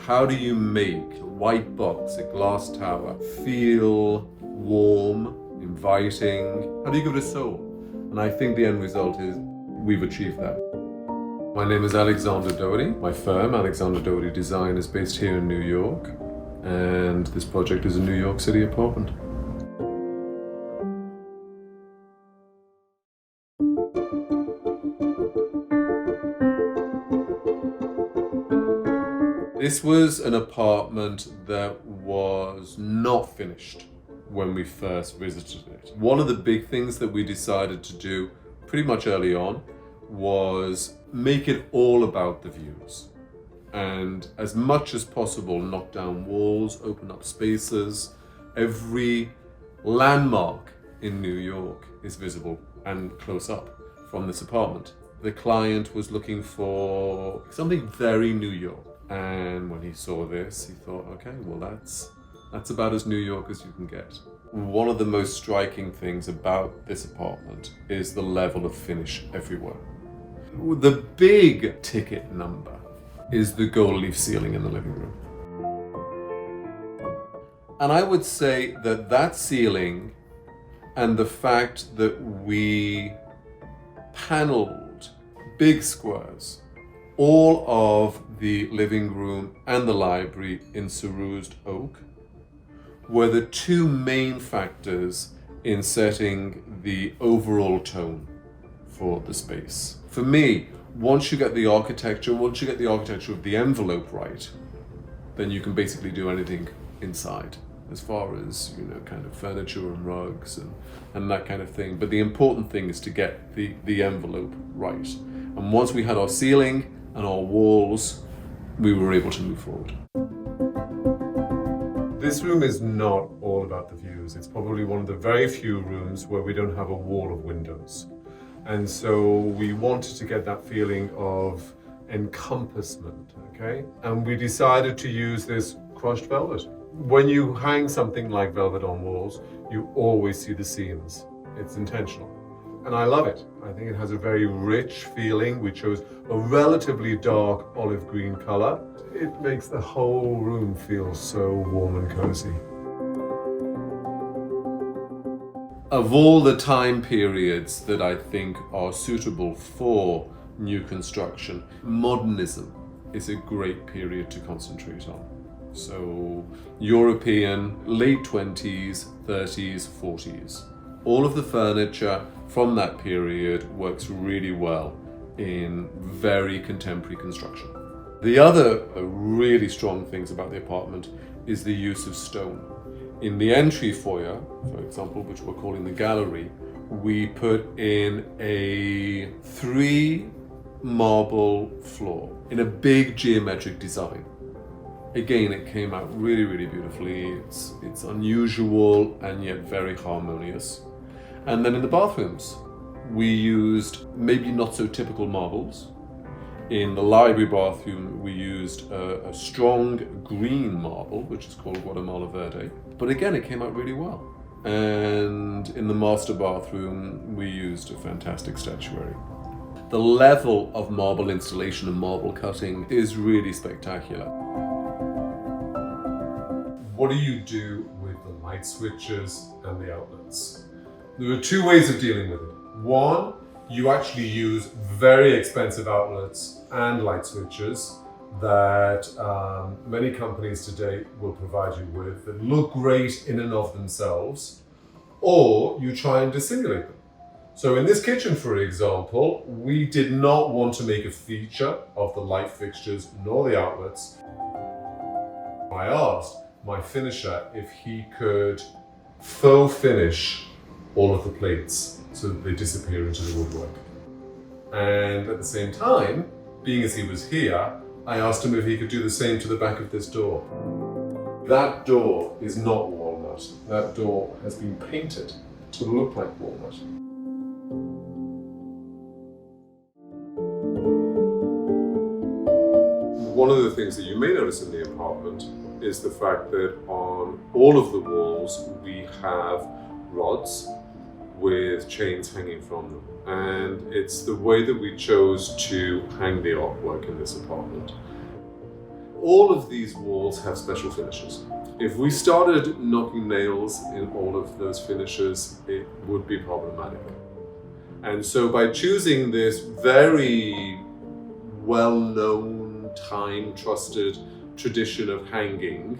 How do you make a white box, a glass tower, feel warm, inviting? How do you give it a soul? And I think the end result is we've achieved that. My name is Alexander Doherty. My firm, Alexander Doherty Design, is based here in New York, and this project is a New York City apartment. This was an apartment that was not finished when we first visited it. One of the big things that we decided to do pretty much early on was make it all about the views, and as much as possible knock down walls, open up spaces. Every landmark in New York is visible and close up from this apartment. The client was looking for something very New York, and when he saw this, he thought, okay, well that's about as New York as you can get. One of the most striking things about this apartment is the level of finish everywhere. The big ticket number is the gold leaf ceiling in the living room. And I would say that that ceiling and the fact that we paneled big squares all of the living room and the library in cerused oak were the two main factors in setting the overall tone for the space. For me, once you get the architecture of the envelope right, then you can basically do anything inside, as far as, kind of furniture and rugs and that kind of thing. But the important thing is to get the envelope right. And once we had our ceiling and our walls, we were able to move forward. This room is not all about the views. It's probably one of the very few rooms where we don't have a wall of windows. And so we wanted to get that feeling of encompassment, okay? And we decided to use this crushed velvet. When you hang something like velvet on walls, you always see the seams. It's intentional. And I love it. I think it has a very rich feeling. We chose a relatively dark olive green color. It makes the whole room feel so warm and cozy. Of all the time periods that I think are suitable for new construction, modernism is a great period to concentrate on. So European, late 20s, 30s, 40s. All of the furniture from that period works really well in very contemporary construction. The other really strong things about the apartment is the use of stone. In the entry foyer, for example, which we're calling the gallery, we put in a 3 marble floor in a big geometric design. Again, it came out really, really beautifully. It's unusual and yet very harmonious. And then in the bathrooms, we used maybe not so typical marbles. In the library bathroom, we used a strong green marble, which is called Guatemala Verde. But again, it came out really well. And in the master bathroom, we used a fantastic statuary. The level of marble installation and marble cutting is really spectacular. What do you do with the light switches and the outlets? There are 2 ways of dealing with it. One, you actually use very expensive outlets and light switches that many companies today will provide you with that look great in and of themselves, or you try and dissimulate them. So in this kitchen, for example, we did not want to make a feature of the light fixtures nor the outlets. I asked my finisher if he could faux finish all of the plates so that they disappear into the woodwork. And at the same time, being as he was here, I asked him if he could do the same to the back of this door. That door is not walnut. That door has been painted to look like walnut. One of the things that you may notice in the apartment is the fact that on all of the walls we have rods with chains hanging from them. And it's the way that we chose to hang the artwork in this apartment. all of these walls have special finishes. If we started knocking nails in all of those finishes, it would be problematic. And so by choosing this very well-known, time-trusted tradition of hanging,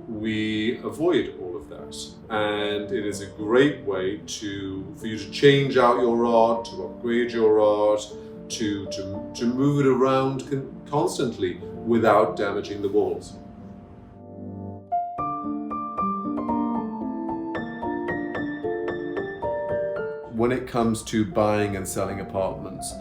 we avoid all of that. And it is a great way for you to change out your art, to upgrade your art, to move it around constantly without damaging the walls. When it comes to buying and selling apartments,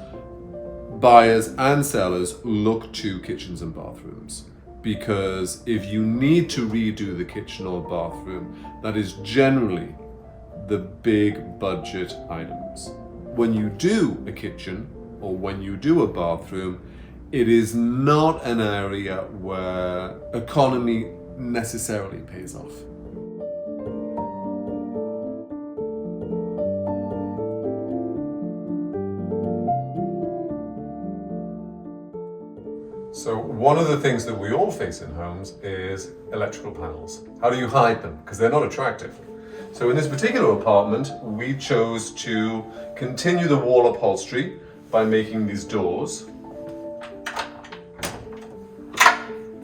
buyers and sellers look to kitchens and bathrooms, because if you need to redo the kitchen or bathroom, that is generally the big budget items. When you do a kitchen or when you do a bathroom, it is not an area where economy necessarily pays off. So one of the things that we all face in homes is electrical panels. How do you hide them? Because they're not attractive. So in this particular apartment, we chose to continue the wall upholstery by making these doors,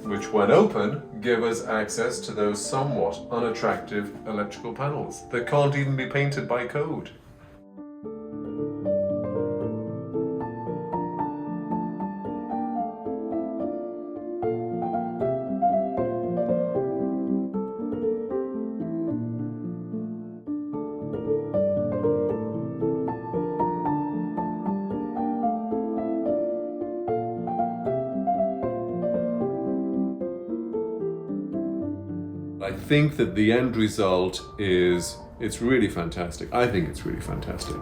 which when open, give us access to those somewhat unattractive electrical panels that can't even be painted by code. I think that the end result it's really fantastic. I think it's really fantastic.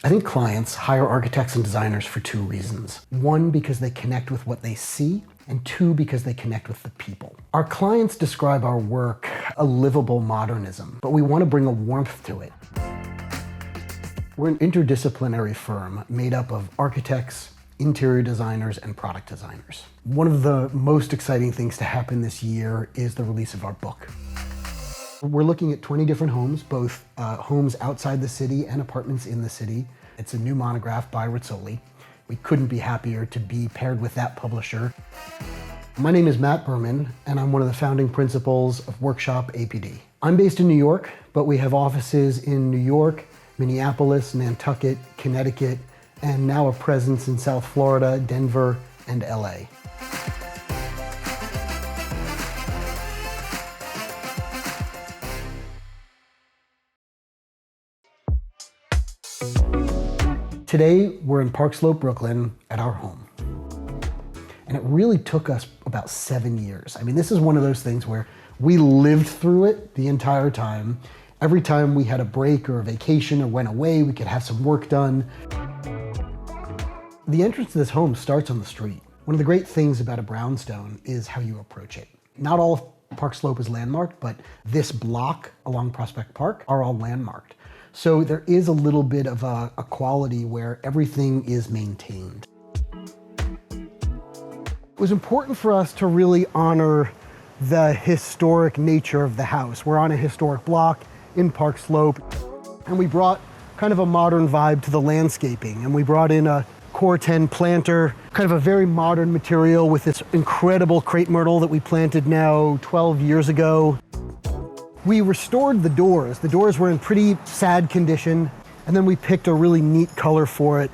I think clients hire architects and designers for two reasons. One, because they connect with what they see, and two, because they connect with the people. Our clients describe our work a livable modernism, but we want to bring a warmth to it. We're an interdisciplinary firm made up of architects, interior designers, and product designers. One of the most exciting things to happen this year is the release of our book. We're looking at 20 different homes, both homes outside the city and apartments in the city. It's a new monograph by Rizzoli. We couldn't be happier to be paired with that publisher. My name is Matt Berman, and I'm one of the founding principals of Workshop APD. I'm based in New York, but we have offices in New York, Minneapolis, Nantucket, Connecticut, and now a presence in South Florida, Denver, and LA. Today, we're in Park Slope, Brooklyn, at our home. And it really took us about 7 years. I mean, this is one of those things where we lived through it the entire time. Every time we had a break or a vacation or went away, we could have some work done. The entrance to this home starts on the street. One of the great things about a brownstone is how you approach it. Not all of Park Slope is landmarked, but this block along Prospect Park are all landmarked. So there is a little bit of a quality where everything is maintained. It was important for us to really honor the historic nature of the house. We're on a historic block in Park Slope, and we brought kind of a modern vibe to the landscaping, and we brought in a Core 10 planter, kind of a very modern material with this incredible crepe myrtle that we planted now 12 years ago. We restored the doors. The doors were in pretty sad condition, and then we picked a really neat color for it.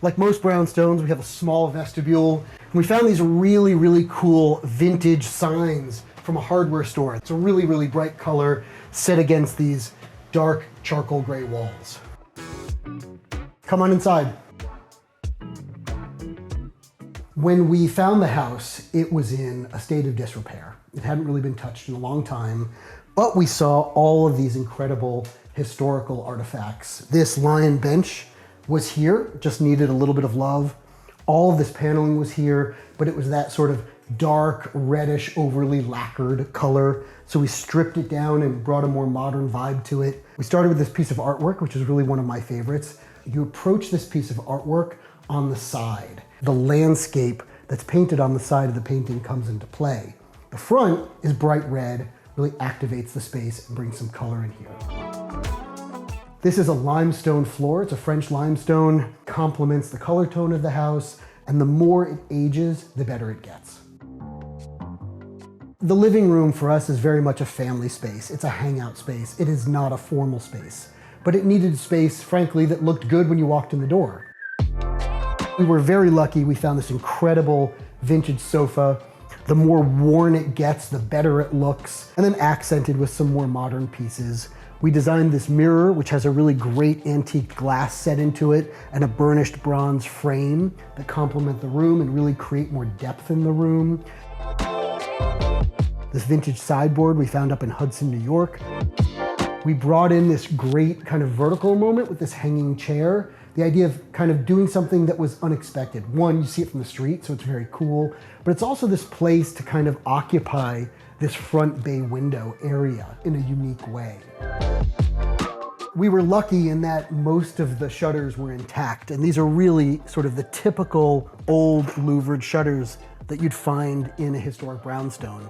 Like most brownstones, we have a small vestibule, and we found these really, really cool vintage signs from a hardware store. It's a really, really bright color set against these dark charcoal gray walls. Come on inside. When we found the house, it was in a state of disrepair. It hadn't really been touched in a long time, but we saw all of these incredible historical artifacts. This lion bench was here, just needed a little bit of love. All of this paneling was here, but it was that sort of dark, reddish, overly lacquered color. So we stripped it down and brought a more modern vibe to it. We started with this piece of artwork, which is really one of my favorites. You approach this piece of artwork on the side. The landscape that's painted on the side of the painting comes into play. The front is bright red, really activates the space and brings some color in here. This is a limestone floor. It's a French limestone, complements the color tone of the house, and the more it ages, the better it gets. The living room for us is very much a family space. It's a hangout space. It is not a formal space, but it needed space, frankly, that looked good when you walked in the door. We were very lucky. We found this incredible vintage sofa. The more worn it gets, the better it looks, and then accented with some more modern pieces. We designed this mirror, which has a really great antique glass set into it and a burnished bronze frame that complement the room and really create more depth in the room. This vintage sideboard we found up in Hudson, New York. We brought in this great kind of vertical moment with this hanging chair. The idea of kind of doing something that was unexpected. One, you see it from the street, so it's very cool, but it's also this place to kind of occupy this front bay window area in a unique way. We were lucky in that most of the shutters were intact, and these are really sort of the typical old louvered shutters that you'd find in a historic brownstone.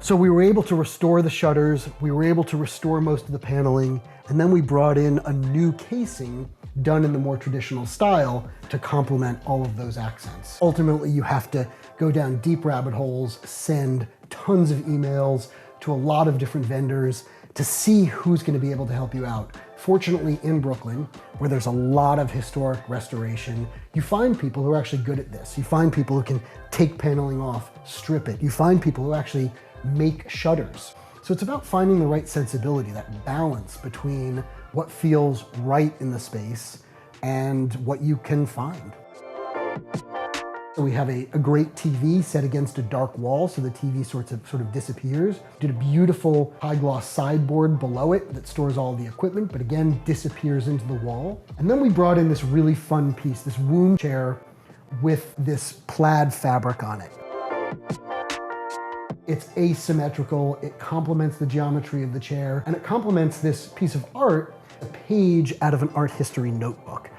So we were able to restore the shutters, we were able to restore most of the paneling, and then we brought in a new casing done in the more traditional style to complement all of those accents. Ultimately, you have to go down deep rabbit holes, send tons of emails to a lot of different vendors to see who's going to be able to help you out. Fortunately, in Brooklyn, where there's a lot of historic restoration, you find people who are actually good at this. You find people who can take paneling off, strip it. You find people who actually make shutters. So it's about finding the right sensibility, that balance between what feels right in the space and what you can find. So we have a great TV set against a dark wall, so the TV sort of disappears. Did a beautiful high gloss sideboard below it that stores all the equipment, but again, disappears into the wall. And then we brought in this really fun piece, this womb chair with this plaid fabric on it. It's asymmetrical, it complements the geometry of the chair, and it complements this piece of art, a page out of an art history notebook.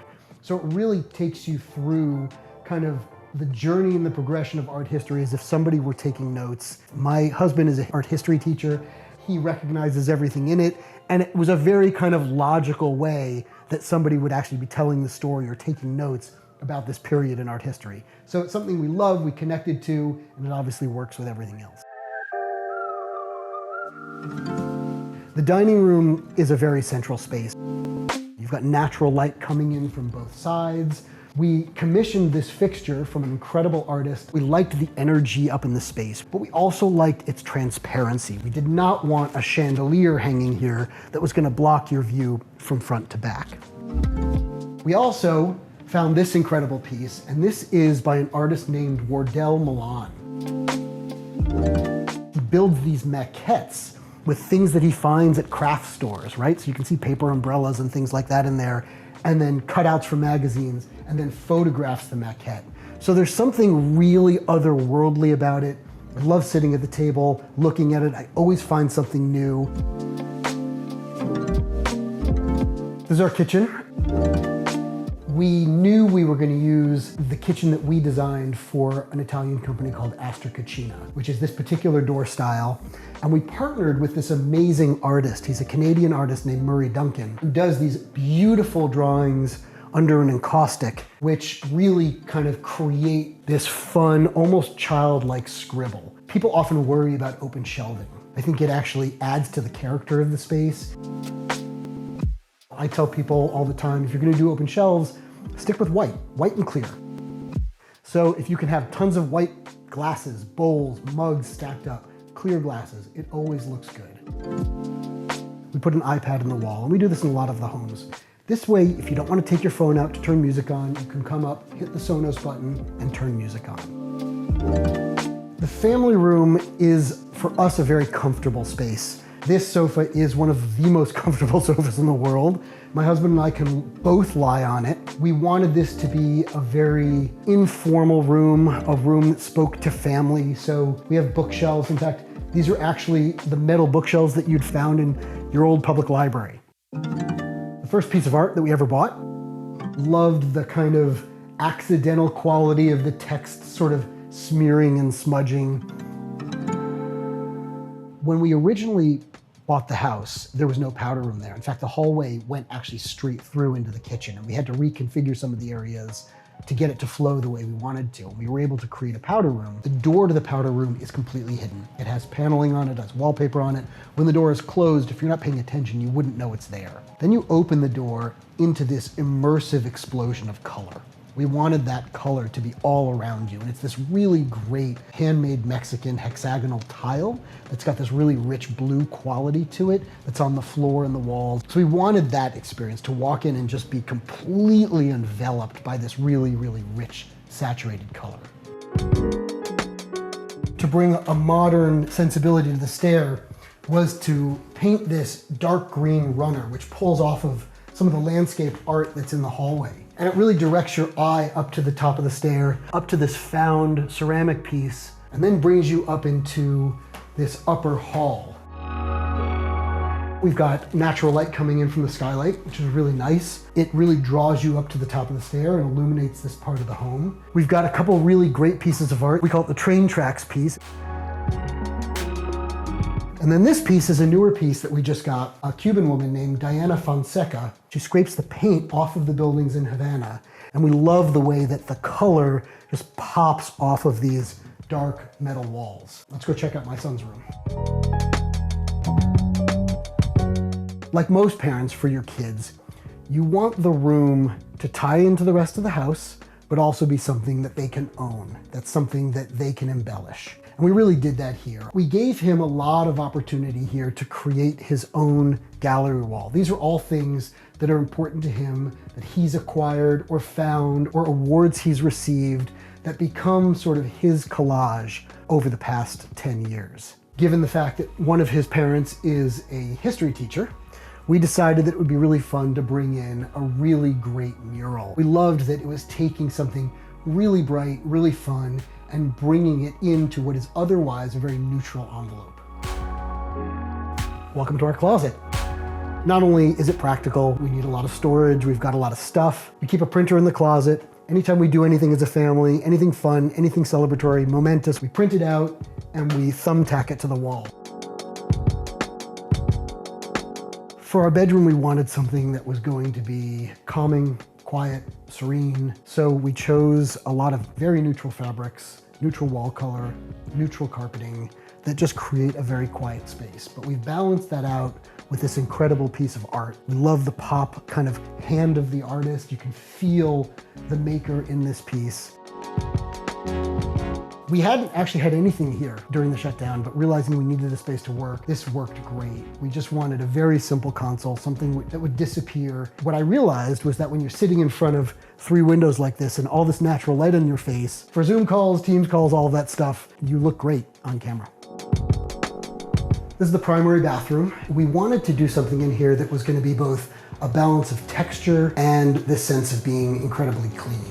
So it really takes you through kind of the journey and the progression of art history as if somebody were taking notes. My husband is an art history teacher. He recognizes everything in it, and it was a very kind of logical way that somebody would actually be telling the story or taking notes about this period in art history. So it's something we love, we connected to, and it obviously works with everything else. The dining room is a very central space. You've got natural light coming in from both sides. We commissioned this fixture from an incredible artist. We liked the energy up in the space, but we also liked its transparency. We did not want a chandelier hanging here that was going to block your view from front to back. We also found this incredible piece, and this is by an artist named Wardell Milan. He builds these maquettes with things that he finds at craft stores, right? So you can see paper umbrellas and things like that in there, and then cutouts from magazines, and then photographs the maquette. So there's something really otherworldly about it. I love sitting at the table, looking at it. I always find something new. This is our kitchen. We knew we were going to use the kitchen that we designed for an Italian company called Astor Cucina, which is this particular door style. And we partnered with this amazing artist. He's a Canadian artist named Murray Duncan, who does these beautiful drawings under an encaustic, which really kind of create this fun, almost childlike scribble. People often worry about open shelving. I think it actually adds to the character of the space. I tell people all the time, if you're going to do open shelves, stick with white and clear. So if you can have tons of white glasses, bowls, mugs stacked up, clear glasses, it always looks good. We put an iPad in the wall, and we do this in a lot of the homes. This way, if you don't want to take your phone out to turn music on, you can come up, hit the Sonos button, and turn music on. The family room is, for us, a very comfortable space. This sofa is one of the most comfortable sofas in the world. My husband and I can both lie on it. We wanted this to be a very informal room, a room that spoke to family. So we have bookshelves. In fact, these are actually the metal bookshelves that you'd found in your old public library. The first piece of art that we ever bought. Loved the kind of accidental quality of the text sort of smearing and smudging. When we originally bought the house, there was no powder room there. In fact, the hallway went actually straight through into the kitchen, and we had to reconfigure some of the areas to get it to flow the way we wanted to. And we were able to create a powder room. The door to the powder room is completely hidden. It has paneling on it, has wallpaper on it. When the door is closed, if you're not paying attention, you wouldn't know it's there. Then you open the door into this immersive explosion of color. We wanted that color to be all around you. And it's this really great handmade Mexican hexagonal tile that's got this really rich blue quality to it that's on the floor and the walls. So we wanted that experience to walk in and just be completely enveloped by this really, really rich, saturated color. To bring a modern sensibility to the stair was to paint this dark green runner, which pulls off of some of the landscape art that's in the hallway. And it really directs your eye up to the top of the stair, up to this found ceramic piece, and then brings you up into this upper hall. We've got natural light coming in from the skylight, which is really nice. It really draws you up to the top of the stair and illuminates this part of the home. We've got a couple really great pieces of art. We call it the train tracks piece. And then this piece is a newer piece that we just got, a Cuban woman named Diana Fonseca. She scrapes the paint off of the buildings in Havana. And we love the way that the color just pops off of these dark metal walls. Let's go check out my son's room. Like most parents for your kids, you want the room to tie into the rest of the house, but also be something that they can own. That's something that they can embellish. And we really did that here. We gave him a lot of opportunity here to create his own gallery wall. These are all things that are important to him, that he's acquired or found, or awards he's received that become sort of his collage over the past 10 years. Given the fact that one of his parents is a history teacher, we decided that it would be really fun to bring in a really great mural. We loved that it was taking something really bright, really fun, and bringing it into what is otherwise a very neutral envelope. Welcome to our closet. Not only is it practical, we need a lot of storage, we've got a lot of stuff. We keep a printer in the closet. Anytime we do anything as a family, anything fun, anything celebratory, momentous, we print it out and we thumbtack it to the wall. For our bedroom, we wanted something that was going to be calming, quiet, serene. So we chose a lot of very neutral fabrics, neutral wall color, neutral carpeting that just create a very quiet space. But we've balanced that out with this incredible piece of art. We love the pop kind of hand of the artist. You can feel the maker in this piece. We hadn't actually had anything here during the shutdown, but realizing we needed a space to work, this worked great. We just wanted a very simple console, something that would disappear. What I realized was that when you're sitting in front of 3 windows like this and all this natural light on your face, for Zoom calls, Teams calls, all of that stuff, you look great on camera. This is the primary bathroom. We wanted to do something in here that was going to be both a balance of texture and this sense of being incredibly clean.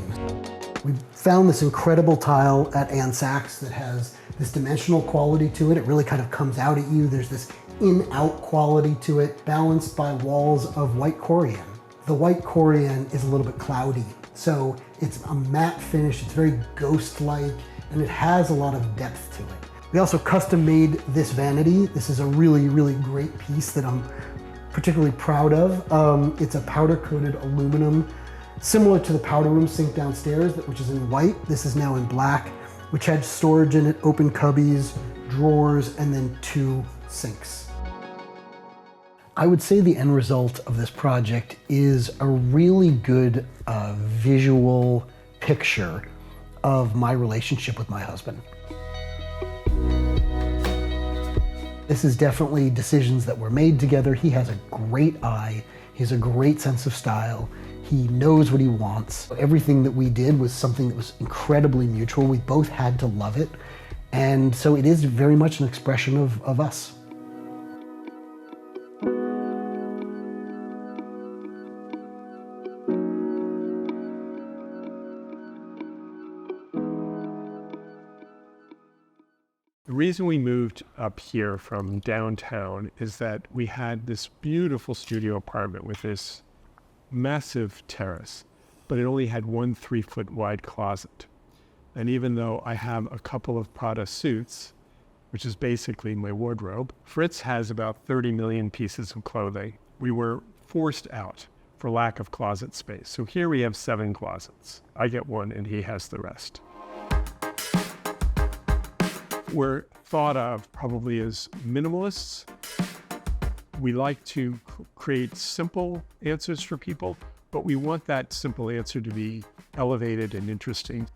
We found this incredible tile at Ann Sachs that has this dimensional quality to it. It really kind of comes out at you. There's this in-out quality to it, balanced by walls of white corian. The white corian is a little bit cloudy, so it's a matte finish. It's very ghost-like, and it has a lot of depth to it. We also custom made this vanity. This is a really, really great piece that I'm particularly proud of. It's a powder-coated aluminum, similar to the powder room sink downstairs, which is in white. This is now in black, which had storage in it, open cubbies, drawers, and then 2 sinks. I would say the end result of this project is a really good visual picture of my relationship with my husband. This is definitely decisions that were made together. He has a great eye. He has a great sense of style. He knows what he wants. Everything that we did was something that was incredibly mutual. We both had to love it. And so it is very much an expression of us. reason we moved up here from downtown is that we had this beautiful studio apartment with this massive terrace, but it only had one 3-foot wide closet. And even though I have a couple of Prada suits, which is basically my wardrobe, Fritz has about 30 million pieces of clothing. We were forced out for lack of closet space. So here we have 7 closets. I get one and he has the rest. We're thought of probably as minimalists. We like to create simple answers for people, but we want that simple answer to be elevated and interesting.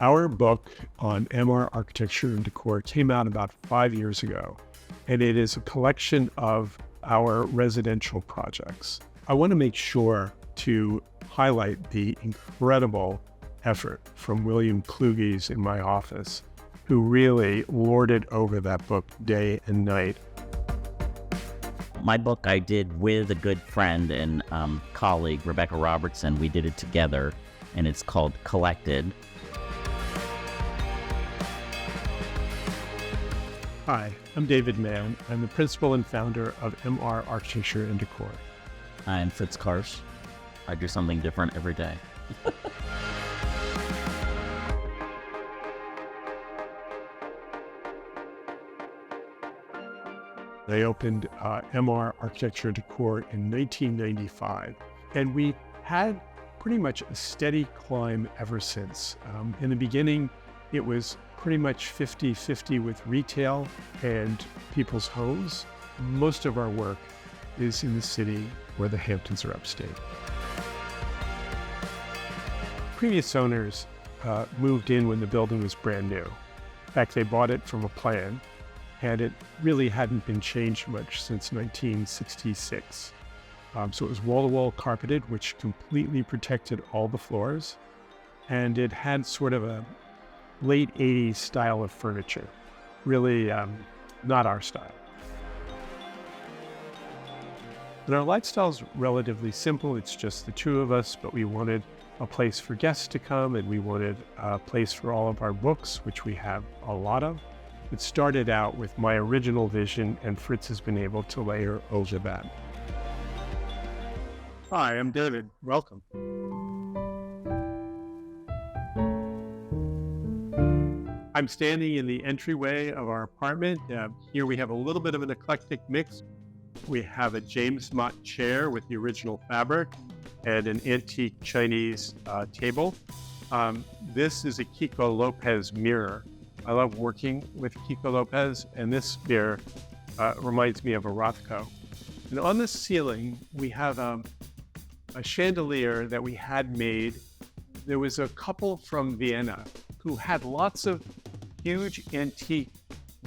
Our book on MR architecture and decor came out about 5 years ago, and it is a collection of our residential projects. I want to make sure to highlight the incredible effort from William Kluges in my office, who really lorded over that book day and night. My book I did with a good friend and colleague, Rebecca Robertson. We did it together, and it's called Collected. Hi, I'm David Mann. I'm the principal and founder of MR Architecture and Decor. I'm Fritz Karsh. I do something different every day. They opened MR Architecture Decor in 1995, and we had pretty much a steady climb ever since. In the beginning, it was pretty much 50-50 with retail and people's homes. Most of our work is in the city where the Hamptons are upstate. Previous owners moved in when the building was brand new. In fact, they bought it from a plan, and it really hadn't been changed much since 1966. So it was wall-to-wall carpeted, which completely protected all the floors, and it had sort of a late 80s style of furniture. Really not our style. And our lifestyle is relatively simple. It's just the two of us, but we wanted a place for guests to come, and we wanted a place for all of our books, which we have a lot of. It started out with my original vision, and Fritz has been able to layer over that. Hi, I'm David. Welcome. I'm standing in the entryway of our apartment. Here we have a little bit of an eclectic mix. We have a James Mott chair with the original fabric and an antique Chinese table. This is a Kiko Lopez mirror. I love working with Kiko Lopez, and this mirror reminds me of a Rothko. And on the ceiling, we have a chandelier that we had made. There was a couple from Vienna who had lots of huge antique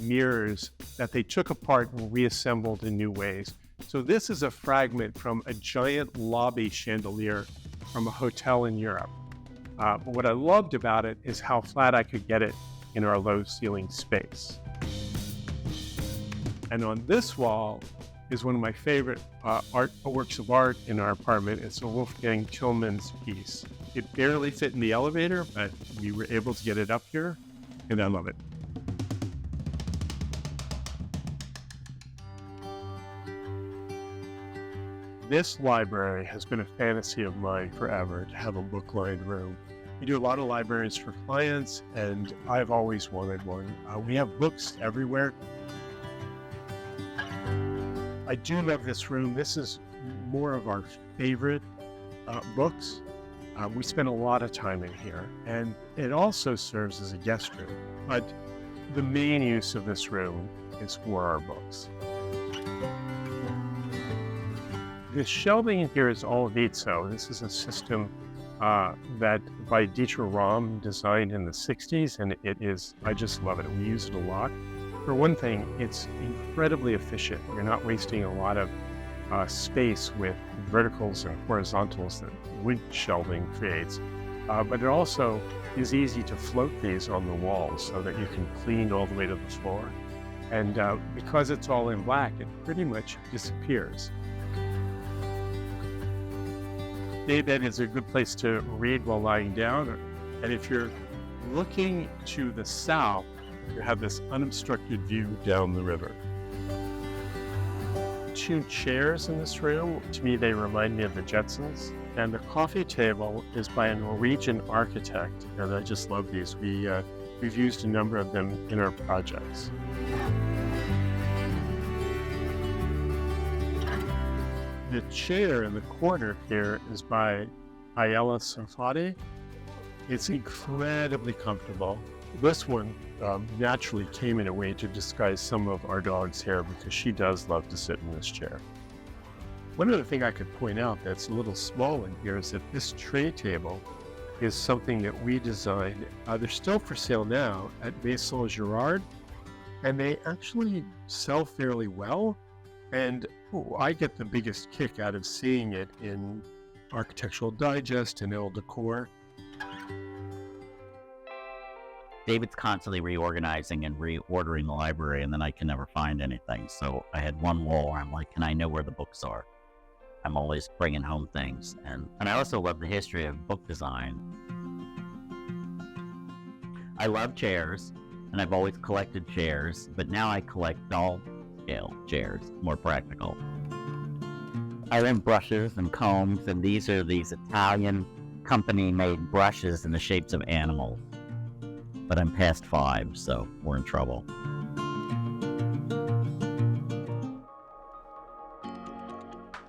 mirrors that they took apart and reassembled in new ways. So this is a fragment from a giant lobby chandelier from a hotel in Europe. But what I loved about it is how flat I could get it in our low ceiling space. And on this wall is one of my favorite works of art in our apartment. It's a Wolfgang Tillmans piece. It barely fit in the elevator, but we were able to get it up here, and I love it. This library has been a fantasy of mine forever, to have a book-lined room. We do a lot of libraries for clients, and I've always wanted one. We have books everywhere. I do love this room. This is more of our favorite books. We spend a lot of time in here, and it also serves as a guest room. But the main use of this room is for our books. The shelving in here is all Vitso. This is a system that by Dieter Rahm designed in the 60s, and it is, I just love it. We use it a lot. For one thing, it's incredibly efficient. You're not wasting a lot of space with verticals and horizontals that wood shelving creates. But it also is easy to float these on the walls so that you can clean all the way to the floor. And because it's all in black, it pretty much disappears. Daybed is a good place to read while lying down. And if you're looking to the south, you have this unobstructed view down the river. 2 chairs in this room, to me they remind me of the Jetsons. And the coffee table is by a Norwegian architect, and I just love these. We've used a number of them in our projects. The chair in the corner here is by Ayala Safadi. It's incredibly comfortable. This one naturally came in a way to disguise some of our dog's hair because she does love to sit in this chair. One other thing I could point out that's a little small in here is that this tray table is something that we designed. They're still for sale now at Maison Girard, and they actually sell fairly well. And I get the biggest kick out of seeing it in Architectural Digest and Elle Decor. David's constantly reorganizing and reordering the library, and then I can never find anything. So I had one wall where I'm like, can I know where the books are? I'm always bringing home things. And I also love the history of book design. I love chairs, and I've always collected chairs, but now I collect doll scale chairs, more practical. I love brushes and combs, and these are these Italian company-made brushes in the shapes of animals. But I'm past 5, so we're in trouble.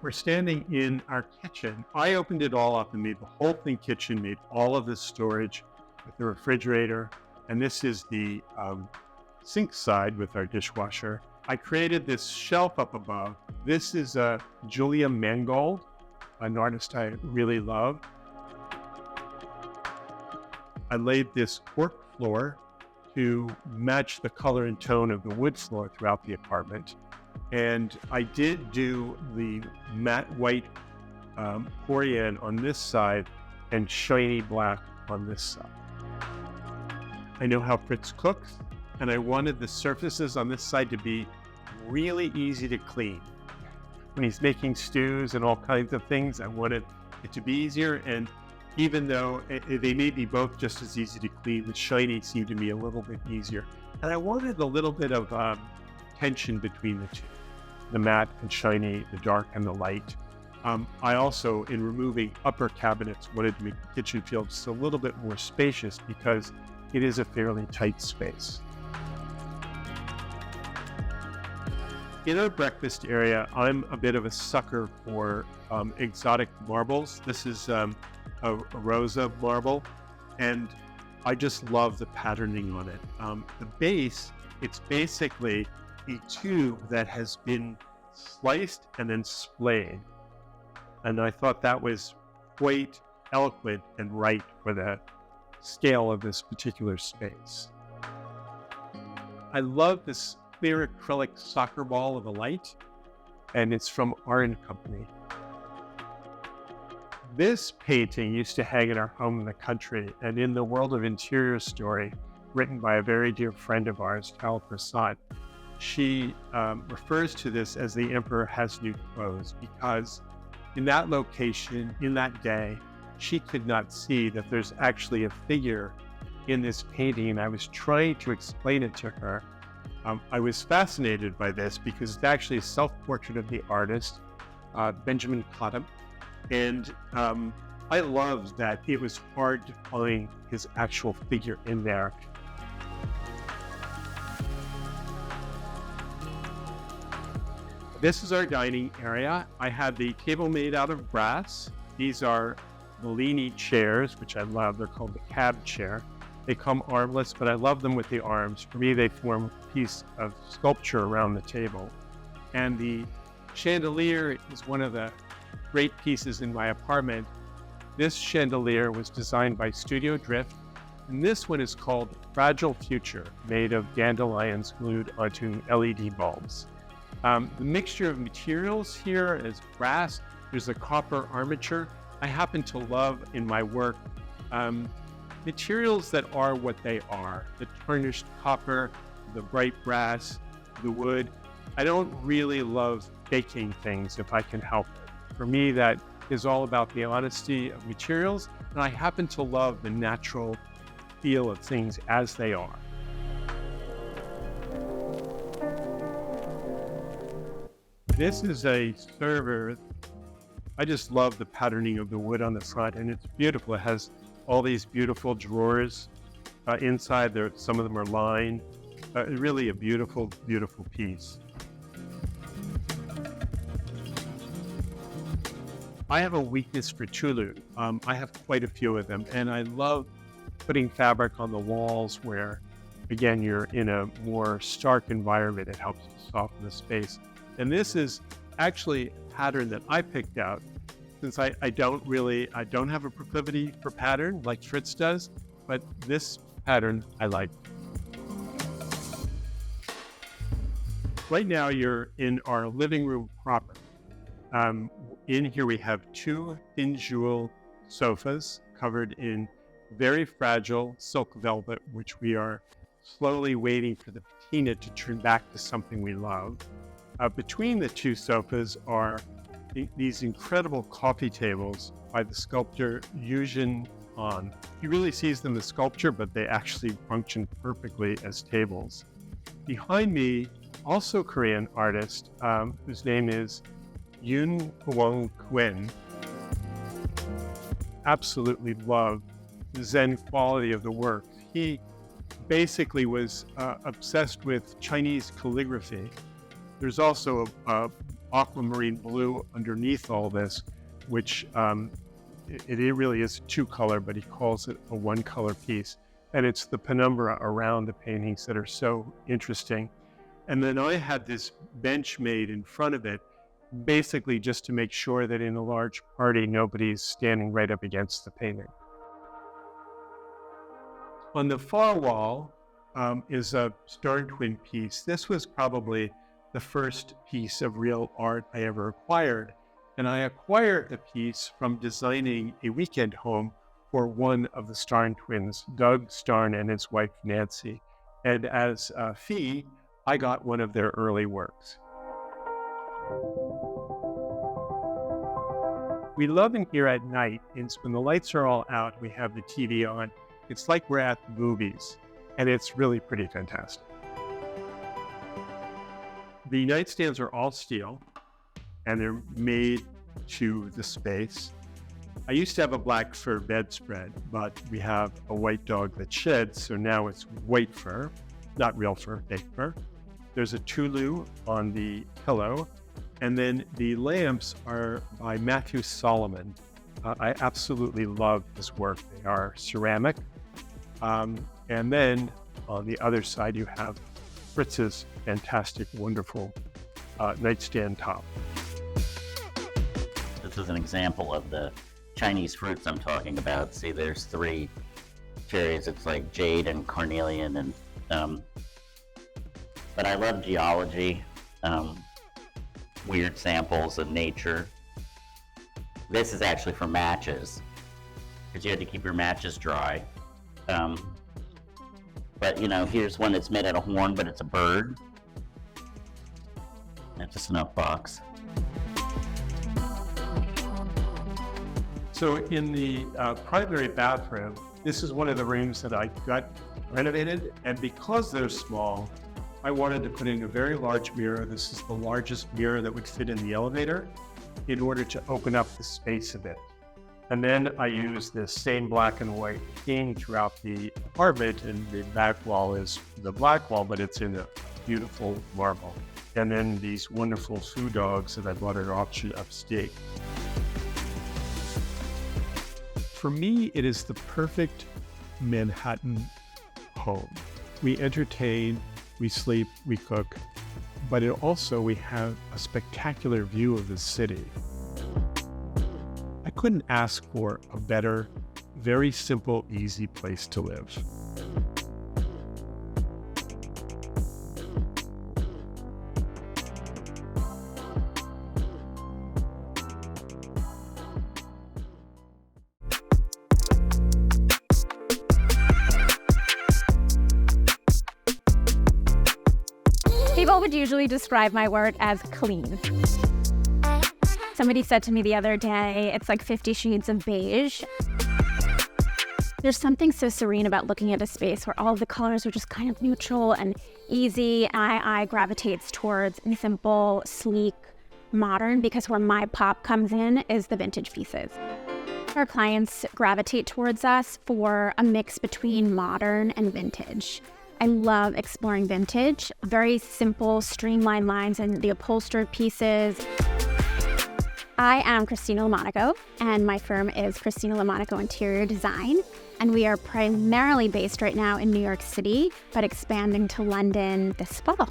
We're standing in our kitchen. I opened it all up and made the whole thing kitchen, made all of this storage with the refrigerator. And this is the sink side with our dishwasher. I created this shelf up above. This is Julia Mangold, an artist I really love. I laid this cork floor to match the color and tone of the wood floor throughout the apartment. And I did do the matte white Corian on this side and shiny black on this side. I know how Fritz cooks, and I wanted the surfaces on this side to be really easy to clean. When he's making stews and all kinds of things, I wanted it to be easier. And even though they may be both just as easy to clean, the shiny seemed to be a little bit easier. And I wanted a little bit of tension between the two, the matte and shiny, the dark and the light. I also, in removing upper cabinets, wanted to make the kitchen feel just a little bit more spacious because it is a fairly tight space. In our breakfast area, I'm a bit of a sucker for exotic marbles. This is a Rosa marble, and I just love the patterning on it. The base, it's basically a tube that has been sliced and then splayed. And I thought that was quite eloquent and right for the scale of this particular space. I love this clear acrylic soccer ball of a light, and it's from Arn Company. This painting used to hang in our home in the country, and in the World of Interior story, written by a very dear friend of ours, Cal Prasad, she refers to this as the Emperor Has New Clothes, because in that location, in that day, she could not see that there's actually a figure in this painting, and I was trying to explain it to her. I was fascinated by this because it's actually a self-portrait of the artist, Benjamin Cottam, and I loved that it was hard to find his actual figure in there. This is our dining area. I had the table made out of brass. These are Bellini chairs, which I love. They're called the cab chair. They come armless, but I love them with the arms. For me, they form a piece of sculpture around the table. And the chandelier is one of the great pieces in my apartment. This chandelier was designed by Studio Drift, and this one is called Fragile Future, made of dandelions glued onto LED bulbs. The mixture of materials here is brass. There's a copper armature. I happen to love in my work materials that are what they are. The tarnished copper, the bright brass, the wood. I don't really love faking things if I can help it. For me, that is all about the honesty of materials, and I happen to love the natural feel of things as they are. This is a server. I just love the patterning of the wood on the front, and it's beautiful. It has all these beautiful drawers inside there. Some of them are lined. Really a beautiful, beautiful piece. I have a weakness for tulu. I have quite a few of them, and I love putting fabric on the walls where, again, you're in a more stark environment. It helps to soften the space. And this is actually a pattern that I picked out, since I don't have a proclivity for pattern like Fritz does, but this pattern I like. Right now you're in our living room proper. In here we have 2 thin jewel sofas covered in very fragile silk velvet, which we are slowly waiting for the patina to turn back to something we love. Between the 2 sofas are these incredible coffee tables by the sculptor Eugene Han. He really sees them as sculpture, but they actually function perfectly as tables. Behind me, also Korean artist, whose name is Yoon Kwon Kwen. Absolutely love the Zen quality of the work. He basically was obsessed with Chinese calligraphy. There's also a aquamarine blue underneath all this, which it really is 2-color, but he calls it a 1-color piece. And it's the penumbra around the paintings that are so interesting. And then I had this bench made in front of it, basically just to make sure that in a large party, nobody's standing right up against the painting. On the far wall is a Star Twin piece. This was probably the first piece of real art I ever acquired. And I acquired the piece from designing a weekend home for one of the Starn twins, Doug Starn and his wife, Nancy. And as a fee, I got one of their early works. We love in here at night is when the lights are all out, we have the TV on. It's like we're at the movies, and it's really pretty fantastic. The nightstands are all steel, and they're made to the space. I used to have a black fur bedspread, but we have a white dog that sheds, so now it's white fur, not real fur, fake fur. There's a tulu on the pillow, and then the lamps are by Matthew Solomon. I absolutely love his work. They are ceramic. And then on the other side, you have Fritz's fantastic, wonderful nightstand top. This is an example of the Chinese fruits I'm talking about. See, there's 3 cherries. It's like jade and carnelian, and but I love geology, weird samples of nature. This is actually for matches, because you had to keep your matches dry. But you know, here's one that's made out of horn, but it's a bird. It's a snuff box. So in the primary bathroom, this is one of the rooms that I got renovated, and because they're small, I wanted to put in a very large mirror. This is the largest mirror that would fit in the elevator in order to open up the space a bit. And then I use this same black and white theme throughout the apartment, and the back wall is the black wall, but it's in a beautiful marble. And then these wonderful food dogs that I bought at auction upstate. For me, it is the perfect Manhattan home. We entertain, we sleep, we cook, but we have a spectacular view of the city. I couldn't ask for a better, very simple, easy place to live. People would usually describe my work as clean. Somebody said to me the other day, it's like 50 shades of beige. There's something so serene about looking at a space where all of the colors are just kind of neutral and easy. My eye gravitates towards simple, sleek, modern because where my pop comes in is the vintage pieces. Our clients gravitate towards us for a mix between modern and vintage. I love exploring vintage, very simple, streamlined lines and the upholstered pieces. I am Kristina LoMonaco, and my firm is Kristina LoMonaco Interior Design, and we are primarily based right now in New York City, but expanding to London this fall.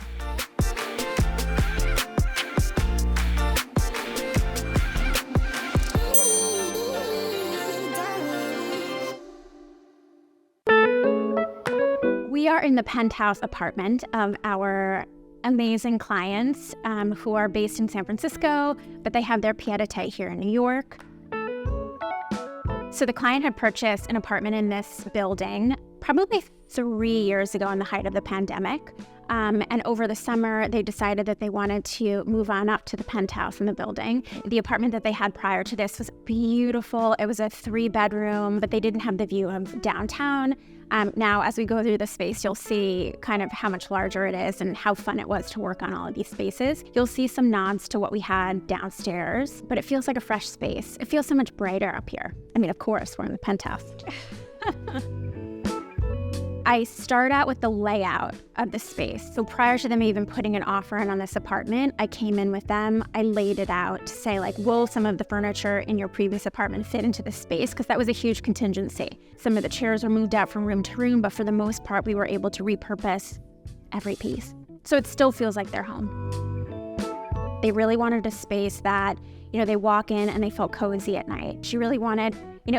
We are in the penthouse apartment of our amazing clients who are based in San Francisco, but they have their pied-à-terre here in New York. So the client had purchased an apartment in this building probably 3 years ago in the height of the pandemic. And over the summer, they decided that they wanted to move on up to the penthouse in the building. The apartment that they had prior to this was beautiful. It was a 3-bedroom, but they didn't have the view of downtown. Now, as we go through the space, you'll see kind of how much larger it is and how fun it was to work on all of these spaces. You'll see some nods to what we had downstairs, but it feels like a fresh space. It feels so much brighter up here. I mean, of course, we're in the penthouse. I start out with the layout of the space. So prior to them even putting an offer in on this apartment, I came in with them. I laid it out to say, like, will some of the furniture in your previous apartment fit into this space? Because that was a huge contingency. Some of the chairs were moved out from room to room, but for the most part, we were able to repurpose every piece. So it still feels like their home. They really wanted a space that, they walk in and they felt cozy at night. She really wanted,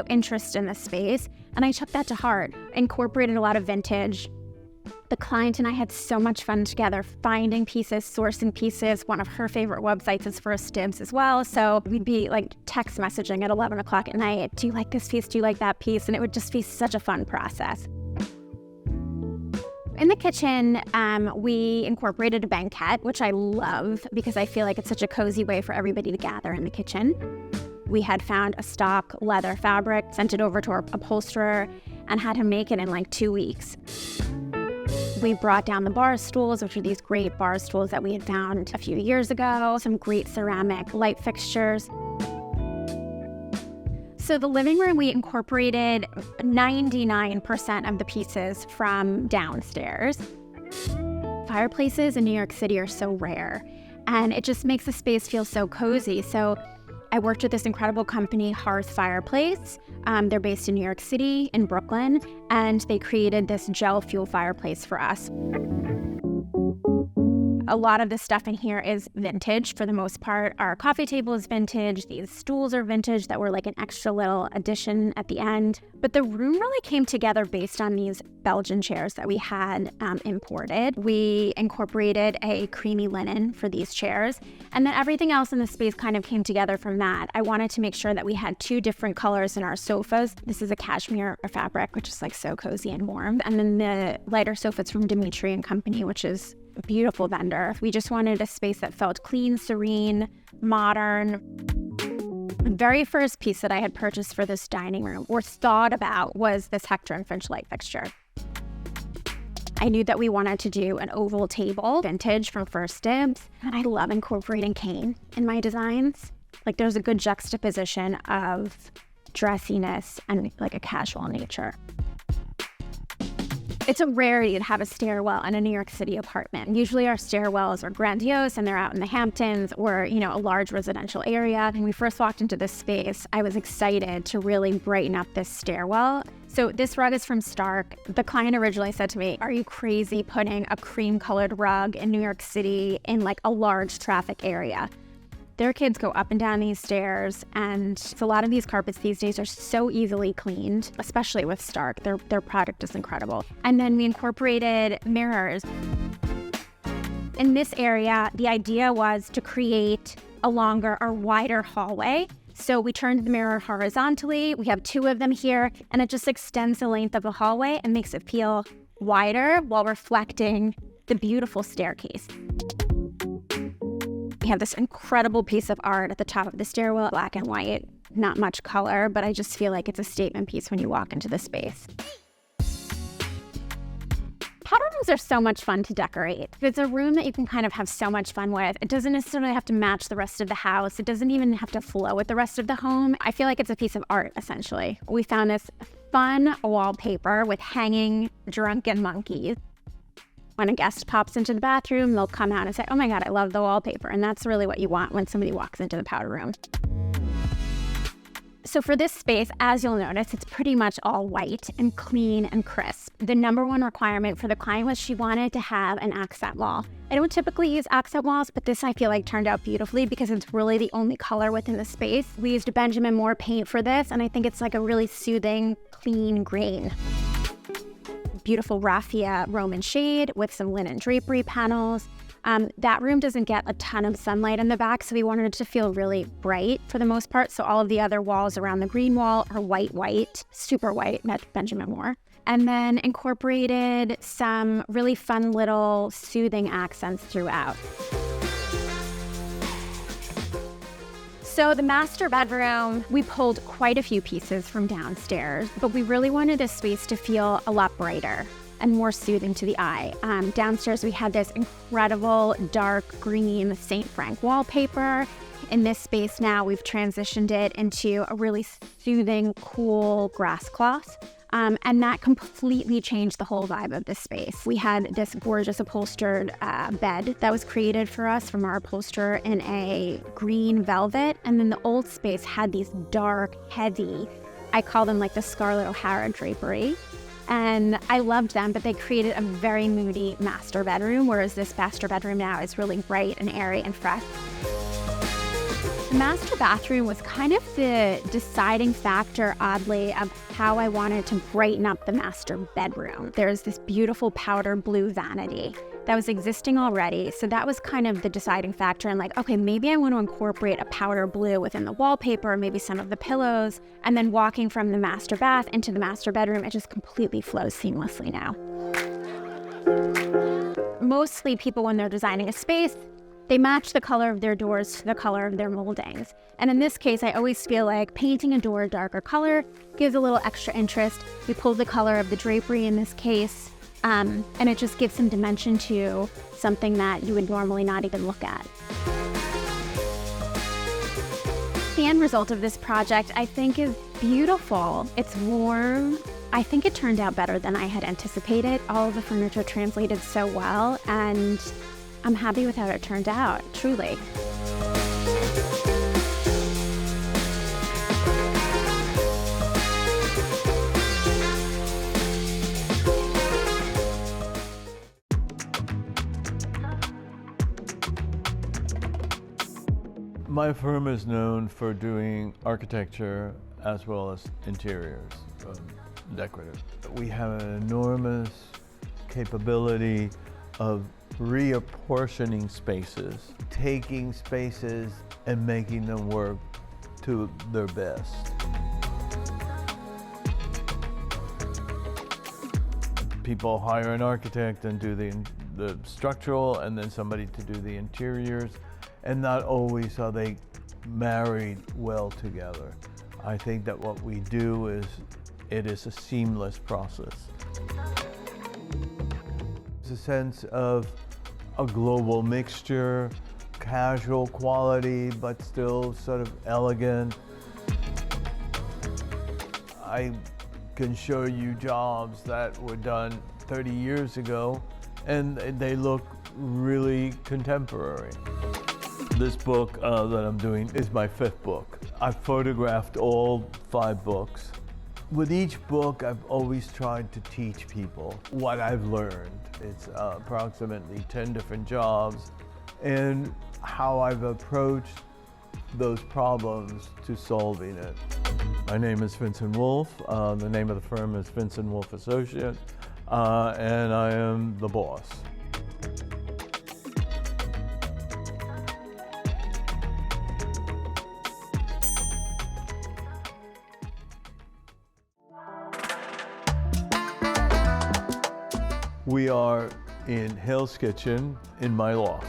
interest in the space. And I took that to heart, incorporated a lot of vintage. The client and I had so much fun together, finding pieces, sourcing pieces. One of her favorite websites is First Dibs as well. So we'd be like text messaging at 11 o'clock at night. Do you like this piece? Do you like that piece? And it would just be such a fun process. In the kitchen, we incorporated a banquette, which I love because I feel like it's such a cozy way for everybody to gather in the kitchen. We had found a stock leather fabric, sent it over to our upholsterer, and had him make it in like 2 weeks. We brought down the bar stools, which are these great bar stools that we had found a few years ago, some great ceramic light fixtures. So the living room, we incorporated 99% of the pieces from downstairs. Fireplaces in New York City are so rare, and it just makes the space feel so cozy. So I worked with this incredible company, Hearth Fireplace. They're based in New York City, in Brooklyn, and they created this gel fuel fireplace for us. A lot of the stuff in here is vintage for the most part. Our coffee table is vintage. These stools are vintage that were like an extra little addition at the end. But the room really came together based on these Belgian chairs that we had imported. We incorporated a creamy linen for these chairs. And then everything else in the space kind of came together from that. I wanted to make sure that we had 2 different colors in our sofas. This is a cashmere fabric, which is like so cozy and warm. And then the lighter sofas from Dimitri and Company, which is a beautiful vendor. We just wanted a space that felt clean, serene, modern. The very first piece that I had purchased for this dining room or thought about was this Hector and Finch light fixture. I knew that we wanted to do an oval table, vintage from First Dibs, and I love incorporating cane in my designs. Like there's a good juxtaposition of dressiness and like a casual nature. It's a rarity to have a stairwell in a New York City apartment. Usually our stairwells are grandiose and they're out in the Hamptons or, a large residential area. When we first walked into this space, I was excited to really brighten up this stairwell. So this rug is from Stark. The client originally said to me, are you crazy putting a cream colored rug in New York City in like a large traffic area? Their kids go up and down these stairs, and a lot of these carpets these days are so easily cleaned, especially with Stark. Their product is incredible. And then we incorporated mirrors. In this area, the idea was to create a longer or wider hallway. So we turned the mirror horizontally. We have 2 of them here, and it just extends the length of the hallway and makes it feel wider while reflecting the beautiful staircase. We have this incredible piece of art at the top of the stairwell, black and white, not much color, but I just feel like it's a statement piece when you walk into the space. Powder rooms are so much fun to decorate. It's a room that you can kind of have so much fun with. It doesn't necessarily have to match the rest of the house. It doesn't even have to flow with the rest of the home. I feel like it's a piece of art, essentially. We found this fun wallpaper with hanging drunken monkeys. When a guest pops into the bathroom, they'll come out and say, oh my God, I love the wallpaper. And that's really what you want when somebody walks into the powder room. So for this space, as you'll notice, it's pretty much all white and clean and crisp. The number one requirement for the client was she wanted to have an accent wall. I don't typically use accent walls, but this I feel like turned out beautifully because it's really the only color within the space. We used Benjamin Moore paint for this, and I think it's like a really soothing, clean grain. Beautiful raffia Roman shade with some linen drapery panels. That room doesn't get a ton of sunlight in the back, so we wanted it to feel really bright for the most part. So all of the other walls around the green wall are white, super white, Benjamin Moore. And then incorporated some really fun little soothing accents throughout. So the master bedroom, we pulled quite a few pieces from downstairs, but we really wanted this space to feel a lot brighter and more soothing to the eye. Downstairs, we had this incredible dark green St. Frank wallpaper. In this space now, we've transitioned it into a really soothing, cool grass cloth. And that completely changed the whole vibe of this space. We had this gorgeous upholstered bed that was created for us from our upholsterer in a green velvet. And then the old space had these dark, heavy, I call them like the Scarlett O'Hara drapery. And I loved them, but they created a very moody master bedroom, whereas this master bedroom now is really bright and airy and fresh. The master bathroom was kind of the deciding factor, oddly, of how I wanted to brighten up the master bedroom. There's this beautiful powder blue vanity that was existing already, so that was kind of the deciding factor. And like, okay, maybe I want to incorporate a powder blue within the wallpaper, maybe some of the pillows, and then walking from the master bath into the master bedroom, it just completely flows seamlessly now. Mostly people, when they're designing a space, they match the color of their doors to the color of their moldings. And in this case, I always feel like painting a door a darker color gives a little extra interest. We pulled the color of the drapery in this case, and it just gives some dimension to something that you would normally not even look at. The end result of this project, I think, is beautiful. It's warm. I think it turned out better than I had anticipated. All of the furniture translated so well, and I'm happy with how it turned out, truly. My firm is known for doing architecture as well as interiors, decorative. We have an enormous capability of reapportioning spaces, taking spaces and making them work to their best. People hire an architect and do the structural, and then somebody to do the interiors, and not always are they married well together. I think that what we do is, it is a seamless process. It's a sense of a global mixture, casual quality, but still sort of elegant. I can show you jobs that were done 30 years ago, and they look really contemporary. This book that I'm doing is my 5th book. I've photographed all 5 books. With each book, I've always tried to teach people what I've learned. It's approximately 10 different jobs, and how I've approached those problems to solving it. My name is Vincent Wolf. The name of the firm is Vincent Wolf Associates, and I am the boss. We are in Hell's Kitchen in my loft.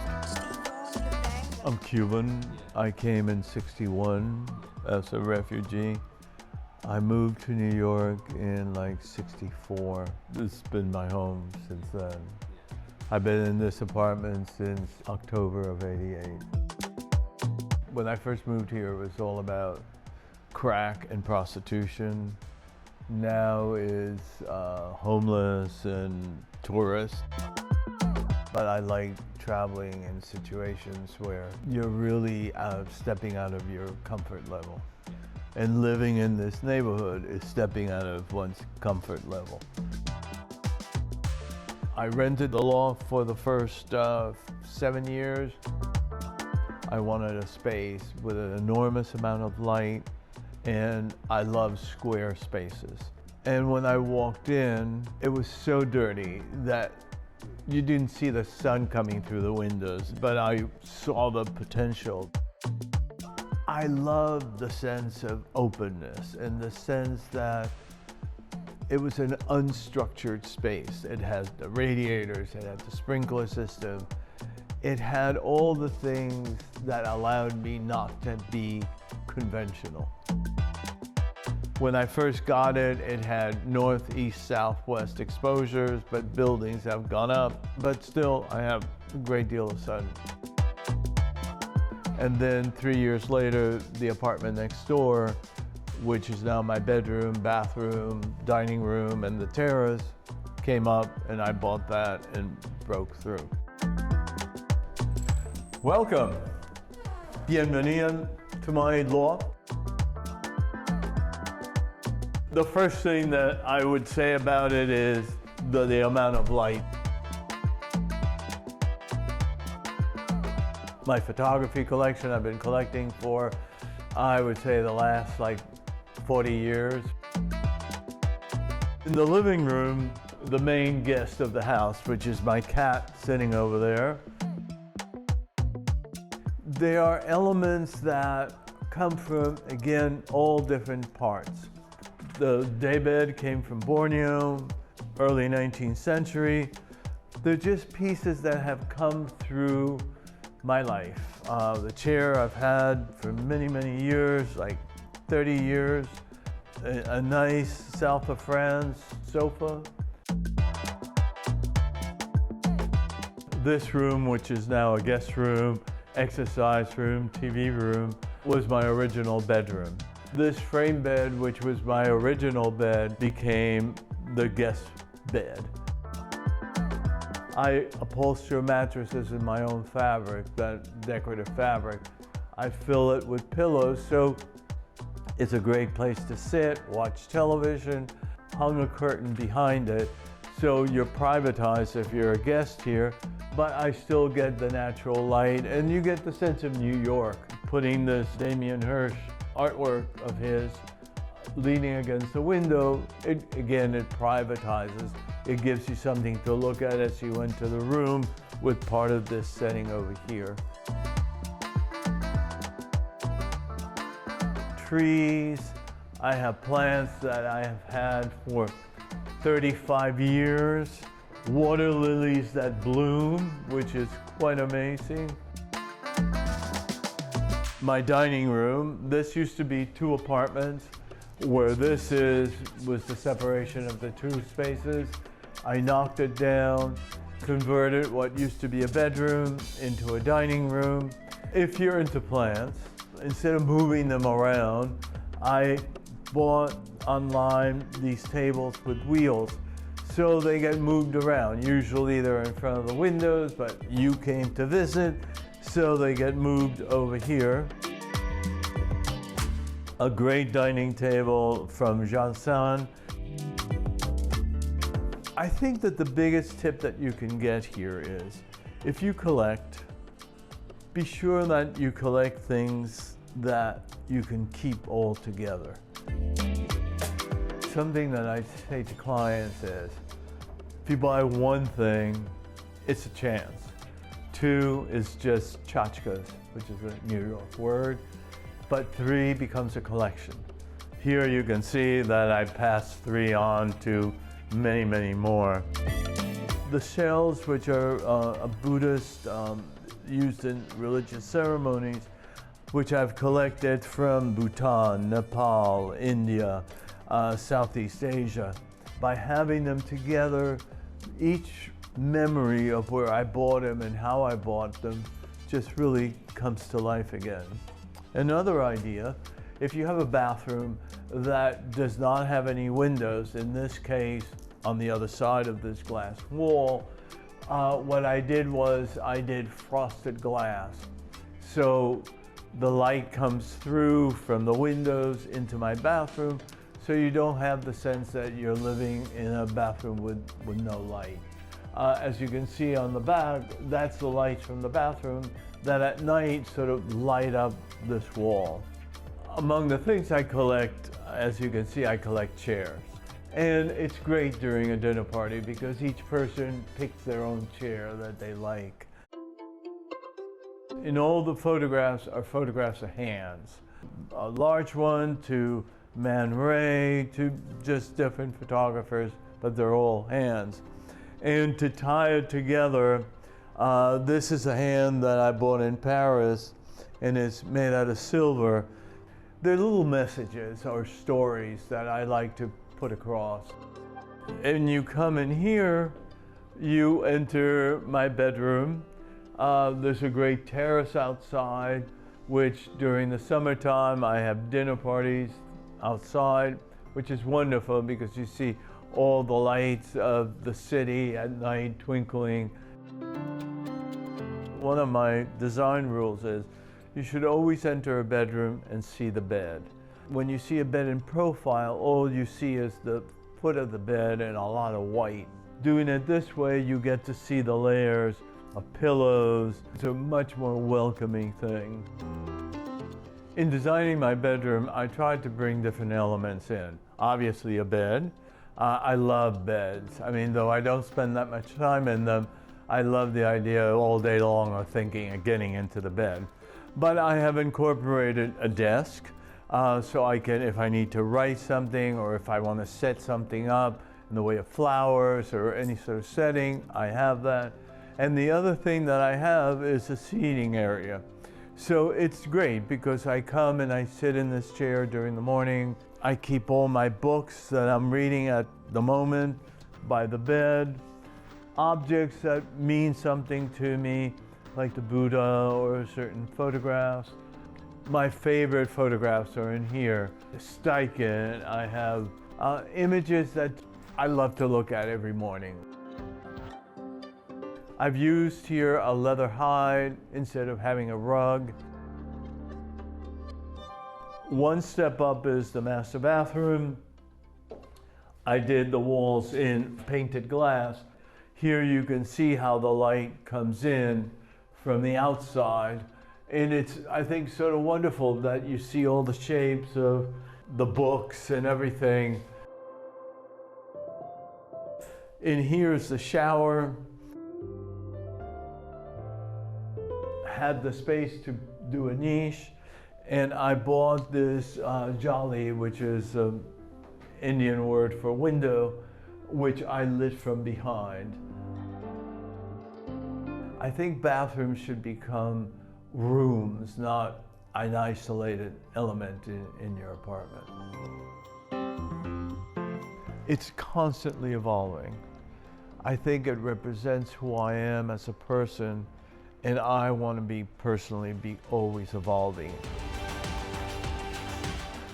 I'm Cuban. I came in '61 as a refugee. I moved to New York in like '64. It's been my home since then. I've been in this apartment since October of '88. When I first moved here, it was all about crack and prostitution. Now is homeless and tourists. But I like traveling in situations where you're really stepping out of your comfort level. And living in this neighborhood is stepping out of one's comfort level. I rented the loft for the first 7 years. I wanted a space with an enormous amount of light, and I love square spaces. And when I walked in, it was so dirty that you didn't see the sun coming through the windows, but I saw the potential. I love the sense of openness and the sense that it was an unstructured space. It had the radiators, it had the sprinkler system. It had all the things that allowed me not to be conventional. When I first got it, it had north, east, southwest exposures, but buildings have gone up. But still, I have a great deal of sun. And then 3 years later, the apartment next door, which is now my bedroom, bathroom, dining room, and the terrace, came up, and I bought that and broke through. Welcome. Bienvenido to my loft. The first thing that I would say about it is the amount of light. My photography collection I've been collecting for, I would say, the last like 40 years. In the living room, the main guest of the house, which is my cat sitting over there, there are elements that come from, again, all different parts. The daybed came from Borneo, early 19th century. They're just pieces that have come through my life. The chair I've had for many, many years, like 30 years. A nice South of France sofa. This room, which is now a guest room, exercise room, TV room, was my original bedroom. This frame bed, which was my original bed, became the guest bed. I upholster mattresses in my own fabric, that decorative fabric. I fill it with pillows, so it's a great place to sit, watch television, hung a curtain behind it, so you're privatized if you're a guest here, but I still get the natural light, and you get the sense of New York. Putting this Damien Hirst artwork of his leaning against the window, it privatizes. It gives you something to look at as you enter the room with part of this setting over here. Trees, I have plants that I have had for 35 years. Water lilies that bloom, which is quite amazing. My dining room, this used to be 2 apartments, where this was the separation of the 2 spaces. I knocked it down, converted what used to be a bedroom into a dining room. If you're into plants, instead of moving them around, I bought online these tables with wheels, so they get moved around. Usually they're in front of the windows, but you came to visit, so they get moved over here. A great dining table from Janssen. I think that the biggest tip that you can get here is, if you collect, be sure that you collect things that you can keep all together. Something that I say to clients is, if you buy one thing, it's a chance. 2 is just tchotchkes, which is a New York word, but 3 becomes a collection. Here you can see that I passed 3 on to many, many more. The shells, which are a Buddhist used in religious ceremonies, which I've collected from Bhutan, Nepal, India, Southeast Asia. By having them together, each memory of where I bought them and how I bought them just really comes to life again. Another idea, if you have a bathroom that does not have any windows, in this case, on the other side of this glass wall, what I did was I did frosted glass. So the light comes through from the windows into my bathroom, so you don't have the sense that you're living in a bathroom with no light. As you can see on the back, that's the lights from the bathroom that at night sort of light up this wall. Among the things I collect, as you can see, I collect chairs. And it's great during a dinner party because each person picks their own chair that they like. In all the photographs are photographs of hands. A large one to Man Ray, to just different photographers, but they're all hands. And to tie it together, this is a hand that I bought in Paris, and it's made out of silver. They're little messages or stories that I like to put across. And you come in here, you enter my bedroom. There's a great terrace outside, which during the summertime I have dinner parties outside, which is wonderful because you see all the lights of the city at night twinkling. One of my design rules is you should always enter a bedroom and see the bed. When you see a bed in profile, all you see is the foot of the bed and a lot of white. Doing it this way, you get to see the layers of pillows. It's a much more welcoming thing. In designing my bedroom, I tried to bring different elements in. Obviously a bed. I love beds. I mean, though I don't spend that much time in them, I love the idea all day long of thinking and getting into the bed. But I have incorporated a desk, so I can, if I need to write something or if I want to set something up in the way of flowers or any sort of setting, I have that. And the other thing that I have is a seating area. So it's great because I come and I sit in this chair during the morning. I keep all my books that I'm reading at the moment by the bed. Objects that mean something to me, like the Buddha or certain photographs. My favorite photographs are in here. Steichen, I have images that I love to look at every morning. I've used here a leather hide instead of having a rug. One step up is the master bathroom. I did the walls in painted glass. Here you can see how the light comes in from the outside. And it's, I think, sort of wonderful that you see all the shapes of the books and everything. In here is the shower. Had the space to do a niche. And I bought this jali, which is an Indian word for window, which I lit from behind. I think bathrooms should become rooms, not an isolated element in your apartment. It's constantly evolving. I think it represents who I am as a person, and I want to be always evolving.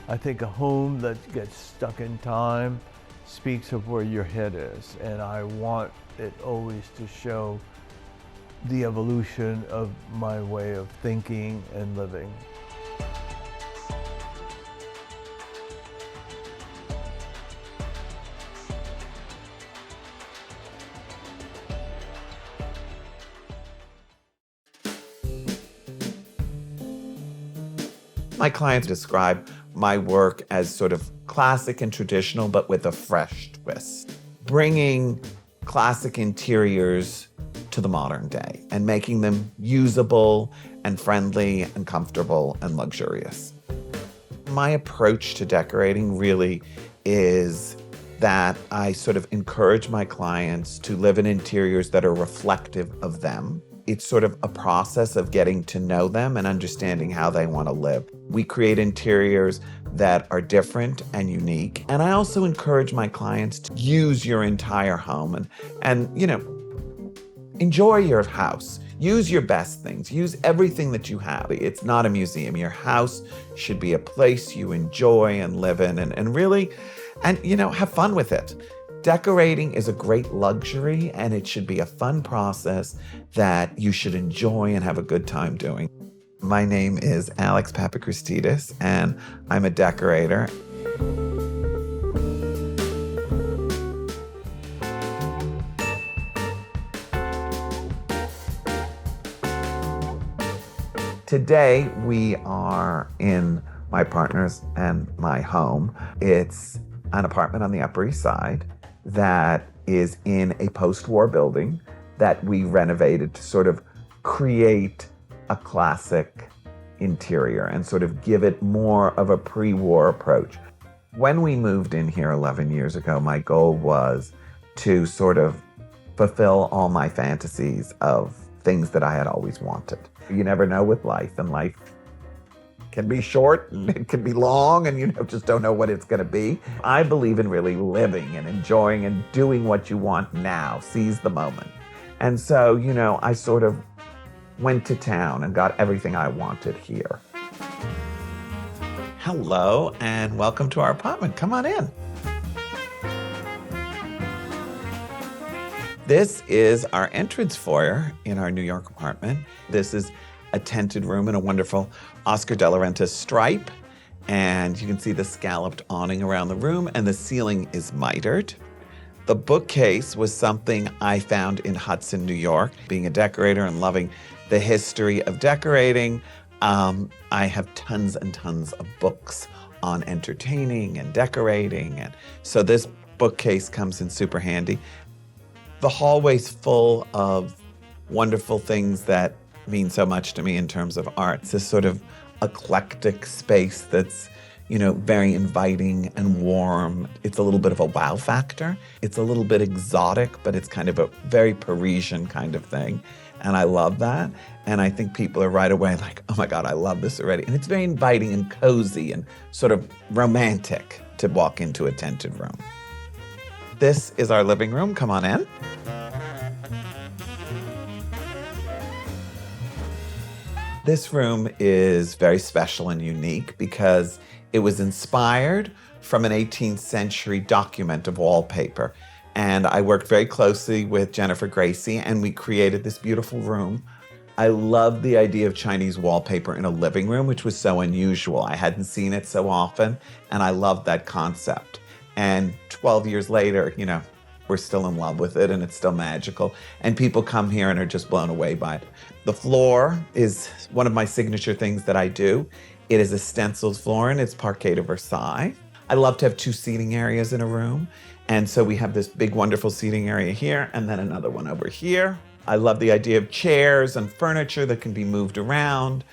I think a home that gets stuck in time speaks of where your head is, and I want it always to show the evolution of my way of thinking and living. My clients describe my work as sort of classic and traditional, but with a fresh twist, bringing classic interiors to the modern day and making them usable and friendly and comfortable and luxurious. My approach to decorating really is that I sort of encourage my clients to live in interiors that are reflective of them, it's sort of a process of getting to know them and understanding how they want to live. We create interiors that are different and unique. And I also encourage my clients to use your entire home and enjoy your house. Use your best things. Use everything that you have. It's not a museum. Your house should be a place you enjoy and live in and really, have fun with it. Decorating is a great luxury, and it should be a fun process that you should enjoy and have a good time doing. My name is Alex Papachristidis, and I'm a decorator. Today, we are in my partner's and my home. It's an apartment on the Upper East Side that is in a post-war building that we renovated to sort of create a classic interior and sort of give it more of a pre-war approach. When we moved in here 11 years ago, my goal was to sort of fulfill all my fantasies of things that I had always wanted. You never know with life, and life can be short and it can be long, and you just don't know what it's going to be. I believe in really living and enjoying and doing what you want now. Seize the moment. And so, I sort of went to town and got everything I wanted here. Hello and welcome to our apartment. Come on in. This is our entrance foyer in our New York apartment. This is a tented room in a wonderful Oscar de la Renta stripe. And you can see the scalloped awning around the room, and the ceiling is mitered. The bookcase was something I found in Hudson, New York. Being a decorator and loving the history of decorating, I have tons and tons of books on entertaining and decorating. And so this bookcase comes in super handy. The hallway's full of wonderful things that mean so much to me in terms of art. It's this sort of eclectic space that's, very inviting and warm. It's a little bit of a wow factor. It's a little bit exotic, but it's kind of a very Parisian kind of thing. And I love that. And I think people are right away like, oh my God, I love this already. And it's very inviting and cozy and sort of romantic to walk into a tented room. This is our living room. Come on in. This room is very special and unique because it was inspired from an 18th century document of wallpaper. And I worked very closely with Jennifer Gracie, and we created this beautiful room. I love the idea of Chinese wallpaper in a living room, which was so unusual. I hadn't seen it so often, and I loved that concept. And 12 years later, we're still in love with it, and it's still magical. And people come here and are just blown away by it. The floor is one of my signature things that I do. It is a stenciled floor, and it's Parquet de Versailles. I love to have two seating areas in a room. And so we have this big, wonderful seating area here, and then another one over here. I love the idea of chairs and furniture that can be moved around.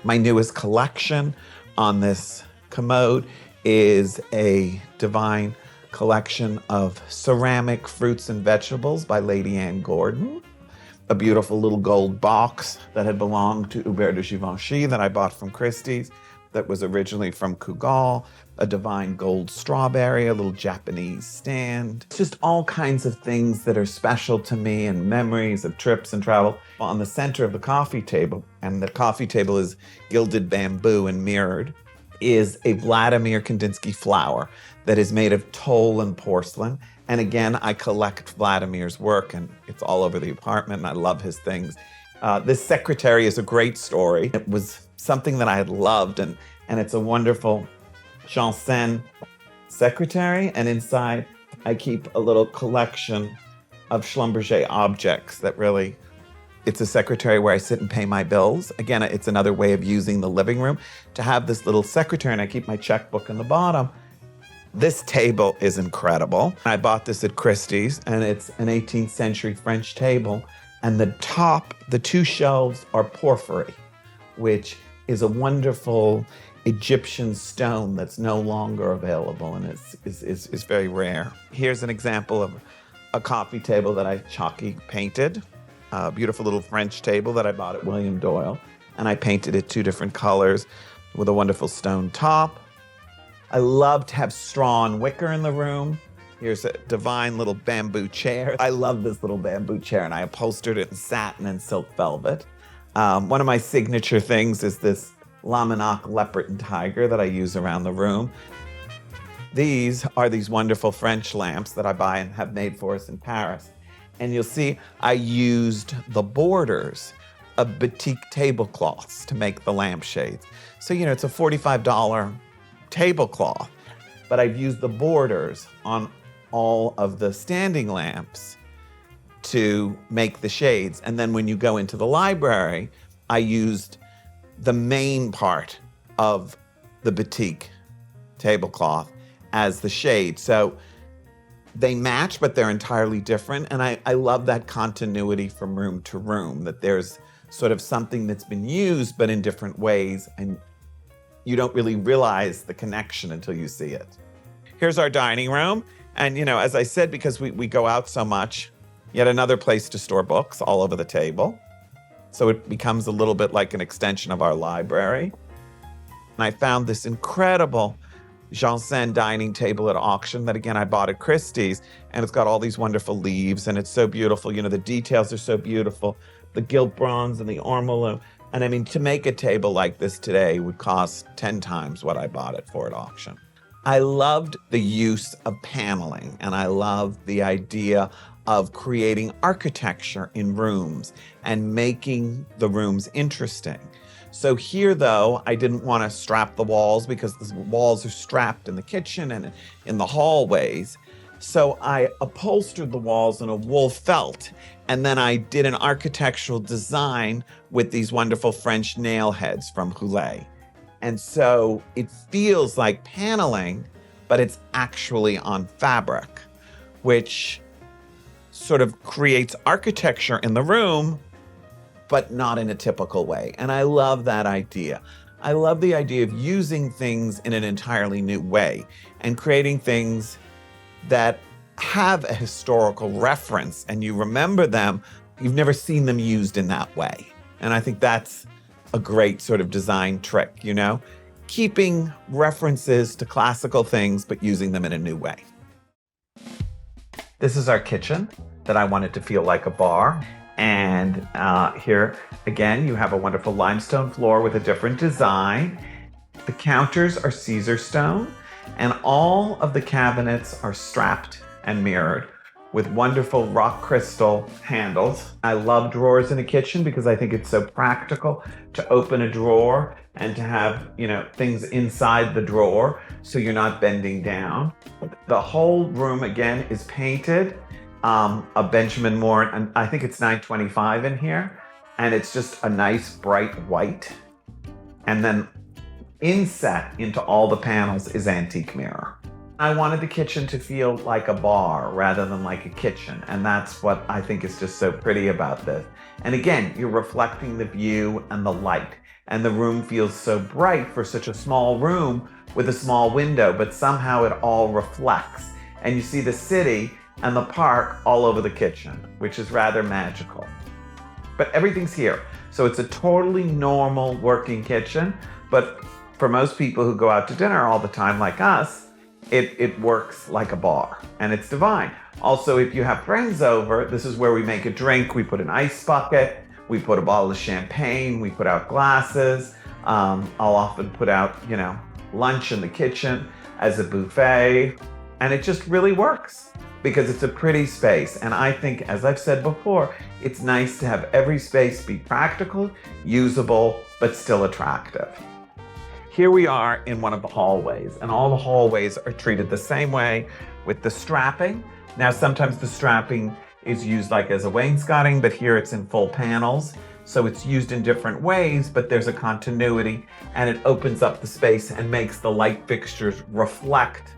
My newest collection on this commode is a divine collection of ceramic fruits and vegetables by Lady Anne Gordon. A beautiful little gold box that had belonged to Hubert de Givenchy that I bought from Christie's that was originally from Kugal. A divine gold strawberry, a little Japanese stand. Just all kinds of things that are special to me and memories of trips and travel. On the center of the coffee table, and the coffee table is gilded bamboo and mirrored, is a Vladimir Kandinsky flower that is made of toll and porcelain. And again, I collect Vladimir's work, and it's all over the apartment, and I love his things. This secretary is a great story. It was something that I had loved, and it's a wonderful Janssen secretary, and inside I keep a little collection of Schlumberger objects that really, it's a secretary where I sit and pay my bills. Again, it's another way of using the living room to have this little secretary, and I keep my checkbook in the bottom. This table is incredible. I bought this at Christie's, and it's an 18th century French table, and the top, the two shelves are porphyry, which is a wonderful Egyptian stone that's no longer available and is very rare. Here's an example of a coffee table that I chalky painted. beautiful little French table that I bought at William Doyle. And I painted it 2 different colors with a wonderful stone top. I love to have straw and wicker in the room. Here's a divine little bamboo chair. I love this little bamboo chair, and I upholstered it in satin and silk velvet. One of my signature things is this LoMonaco leopard and tiger that I use around the room. These are these wonderful French lamps that I buy and have made for us in Paris. And you'll see I used the borders of batik tablecloths to make the lampshades. So, it's a $45 tablecloth, but I've used the borders on all of the standing lamps to make the shades. And then when you go into the library, I used the main part of the batik tablecloth as the shade. So they match, but they're entirely different. And I love that continuity from room to room, that there's sort of something that's been used, but in different ways. And you don't really realize the connection until you see it. Here's our dining room. And, as I said, because we go out so much, yet another place to store books all over the table. So it becomes a little bit like an extension of our library. And I found this incredible Janssen dining table at auction that, again, I bought at Christie's. And it's got all these wonderful leaves, and it's so beautiful. The details are so beautiful. The gilt bronze and the ormolu. And I mean, to make a table like this today would cost 10 times what I bought it for at auction. I loved the use of paneling, and I loved the idea of creating architecture in rooms and making the rooms interesting. So here, though, I didn't want to strap the walls because the walls are strapped in the kitchen and in the hallways. So I upholstered the walls in a wool felt, and then I did an architectural design with these wonderful French nail heads from Houlet. And so it feels like paneling, but it's actually on fabric, which sort of creates architecture in the room, but not in a typical way. And I love that idea. I love the idea of using things in an entirely new way and creating things that have a historical reference, and you remember them. You've never seen them used in that way. And I think that's a great sort of design trick, keeping references to classical things, but using them in a new way. This is our kitchen that I wanted to feel like a bar. And here, again, you have a wonderful limestone floor with a different design. The counters are Caesar stone, and all of the cabinets are strapped and mirrored with wonderful rock crystal handles. I love drawers in a kitchen because I think it's so practical to open a drawer and to have, things inside the drawer so you're not bending down. The whole room, again, is painted a Benjamin Moore, and I think it's 925 in here. And it's just a nice bright white. And then inset into all the panels is antique mirror. I wanted the kitchen to feel like a bar rather than like a kitchen. And that's what I think is just so pretty about this. And again, you're reflecting the view and the light. And the room feels so bright for such a small room with a small window, but somehow it all reflects. And you see the city and the park all over the kitchen, which is rather magical. But everything's here. So it's a totally normal working kitchen. But for most people who go out to dinner all the time like us, it works like a bar, and it's divine. Also, if you have friends over, this is where we make a drink. We put an ice bucket, we put a bottle of champagne, we put out glasses. I'll often put out, lunch in the kitchen as a buffet, and it just really works because it's a pretty space. And I think, as I've said before, it's nice to have every space be practical, usable, but still attractive. Here we are in one of the hallways, and all the hallways are treated the same way with the strapping. Now, sometimes the strapping is used like as a wainscoting, but here it's in full panels. So it's used in different ways, but there's a continuity, and it opens up the space and makes the light fixtures reflect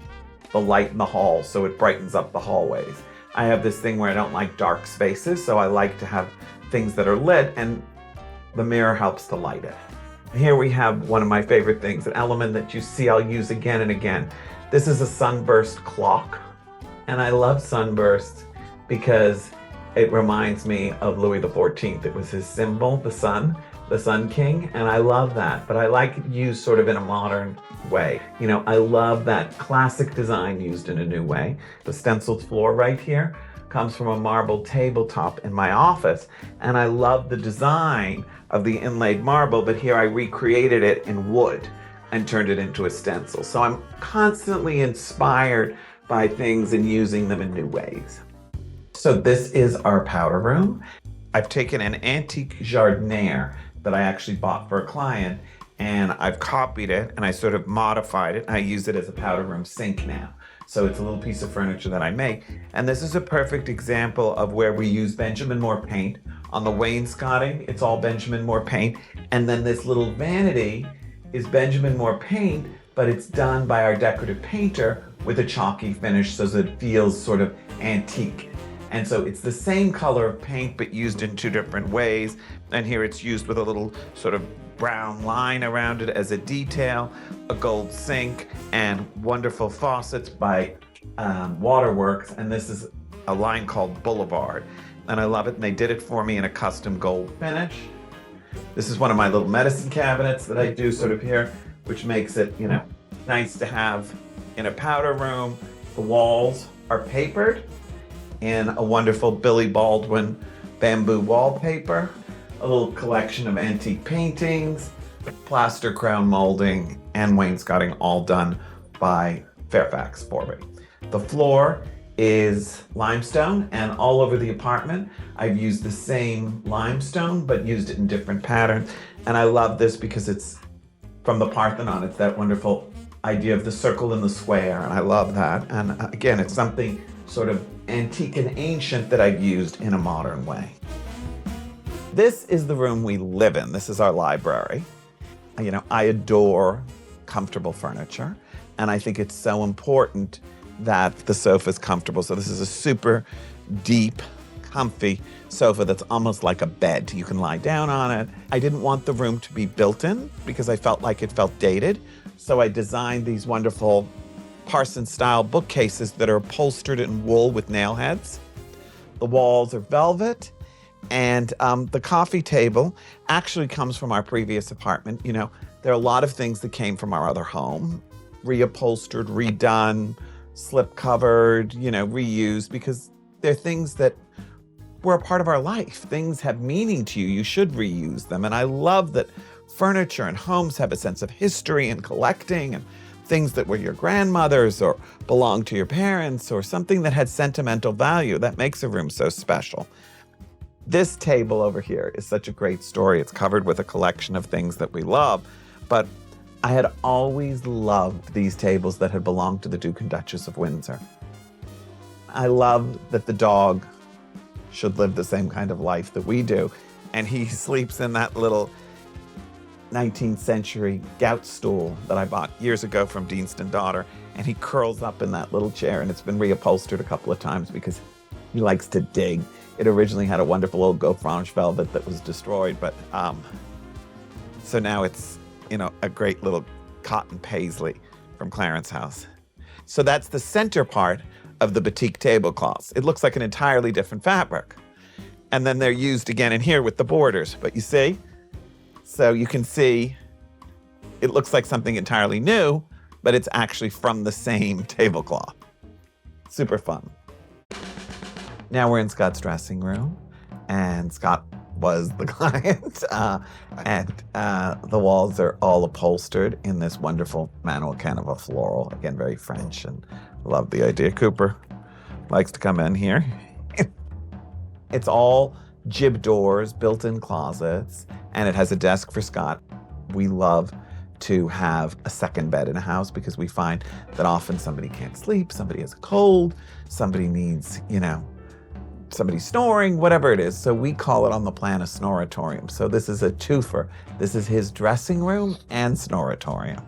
the light in the hall, so it brightens up the hallways. I have this thing where I don't like dark spaces, so I like to have things that are lit, and the mirror helps to light it. Here we have one of my favorite things, an element that you see I'll use again and again. This is a sunburst clock, and I love sunbursts because It reminds me of Louis XIV. It was his symbol, the Sun King, and I love that. But I like it used sort of in a modern way. You know, I love that classic design used in a new way. The stenciled floor right here comes from a marble tabletop in my office, and I love the design of the inlaid marble, but here I recreated it in wood and turned it into a stencil. So I'm constantly inspired by things and using them in new ways. So this is our powder room. I've taken an antique jardiniere that I actually bought for a client, and I've copied it and I sort of modified it. I use it as a powder room sink now. So it's a little piece of furniture that I make. And this is a perfect example of where we use Benjamin Moore paint. On the wainscoting, it's all Benjamin Moore paint. And then this little vanity is Benjamin Moore paint, but it's done by our decorative painter with a chalky finish so that it feels sort of antique. And so it's the same color of paint, but used in two different ways. And here it's used with a little sort of brown line around it as a detail, a gold sink, and wonderful faucets by Waterworks. And this is a line called Boulevard. And I love it. And they did it for me in a custom gold finish. This is one of my little medicine cabinets that I do sort of here, which makes it, you know, nice to have in a powder room. The walls are papered in a wonderful Billy Baldwin bamboo wallpaper, a little collection of antique paintings, plaster crown molding, and wainscoting, all done by Fairfax for me. The floor is limestone, and all over the apartment I've used the same limestone but used it in different patterns. And I love this because it's from the Parthenon. It's that wonderful idea of the circle and the square, and I love that. And again, it's something sort of antique and ancient that I've used in a modern way. This is the room we live in. This is our library. You know, I adore comfortable furniture, and I think it's so important that the sofa is comfortable. So this is a super deep, comfy sofa that's almost like a bed. You can lie down on it. I didn't want the room to be built in because I felt like it felt dated. So I designed these wonderful Parsons-style bookcases that are upholstered in wool with nail heads. The walls are velvet. And the coffee table actually comes from our previous apartment. You know, there are a lot of things that came from our other home, reupholstered, redone, slip covered, you know, reused, because they're things that were a part of our life. Things have meaning to you. You should reuse them. And I love that furniture and homes have a sense of history and collecting, and things that were your grandmother's or belonged to your parents, or something that had sentimental value. That makes a room so special. This table over here is such a great story. It's covered with a collection of things that we love, but I had always loved these tables that had belonged to the Duke and Duchess of Windsor. I love that the dog should live the same kind of life that we do, and he sleeps in that little 19th century gout stool that I bought years ago from Deanston Daughter, and he curls up in that little chair, and it's been reupholstered a couple of times because he likes to dig. It originally had a wonderful old Gaufrange velvet that was destroyed, but so now it's, you know, a great little cotton paisley from Clarence House. So that's the center part of the batik tablecloths. It looks like an entirely different fabric. And then they're used again in here with the borders, but you see? So you can see it looks like something entirely new, but it's actually from the same tablecloth. Super fun. Now we're in Scott's dressing room, and Scott was the client. The walls are all upholstered in this wonderful manual canvas of floral. Again, very French, and I love the idea. Cooper likes to come in here. It's all jib doors, built-in closets, and it has a desk for Scott. We love to have a second bed in a house because we find that often somebody can't sleep, somebody has a cold, somebody needs, you know, somebody snoring, whatever it is. So we call it on the plan a snoratorium. So this is a twofer. This is his dressing room and snoratorium.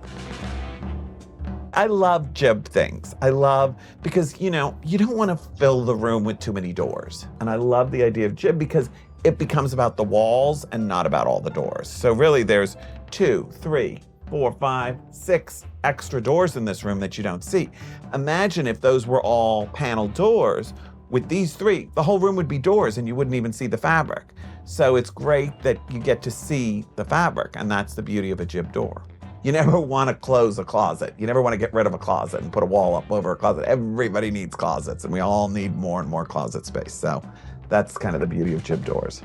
I love jib things. I love, because, you know, you don't want to fill the room with too many doors. And I love the idea of jib because it becomes about the walls and not about all the doors. So really there's 2, 3, 4, 5, 6 extra doors in this room that you don't see. Imagine if those were all panel doors. With these three, the whole room would be doors and you wouldn't even see the fabric. So it's great that you get to see the fabric, and that's the beauty of a jib door. You never want to close a closet. You never want to get rid of a closet and put a wall up over a closet. Everybody needs closets, and we all need more and more closet space. So that's kind of the beauty of jib doors.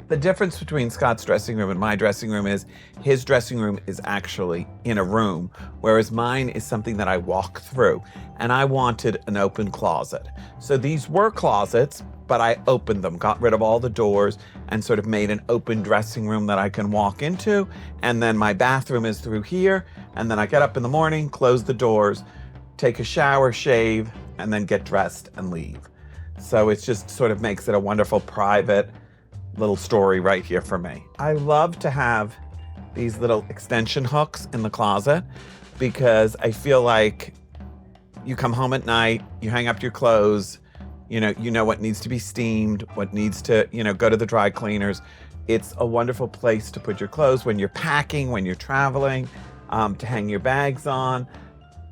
The difference between Scott's dressing room and my dressing room is his dressing room is actually in a room, whereas mine is something that I walk through. And I wanted an open closet. So these were closets, but I opened them, got rid of all the doors, and sort of made an open dressing room that I can walk into. And then my bathroom is through here. And then I get up in the morning, close the doors, take a shower, shave, and then get dressed and leave. So it just sort of makes it a wonderful private little story right here for me. I love to have these little extension hooks in the closet because I feel like you come home at night, you hang up your clothes, you know what needs to be steamed, what needs to, go to the dry cleaners. It's a wonderful place to put your clothes when you're packing, when you're traveling, to hang your bags on.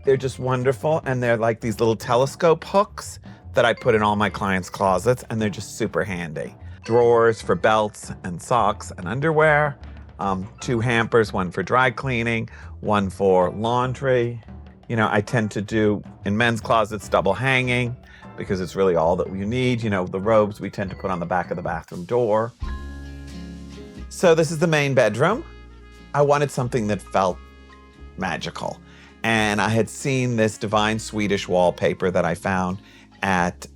They're just wonderful, and they're like these little telescope hooks that I put in all my clients' closets, and they're just super handy. Drawers for belts and socks and underwear, 2 hampers, one for dry cleaning, one for laundry. I tend to do, in men's closets, double hanging because it's really all that you need. The robes we tend to put on the back of the bathroom door. So this is the main bedroom. I wanted something that felt magical. And I had seen this divine Swedish wallpaper that I found at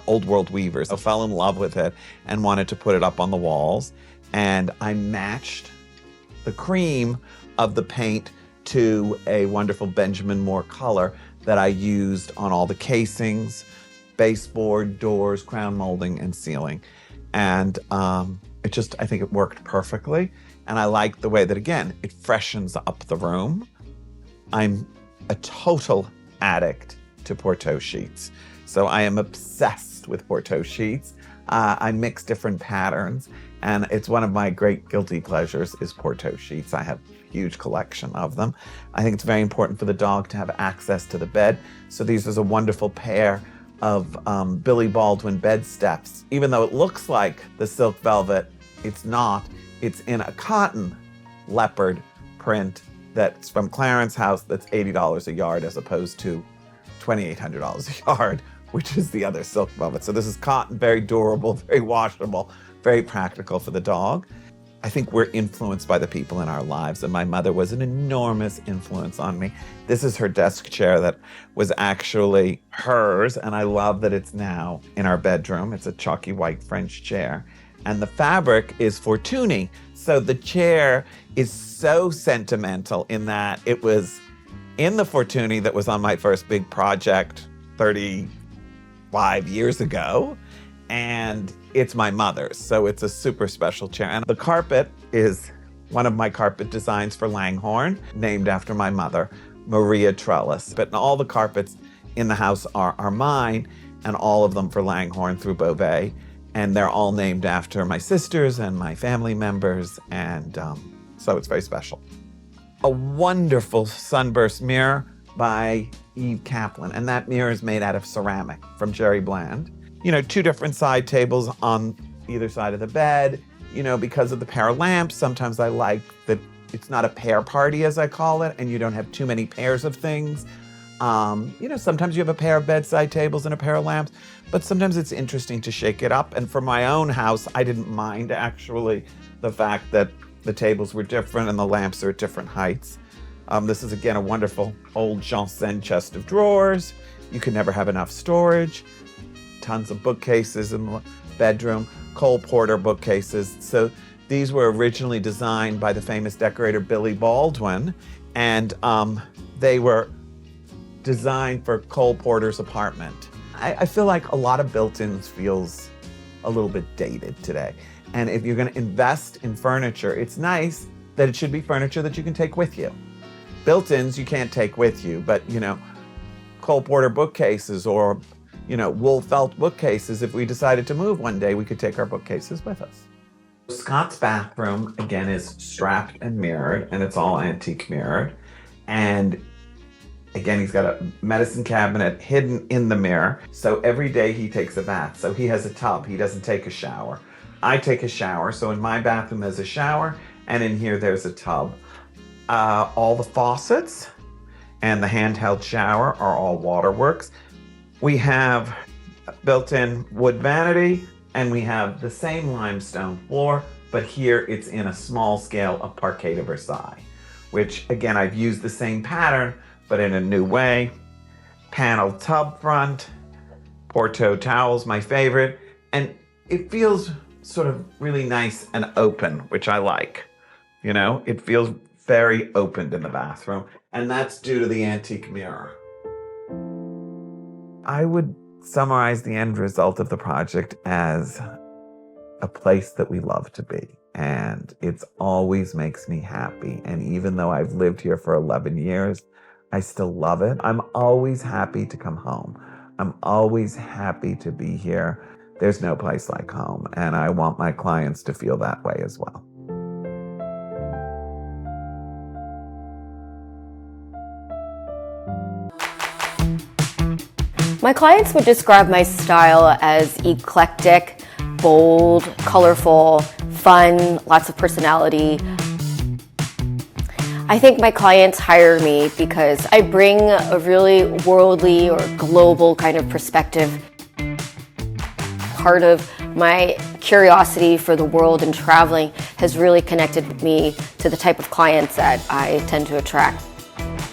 Old World Weavers. I fell in love with it and wanted to put it up on the walls. And I matched the cream of the paint to a wonderful Benjamin Moore color that I used on all the casings, baseboard, doors, crown molding, and ceiling. And I think it worked perfectly. And I like the way that, again, it freshens up the room. I'm a total addict to Porto sheets. So I am obsessed with Porto sheets. I mix different patterns, and it's one of my great guilty pleasures is Porto sheets. I have a huge collection of them. I think it's very important for the dog to have access to the bed. So these is a wonderful pair of Billy Baldwin bed steps. Even though it looks like the silk velvet, it's not. It's in a cotton leopard print that's from Clarence House that's $80 a yard as opposed to $2,800 a yard, which is the other silk velvet. So this is cotton, very durable, very washable, very practical for the dog. I think we're influenced by the people in our lives, and my mother was an enormous influence on me. This is her desk chair that was actually hers, and I love that it's now in our bedroom. It's a chalky white French chair, and the fabric is Fortuny. So the chair is so sentimental in that it was in the Fortuny that was on my first big project 35 years ago, and it's my mother's, so it's a super special chair. And the carpet is one of my carpet designs for Langhorne, named after my mother, Maria Trellis. But all the carpets in the house are mine, and all of them for Langhorne through Beauvais. And they're all named after my sisters and my family members, and so it's very special. A wonderful sunburst mirror by Eve Kaplan, and that mirror is made out of ceramic from Jerry Bland. 2 different side tables on either side of the bed. Because of the pair of lamps, sometimes I like that it's not a pair party, as I call it, and you don't have too many pairs of things. Sometimes you have a pair of bedside tables and a pair of lamps, but sometimes it's interesting to shake it up. And for my own house, I didn't mind actually the fact that the tables were different and the lamps are at different heights. This is, again, a wonderful old Janssen chest of drawers. You can never have enough storage. Tons of bookcases in the bedroom, Cole Porter bookcases. So these were originally designed by the famous decorator Billy Baldwin, and they were designed for Cole Porter's apartment. I feel like a lot of built-ins feels a little bit dated today. And if you're going to invest in furniture, it's nice that it should be furniture that you can take with you. Built-ins you can't take with you, but Cole Porter bookcases or wool felt bookcases, if we decided to move one day, we could take our bookcases with us. Scott's bathroom, again, is strapped and mirrored, and it's all antique mirrored. And Again, he's got a medicine cabinet hidden in the mirror. So every day he takes a bath. So he has a tub. He doesn't take a shower. I take a shower. So in my bathroom, there's a shower. And in here, there's a tub. All the faucets and the handheld shower are all waterworks. We have built-in wood vanity, and we have the same limestone floor, but here it's in a small scale of Parquet de Versailles, which again, I've used the same pattern, but in a new way. Paneled tub front, Porto towels, my favorite, and it feels sort of really nice and open, which I like. You know, it feels very opened in the bathroom, and that's due to the antique mirror. I would summarize the end result of the project as a place that we love to be, and it always makes me happy. And even though I've lived here for 11 years, I still love it. I'm always happy to come home. I'm always happy to be here. There's no place like home, and I want my clients to feel that way as well. My clients would describe my style as eclectic, bold, colorful, fun, lots of personality. I think my clients hire me because I bring a really worldly or global kind of perspective. Part of my curiosity for the world and traveling has really connected me to the type of clients that I tend to attract.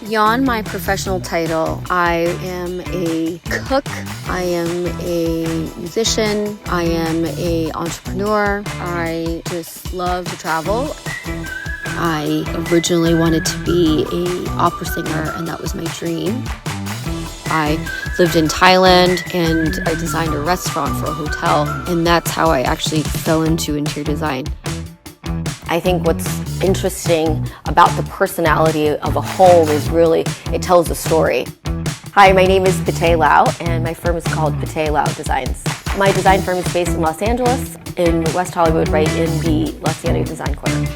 Beyond my professional title, I am a cook, I am a musician, I am an entrepreneur. I just love to travel. I originally wanted to be an opera singer, and that was my dream. I lived in Thailand, and I designed a restaurant for a hotel, and that's how I actually fell into interior design. I think what's interesting about the personality of a home is really, it tells a story. Hi, my name is Peti Lau, and my firm is called Peti Lau Designs. My design firm is based in Los Angeles, in West Hollywood, right in the La Cienega Design Corner.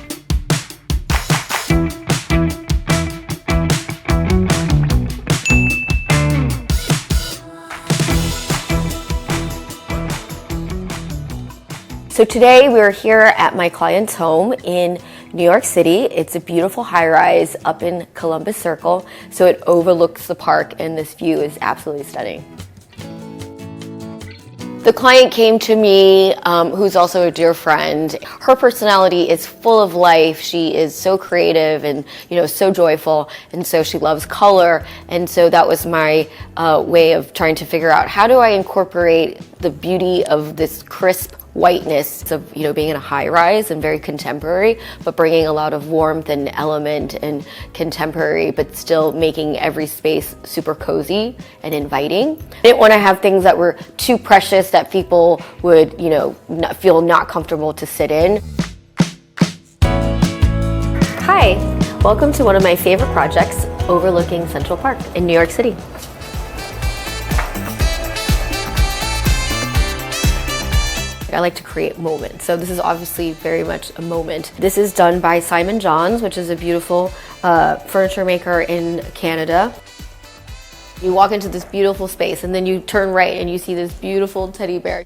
So today we're here at my client's home in New York City. It's a beautiful high-rise up in Columbus Circle, so it overlooks the park, and this view is absolutely stunning. The client came to me, who's also a dear friend. Her personality is full of life. She is so creative and, so joyful, and so she loves color. And so that was my way of trying to figure out, how do I incorporate the beauty of this crisp whiteness of being in a high rise and very contemporary, but bringing a lot of warmth and element and contemporary, but still making every space super cozy and inviting. I didn't want to have things that were too precious that people would feel not comfortable to sit in. Hi, welcome to one of my favorite projects overlooking Central Park in New York City. I like to create moments. So this is obviously very much a moment. This is done by Simon Johns, which is a beautiful furniture maker in Canada. You walk into this beautiful space and then you turn right and you see this beautiful teddy bear.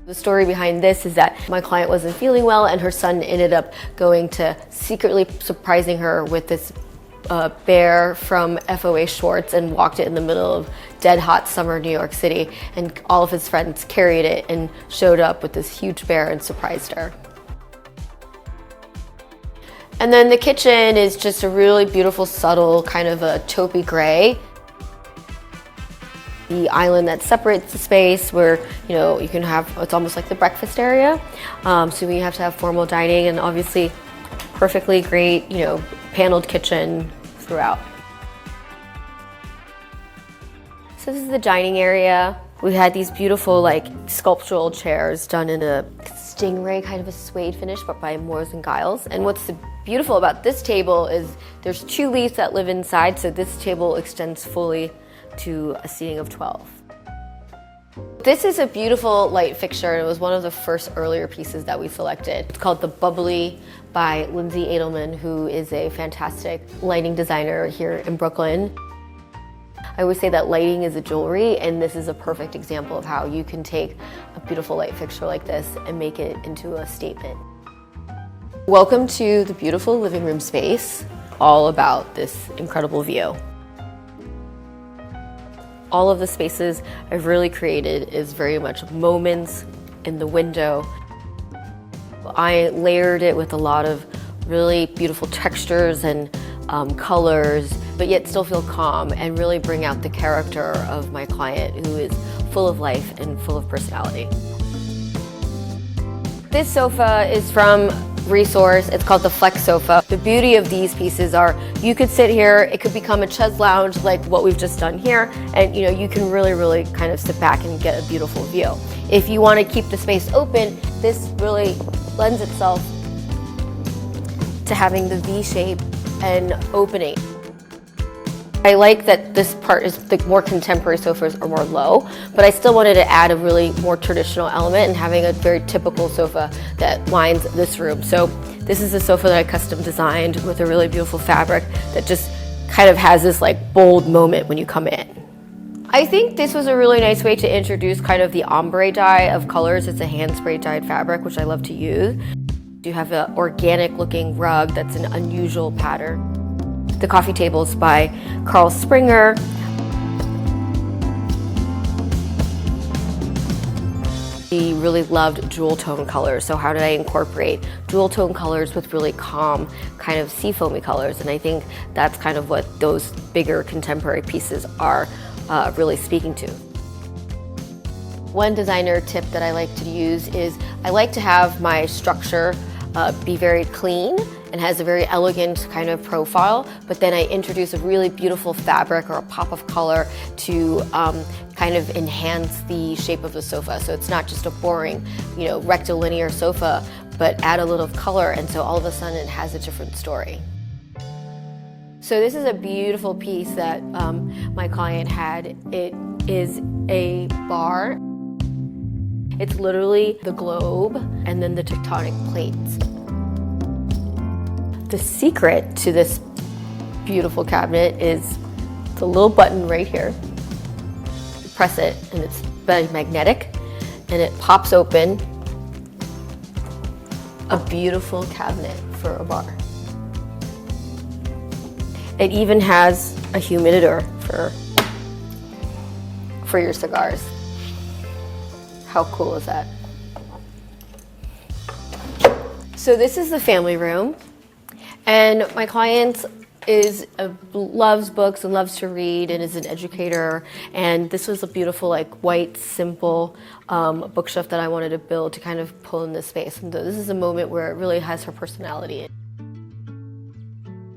The story behind this is that my client wasn't feeling well, and her son ended up going to secretly surprising her with this bear from FOA Schwartz, and walked it in the middle of dead hot summer New York City, and all of his friends carried it and showed up with this huge bear and surprised her. And then the kitchen is just a really beautiful, subtle, kind of a taupey gray. The island that separates the space where, you can have, it's almost like the breakfast area. So we have to have formal dining, and obviously perfectly great, paneled kitchen throughout. So this is the dining area. We had these beautiful sculptural chairs done in a stingray, kind of a suede finish, but by Moores and Giles. And what's beautiful about this table is there's 2 leaves that live inside, so this table extends fully to a seating of 12. This is a beautiful light fixture. It was one of the first earlier pieces that we selected. It's called The Bubbly by Lindsay Edelman, who is a fantastic lighting designer here in Brooklyn. I always say that lighting is a jewelry, and this is a perfect example of how you can take a beautiful light fixture like this and make it into a statement. Welcome to the beautiful living room space, all about this incredible view. All of the spaces I've really created is very much moments in the window. I layered it with a lot of really beautiful textures and colors, but yet still feel calm and really bring out the character of my client, who is full of life and full of personality. This sofa is from Resource. It's called the Flex Sofa. The beauty of these pieces are you could sit here, it could become a chaise lounge like what we've just done here, and you can really kind of sit back and get a beautiful view. If you want to keep the space open, this really lends itself to having the V shape and opening. I like that this part is the more contemporary sofas are more low, but I still wanted to add a really more traditional element and having a very typical sofa that lines this room. So this is a sofa that I custom designed with a really beautiful fabric that just kind of has this like bold moment when you come in. I think this was a really nice way to introduce kind of the ombre dye of colors. It's a hand spray dyed fabric, which I love to use. You have an organic looking rug that's an unusual pattern. The coffee table's by Carl Springer. He really loved jewel tone colors, so how did I incorporate jewel tone colors with really calm, kind of seafoamy colors? And I think that's kind of what those bigger contemporary pieces are really speaking to. One designer tip that I like to use is I like to have my structure be very clean and has a very elegant kind of profile, but then I introduce a really beautiful fabric or a pop of color to kind of enhance the shape of the sofa. So it's not just a boring, rectilinear sofa, but add a little color, and so all of a sudden it has a different story. So this is a beautiful piece that my client had. It is a bar. It's literally the globe and then the tectonic plates. The secret to this beautiful cabinet is the little button right here. You press it and it's very magnetic and it pops open a beautiful cabinet for a bar. It even has a humidor for your cigars. How cool is that? So this is the family room, and my client loves books and loves to read and is an educator, and this was a beautiful white simple bookshelf that I wanted to build to kind of pull in this space. And this is a moment where it really has her personality.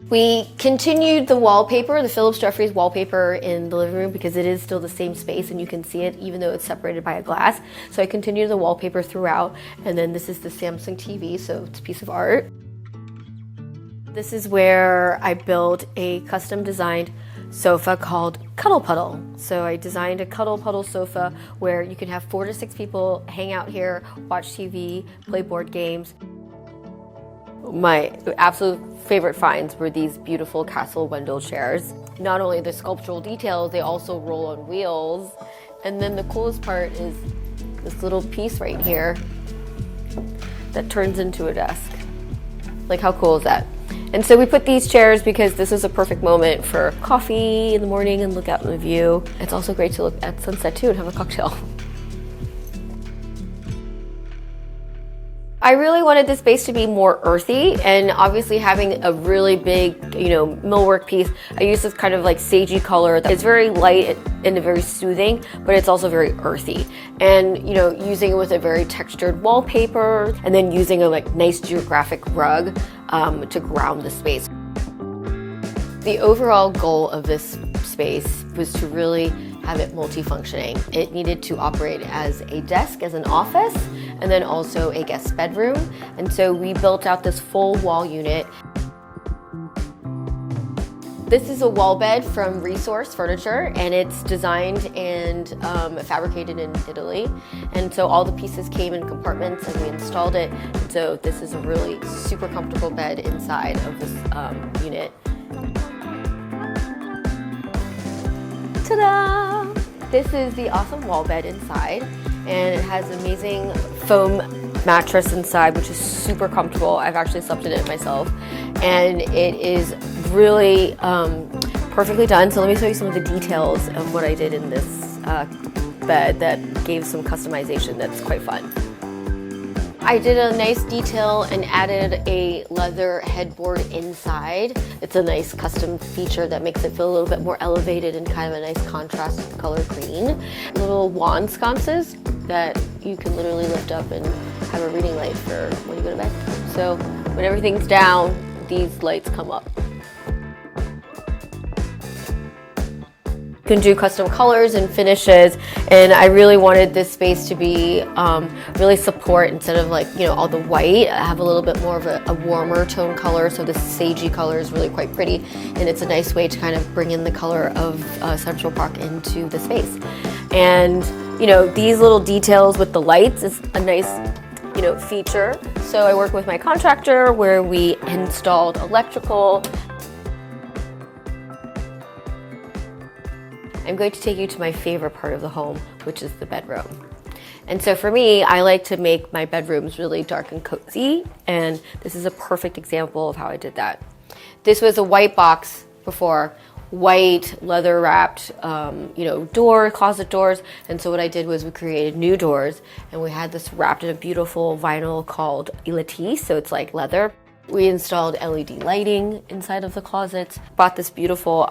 We continued the wallpaper, the Phillips Jeffries wallpaper in the living room because it is still the same space and you can see it even though it's separated by a glass. So I continued the wallpaper throughout, and then this is the Samsung TV, so it's a piece of art. This is where I built a custom designed sofa called Cuddle Puddle. So I designed a Cuddle Puddle sofa where you can have 4 to 6 people hang out here, watch TV, play board games. My absolute favorite finds were these beautiful Castle Wendell chairs. Not only the sculptural details, they also roll on wheels. And then the coolest part is this little piece right here that turns into a desk. Like, how cool is that? And so we put these chairs because this is a perfect moment for coffee in the morning and look out in the view. It's also great to look at sunset too and have a cocktail. I really wanted this space to be more earthy, and obviously having a really big, millwork piece, I used this kind of sagey color. It's very light and very soothing, but it's also very earthy. And, using it with a very textured wallpaper, and then using a nice geographic rug to ground the space. The overall goal of this space was to really have it multifunctioning. It needed to operate as a desk, as an office, and then also a guest bedroom. And so we built out this full wall unit. This is a wall bed from Resource Furniture, and it's designed and fabricated in Italy. And so all the pieces came in compartments and we installed it. So this is a really super comfortable bed inside of this unit. Ta-da! This is the awesome wall bed inside, and it has amazing foam mattress inside, which is super comfortable. I've actually slept in it myself, and it is really perfectly done. So let me show you some of the details of what I did in this bed that gave some customization that's quite fun. I did a nice detail and added a leather headboard inside. It's a nice custom feature that makes it feel a little bit more elevated and kind of a nice contrast with the color green. Little wand sconces that you can literally lift up and have a reading light for when you go to bed. So when everything's down, these lights come up. You can do custom colors and finishes, and I really wanted this space to be really support instead of like, you know, all the white. I have a little bit more of a warmer tone color, so this sagey color is really quite pretty, and it's a nice way to kind of bring in the color of Central Park into the space. And you know, these little details with the lights is a nice, you know, feature. So I worked with my contractor where we installed electrical. I'm going to take you to my favorite part of the home, which is the bedroom. And so for me, I like to make my bedrooms really dark and cozy, and this is a perfect example of how I did that. This was a white box before, white leather wrapped, you know, closet doors. And so what I did was we created new doors, and we had this wrapped in a beautiful vinyl called Elatisse, so it's like leather. We installed LED lighting inside of the closets, bought this beautiful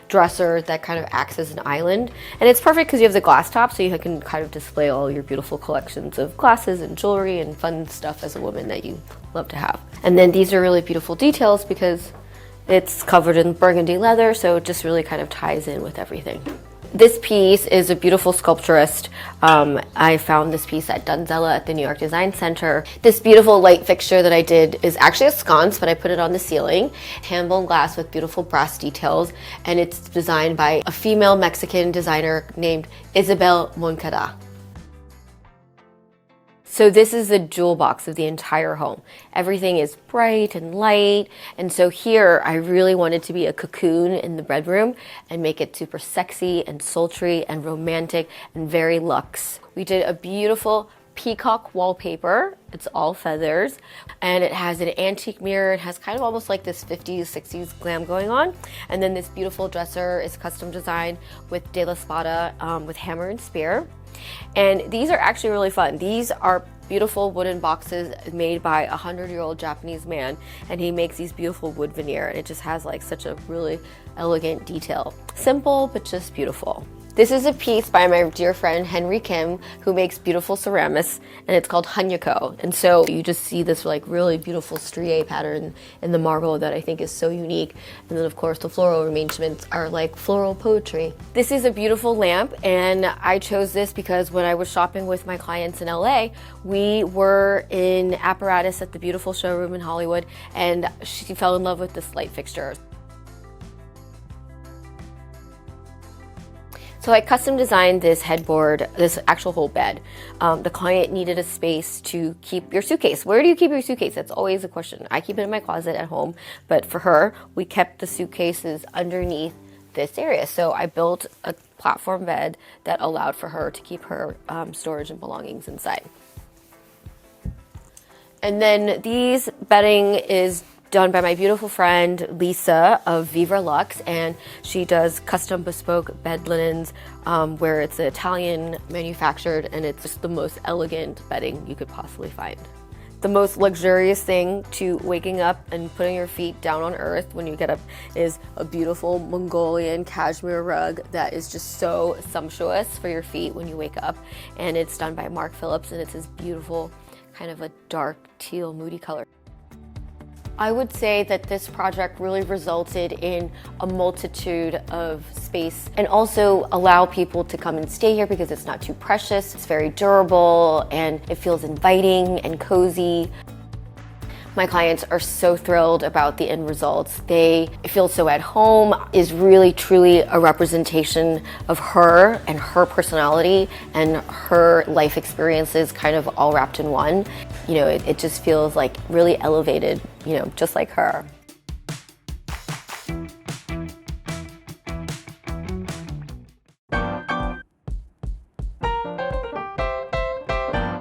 dresser that kind of acts as an island. And it's perfect because you have the glass top, so you can kind of display all your beautiful collections of glasses and jewelry and fun stuff as a woman that you love to have. And then these are really beautiful details because it's covered in burgundy leather, so it just really kind of ties in with everything. This piece is a beautiful sculpturist. I found this piece at Dunzella at the New York Design Center. This beautiful light fixture that I did is actually a sconce, but I put it on the ceiling. Hand-blown glass with beautiful brass details, and it's designed by a female Mexican designer named Isabel Moncada. So this is the jewel box of the entire home. Everything is bright and light. And so here I really wanted to be a cocoon in the bedroom and make it super sexy and sultry and romantic and very luxe. We did a beautiful peacock wallpaper. It's all feathers, and it has an antique mirror. It has kind of almost like this 50s, 60s glam going on. And then this beautiful dresser is custom designed with De La Spada with hammer and spear. And these are actually really fun. These are beautiful wooden boxes made by a 100-year-old Japanese man, and he makes these beautiful wood veneer, and it just has like such a really elegant detail. Simple, but just beautiful. This is a piece by my dear friend Henry Kim, who makes beautiful ceramics, and it's called Hanyako. And so you just see this like really beautiful strié pattern in the marble that I think is so unique. And then of course the floral arrangements are like floral poetry. This is a beautiful lamp, and I chose this because when I was shopping with my clients in LA, we were in Apparatus at the beautiful showroom in Hollywood, and she fell in love with this light fixture. So I custom designed this headboard, this actual whole bed. The client needed a space to keep your suitcase. Where do you keep your suitcase? That's always a question. I keep it in my closet at home, but for her, we kept the suitcases underneath this area. So I built a platform bed that allowed for her to keep her storage and belongings inside. And then these bedding is done by my beautiful friend Lisa of Viva Luxe, and she does custom bespoke bed linens where it's Italian manufactured, and it's just the most elegant bedding you could possibly find. The most luxurious thing to waking up and putting your feet down on earth when you get up is a beautiful Mongolian cashmere rug that is just so sumptuous for your feet when you wake up, and it's done by Mark Phillips, and it's this beautiful kind of a dark teal moody color. I would say that this project really resulted in a multitude of space and also allow people to come and stay here because it's not too precious, it's very durable, and it feels inviting and cozy. My clients are so thrilled about the end results. They feel so at home. Is really truly a representation of her and her personality and her life experiences kind of all wrapped in one. You know, it just feels like really elevated, you know, just like her.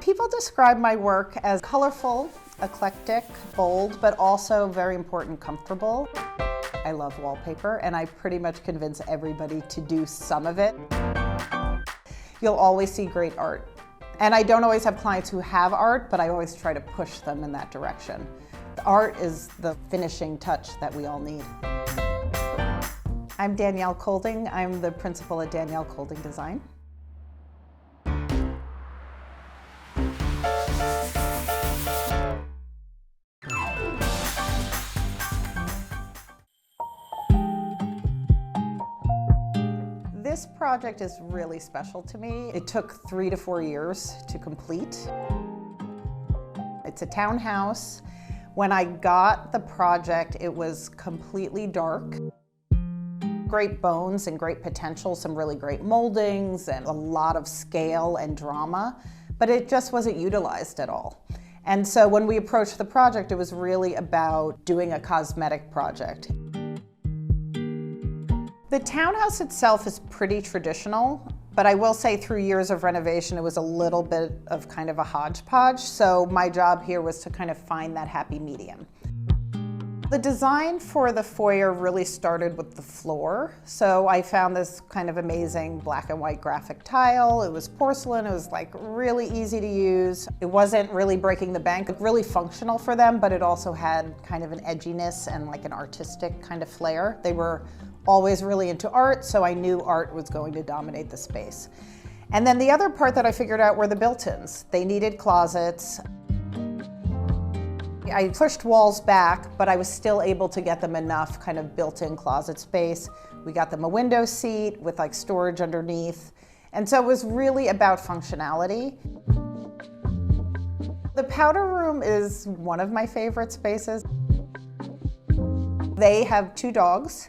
People describe my work as colorful, eclectic, bold, but also very important, comfortable. I love wallpaper, and I pretty much convince everybody to do some of it. You'll always see great art. And I don't always have clients who have art, but I always try to push them in that direction. The art is the finishing touch that we all need. I'm Danielle Colding. I'm the principal at Danielle Colding Design. This project is really special to me. It took 3 to 4 years to complete. It's a townhouse. When I got the project, it was completely dark. Great bones and great potential, some really great moldings and a lot of scale and drama, but it just wasn't utilized at all. And so when we approached the project, it was really about doing a cosmetic project. The townhouse itself is pretty traditional, but I will say through years of renovation, it was a little bit of kind of a hodgepodge. So my job here was to kind of find that happy medium. The design for the foyer really started with the floor. So I found this kind of amazing black and white graphic tile. It was porcelain. It was like really easy to use. It wasn't really breaking the bank, really functional for them, but it also had kind of an edginess and like an artistic kind of flair. They were always really into art, so I knew art was going to dominate the space. And then the other part that I figured out were the built-ins. They needed closets. I pushed walls back, but I was still able to get them enough kind of built-in closet space. We got them a window seat with like storage underneath. And so it was really about functionality. The powder room is one of my favorite spaces. They have 2 dogs.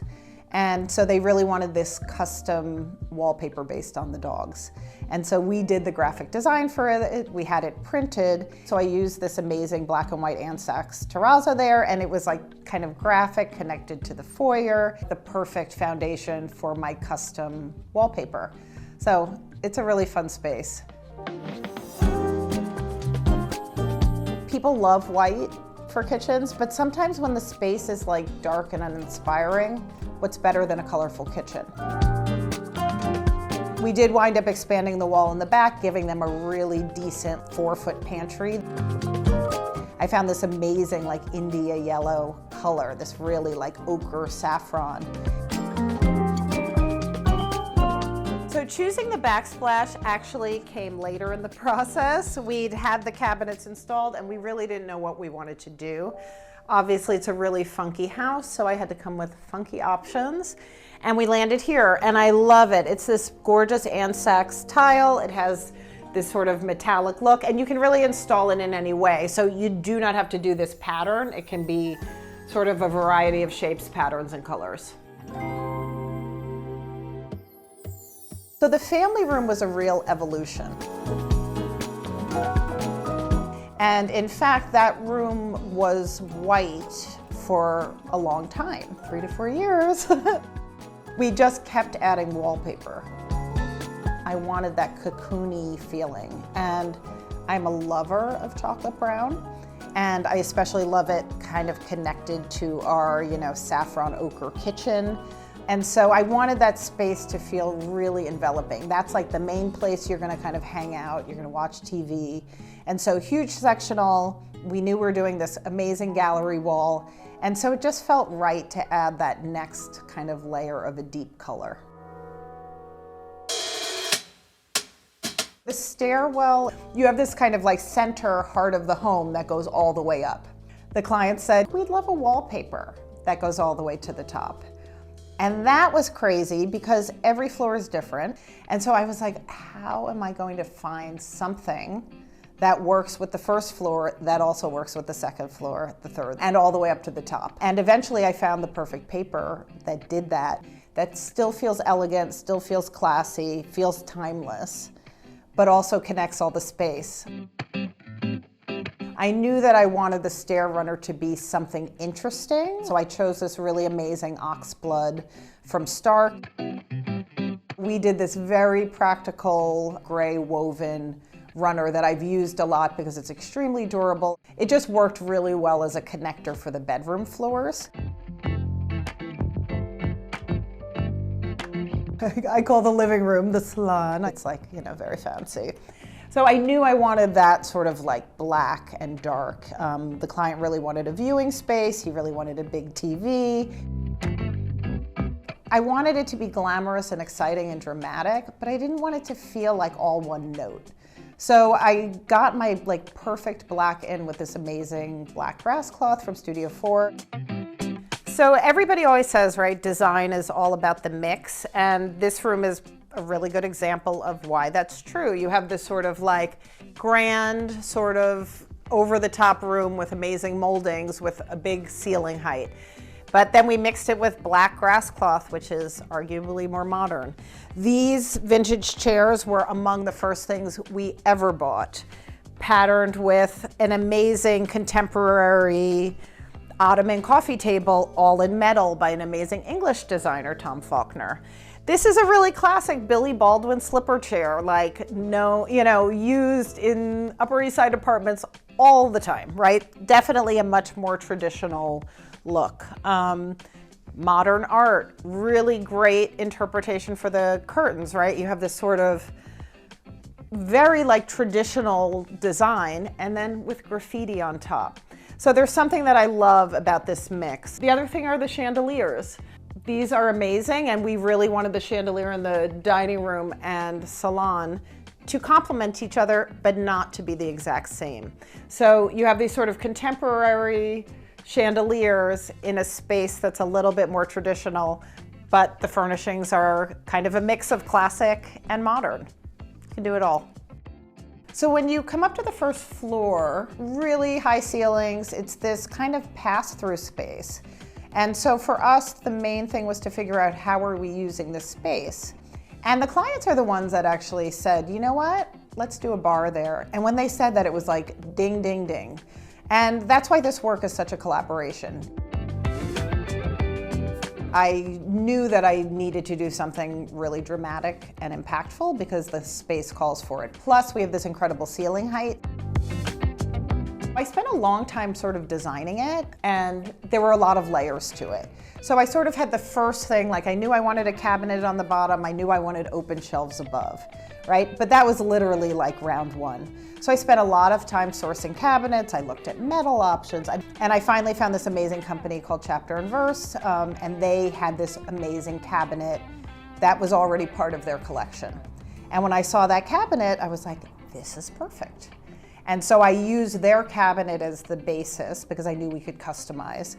And so they really wanted this custom wallpaper based on the dogs. And so we did the graphic design for it. We had it printed. So I used this amazing black and white Ansax terrazzo there, and it was like kind of graphic connected to the foyer, the perfect foundation for my custom wallpaper. So it's a really fun space. People love white for kitchens, but sometimes when the space is like dark and uninspiring, what's better than a colorful kitchen? We did wind up expanding the wall in the back, giving them a really decent 4-foot pantry. I found this amazing like India yellow color, this really like ochre saffron. So choosing the backsplash actually came later in the process. We'd had the cabinets installed and we really didn't know what we wanted to do. Obviously, it's a really funky house, so I had to come with funky options. And we landed here, and I love it. It's this gorgeous Ansax tile. It has this sort of metallic look, and you can really install it in any way. So you do not have to do this pattern. It can be sort of a variety of shapes, patterns, and colors. So the family room was a real evolution. And in fact, that room was white for a long time, 3 to 4 years. We just kept adding wallpaper. I wanted that cocoony feeling. And I'm a lover of chocolate brown. And I especially love it kind of connected to our, saffron ochre kitchen. And so I wanted that space to feel really enveloping. That's like the main place you're gonna kind of hang out, you're gonna watch TV. And so huge sectional, we knew we were doing this amazing gallery wall. And so it just felt right to add that next kind of layer of a deep color. The stairwell, you have this kind of like center heart of the home that goes all the way up. The client said, we'd love a wallpaper that goes all the way to the top. And that was crazy because every floor is different. And so I was like, how am I going to find something That works with the first floor, that also works with the second floor, the third, and all the way up to the top. And eventually I found the perfect paper that did that still feels elegant, still feels classy, feels timeless, but also connects all the space. I knew that I wanted the stair runner to be something interesting, so I chose this really amazing oxblood from Stark. We did this very practical gray woven runner that I've used a lot because it's extremely durable. It just worked really well as a connector for the bedroom floors. I call the living room the salon. It's like, you know, very fancy. So I knew I wanted that sort of like black and dark. The client really wanted a viewing space. He really wanted a big TV. I wanted it to be glamorous and exciting and dramatic, but I didn't want it to feel like all one note. So I got my like perfect black in with this amazing black grass cloth from Studio 4. So everybody always says, right, design is all about the mix, and this room is a really good example of why that's true. You have this sort of like grand, sort of over-the-top room with amazing moldings with a big ceiling height. But then we mixed it with black grass cloth, which is arguably more modern. These vintage chairs were among the first things we ever bought, patterned with an amazing contemporary Ottoman coffee table, all in metal, by an amazing English designer, Tom Faulkner. This is a really classic Billy Baldwin slipper chair, like used in Upper East Side apartments all the time, right? Definitely a much more traditional look. Modern art, really great interpretation for the curtains, right? You have this sort of very like traditional design and then with graffiti on top. So there's something that I love about this mix. The other thing are the chandeliers. These are amazing, and we really wanted the chandelier in the dining room and salon to complement each other, but not to be the exact same. So you have these sort of contemporary chandeliers in a space that's a little bit more traditional, but the furnishings are kind of a mix of classic and modern. You can do it all. So when you come up to the first floor, really high ceilings, it's this kind of pass-through space. And so for us, the main thing was to figure out how are we using this space. And the clients are the ones that actually said, you know what, let's do a bar there. And when they said that, it was like ding, ding, ding. And that's why this work is such a collaboration. I knew that I needed to do something really dramatic and impactful because the space calls for it. Plus, we have this incredible ceiling height. I spent a long time sort of designing it, and there were a lot of layers to it. So I sort of had the first thing, like I knew I wanted a cabinet on the bottom, I knew I wanted open shelves above, right? But that was literally like round one. So I spent a lot of time sourcing cabinets, I looked at metal options, and I finally found this amazing company called Chapter and Verse, and they had this amazing cabinet that was already part of their collection. And when I saw that cabinet, I was like, this is perfect. And so I used their cabinet as the basis because I knew we could customize.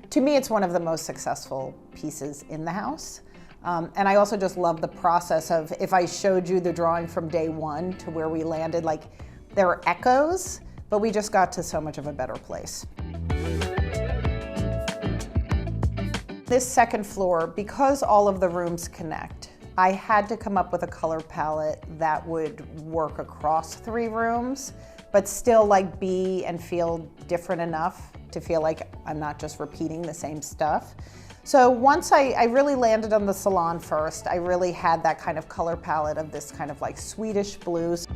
To me, it's one of the most successful pieces in the house. And I also just love the process of, if I showed you the drawing from day one to where we landed, like there were echoes, but we just got to so much of a better place. This second floor, because all of the rooms connect, I had to come up with a color palette that would work across 3 rooms, but still like be and feel different enough to feel like I'm not just repeating the same stuff. So once I really landed on the salon first, I really had that kind of color palette of this kind of like Swedish blues.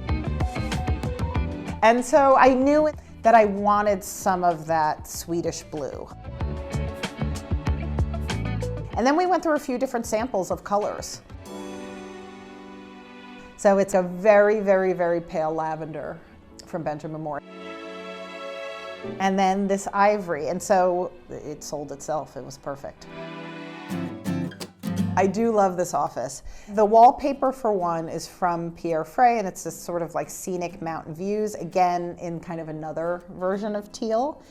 And so I knew that I wanted some of that Swedish blue. And then we went through a few different samples of colors. So it's a very, very, very pale lavender from Benjamin Moore. And then this ivory, and so it sold itself, it was perfect. I do love this office. The wallpaper, for one, is from Pierre Frey, and it's this sort of like scenic mountain views, again in kind of another version of teal.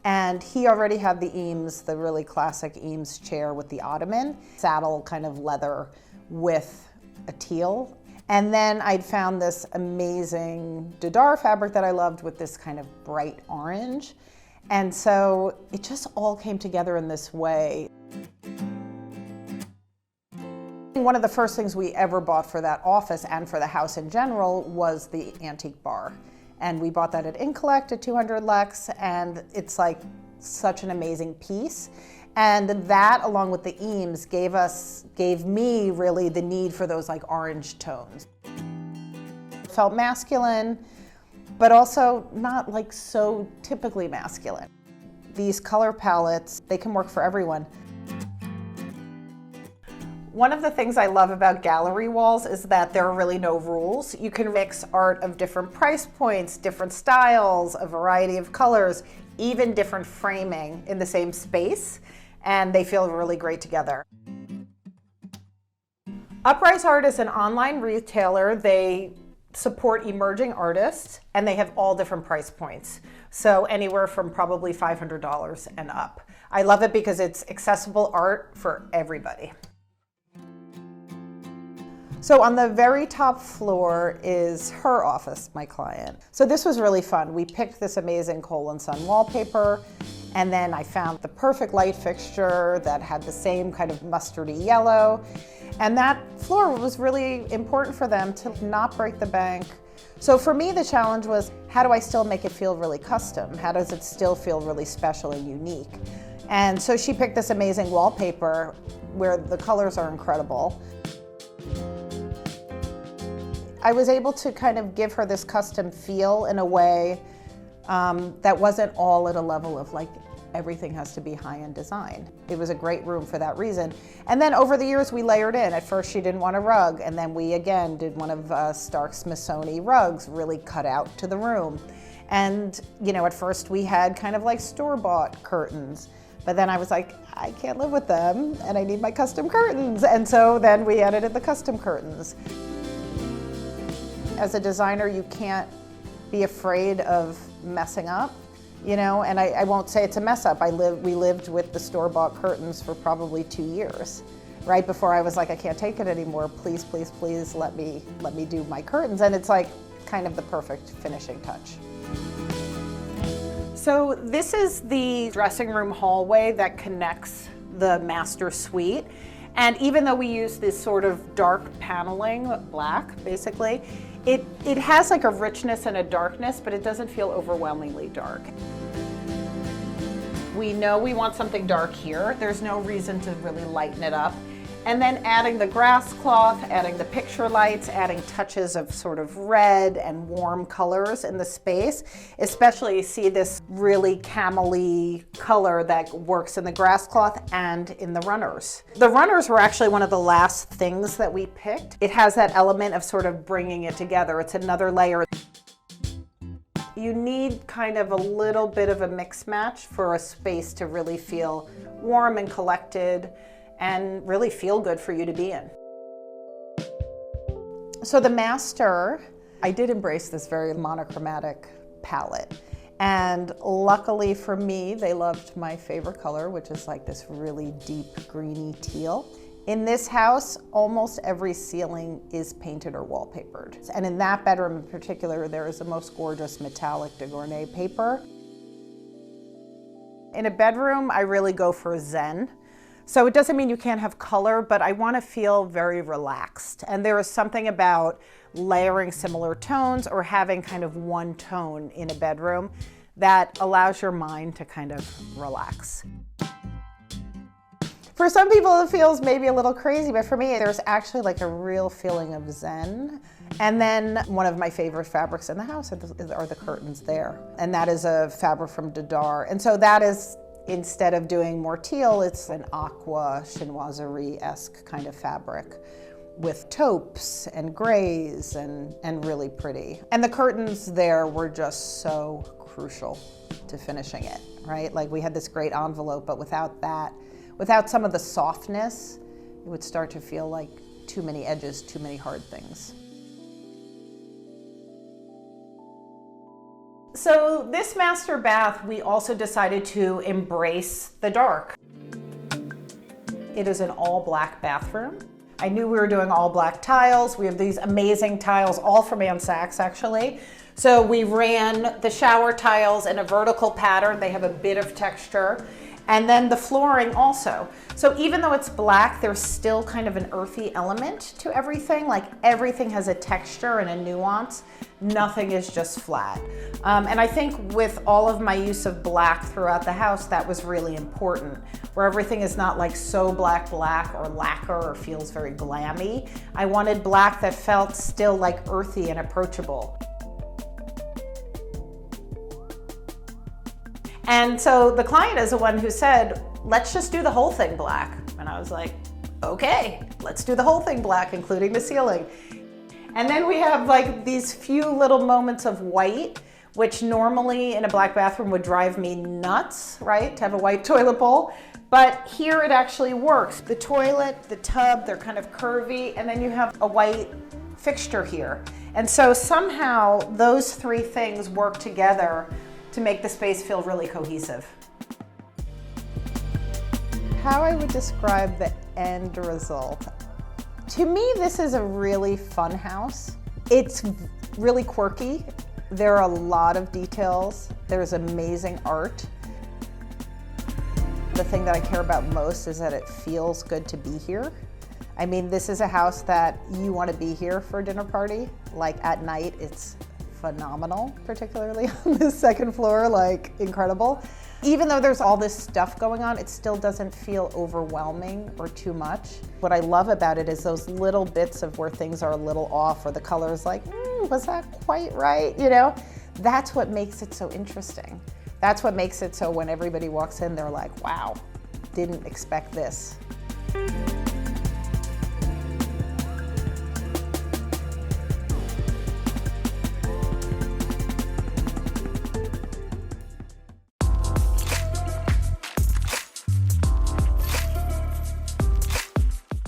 And he already had the Eames, the really classic Eames chair with the ottoman, saddle kind of leather with a teal. And then I'd found this amazing Doherty fabric that I loved with this kind of bright orange. And so it just all came together in this way. One of the first things we ever bought for that office and for the house in general was the antique bar. And we bought that at Incollect at 200 Lex, and it's like such an amazing piece. And that, along with the Eames, gave me really the need for those like orange tones. It felt masculine, but also not like so typically masculine. These color palettes, they can work for everyone. One of the things I love about gallery walls is that there are really no rules. You can mix art of different price points, different styles, a variety of colors, even different framing in the same space, and they feel really great together. Uprise Art is an online retailer. They support emerging artists, and they have all different price points. So anywhere from probably $500 and up. I love it because it's accessible art for everybody. So on the very top floor is her office, my client. So this was really fun. We picked this amazing Coal and Sun wallpaper, and then I found the perfect light fixture that had the same kind of mustardy yellow. And that floor was really important for them to not break the bank. So for me, the challenge was, how do I still make it feel really custom? How does it still feel really special and unique? And so she picked this amazing wallpaper where the colors are incredible. I was able to kind of give her this custom feel in a way that wasn't all at a level of like, everything has to be high-end design. It was a great room for that reason. And then over the years we layered in. At first she didn't want a rug, and then we again did one of Stark Smithsonian rugs, really cut out to the room. And you know, at first we had kind of like store-bought curtains, but then I was like, I can't live with them and I need my custom curtains. And so then we added the custom curtains. As a designer, you can't be afraid of messing up, you know, and I won't say it's a mess up. We lived with the store-bought curtains for probably 2 years, right before I was like, I can't take it anymore. Please, please, please let me do my curtains. And it's like kind of the perfect finishing touch. So this is the dressing room hallway that connects the master suite. And even though we use this sort of dark paneling, black basically, it has like a richness and a darkness, but it doesn't feel overwhelmingly dark. We know we want something dark here. There's no reason to really lighten it up. And then adding the grass cloth, adding the picture lights, adding touches of sort of red and warm colors in the space. Especially you see this really camel-y color that works in the grass cloth and in the runners. The runners were actually one of the last things that we picked. It has that element of sort of bringing it together. It's another layer. You need kind of a little bit of a mix match for a space to really feel warm and collected and really feel good for you to be in. So the master, I did embrace this very monochromatic palette. And luckily for me, they loved my favorite color, which is like this really deep greeny teal. In this house, almost every ceiling is painted or wallpapered. And in that bedroom in particular, there is the most gorgeous metallic de Gournay paper. In a bedroom, I really go for zen. So it doesn't mean you can't have color, but I want to feel very relaxed. And there is something about layering similar tones or having kind of one tone in a bedroom that allows your mind to kind of relax. For some people it feels maybe a little crazy, but for me there's actually like a real feeling of zen. And then one of my favorite fabrics in the house are the curtains there. And that is a fabric from Doherty. And so that is, instead of doing more teal, it's an aqua chinoiserie-esque kind of fabric with taupes and grays and really pretty. And the curtains there were just so crucial to finishing it, right? Like we had this great envelope, but without that, without some of the softness, it would start to feel like too many edges, too many hard things. So this master bath, we also decided to embrace the dark. It is an all black bathroom. I knew we were doing all black tiles. We have these amazing tiles, all from Ann Sachs actually. So we ran the shower tiles in a vertical pattern. They have a bit of texture. And then the flooring also. So even though it's black, there's still kind of an earthy element to everything. Like everything has a texture and a nuance. Nothing is just flat. And I think with all of my use of black throughout the house, that was really important, where everything is not like so black or lacquer or feels very glammy. I wanted black that felt still like earthy and approachable. And so the client is the one who said, let's just do the whole thing black. And I was like, okay, let's do the whole thing black, including the ceiling. And then we have like these few little moments of white, which normally in a black bathroom would drive me nuts, right? To have a white toilet bowl. But here it actually works. The toilet, the tub, they're kind of curvy, and then you have a white fixture here. And so somehow those three things work together to make the space feel really cohesive. How I would describe the end result. To me, this is a really fun house. It's really quirky. There are a lot of details. There's amazing art. The thing that I care about most is that it feels good to be here. I mean, this is a house that you want to be here for a dinner party. Like at night, it's phenomenal, particularly on the second floor, like incredible. Even though there's all this stuff going on, it still doesn't feel overwhelming or too much. What I love about it is those little bits of where things are a little off, or the color is like, was that quite right? You know, that's what makes it so interesting. That's what makes it so when everybody walks in, they're like, wow, didn't expect this.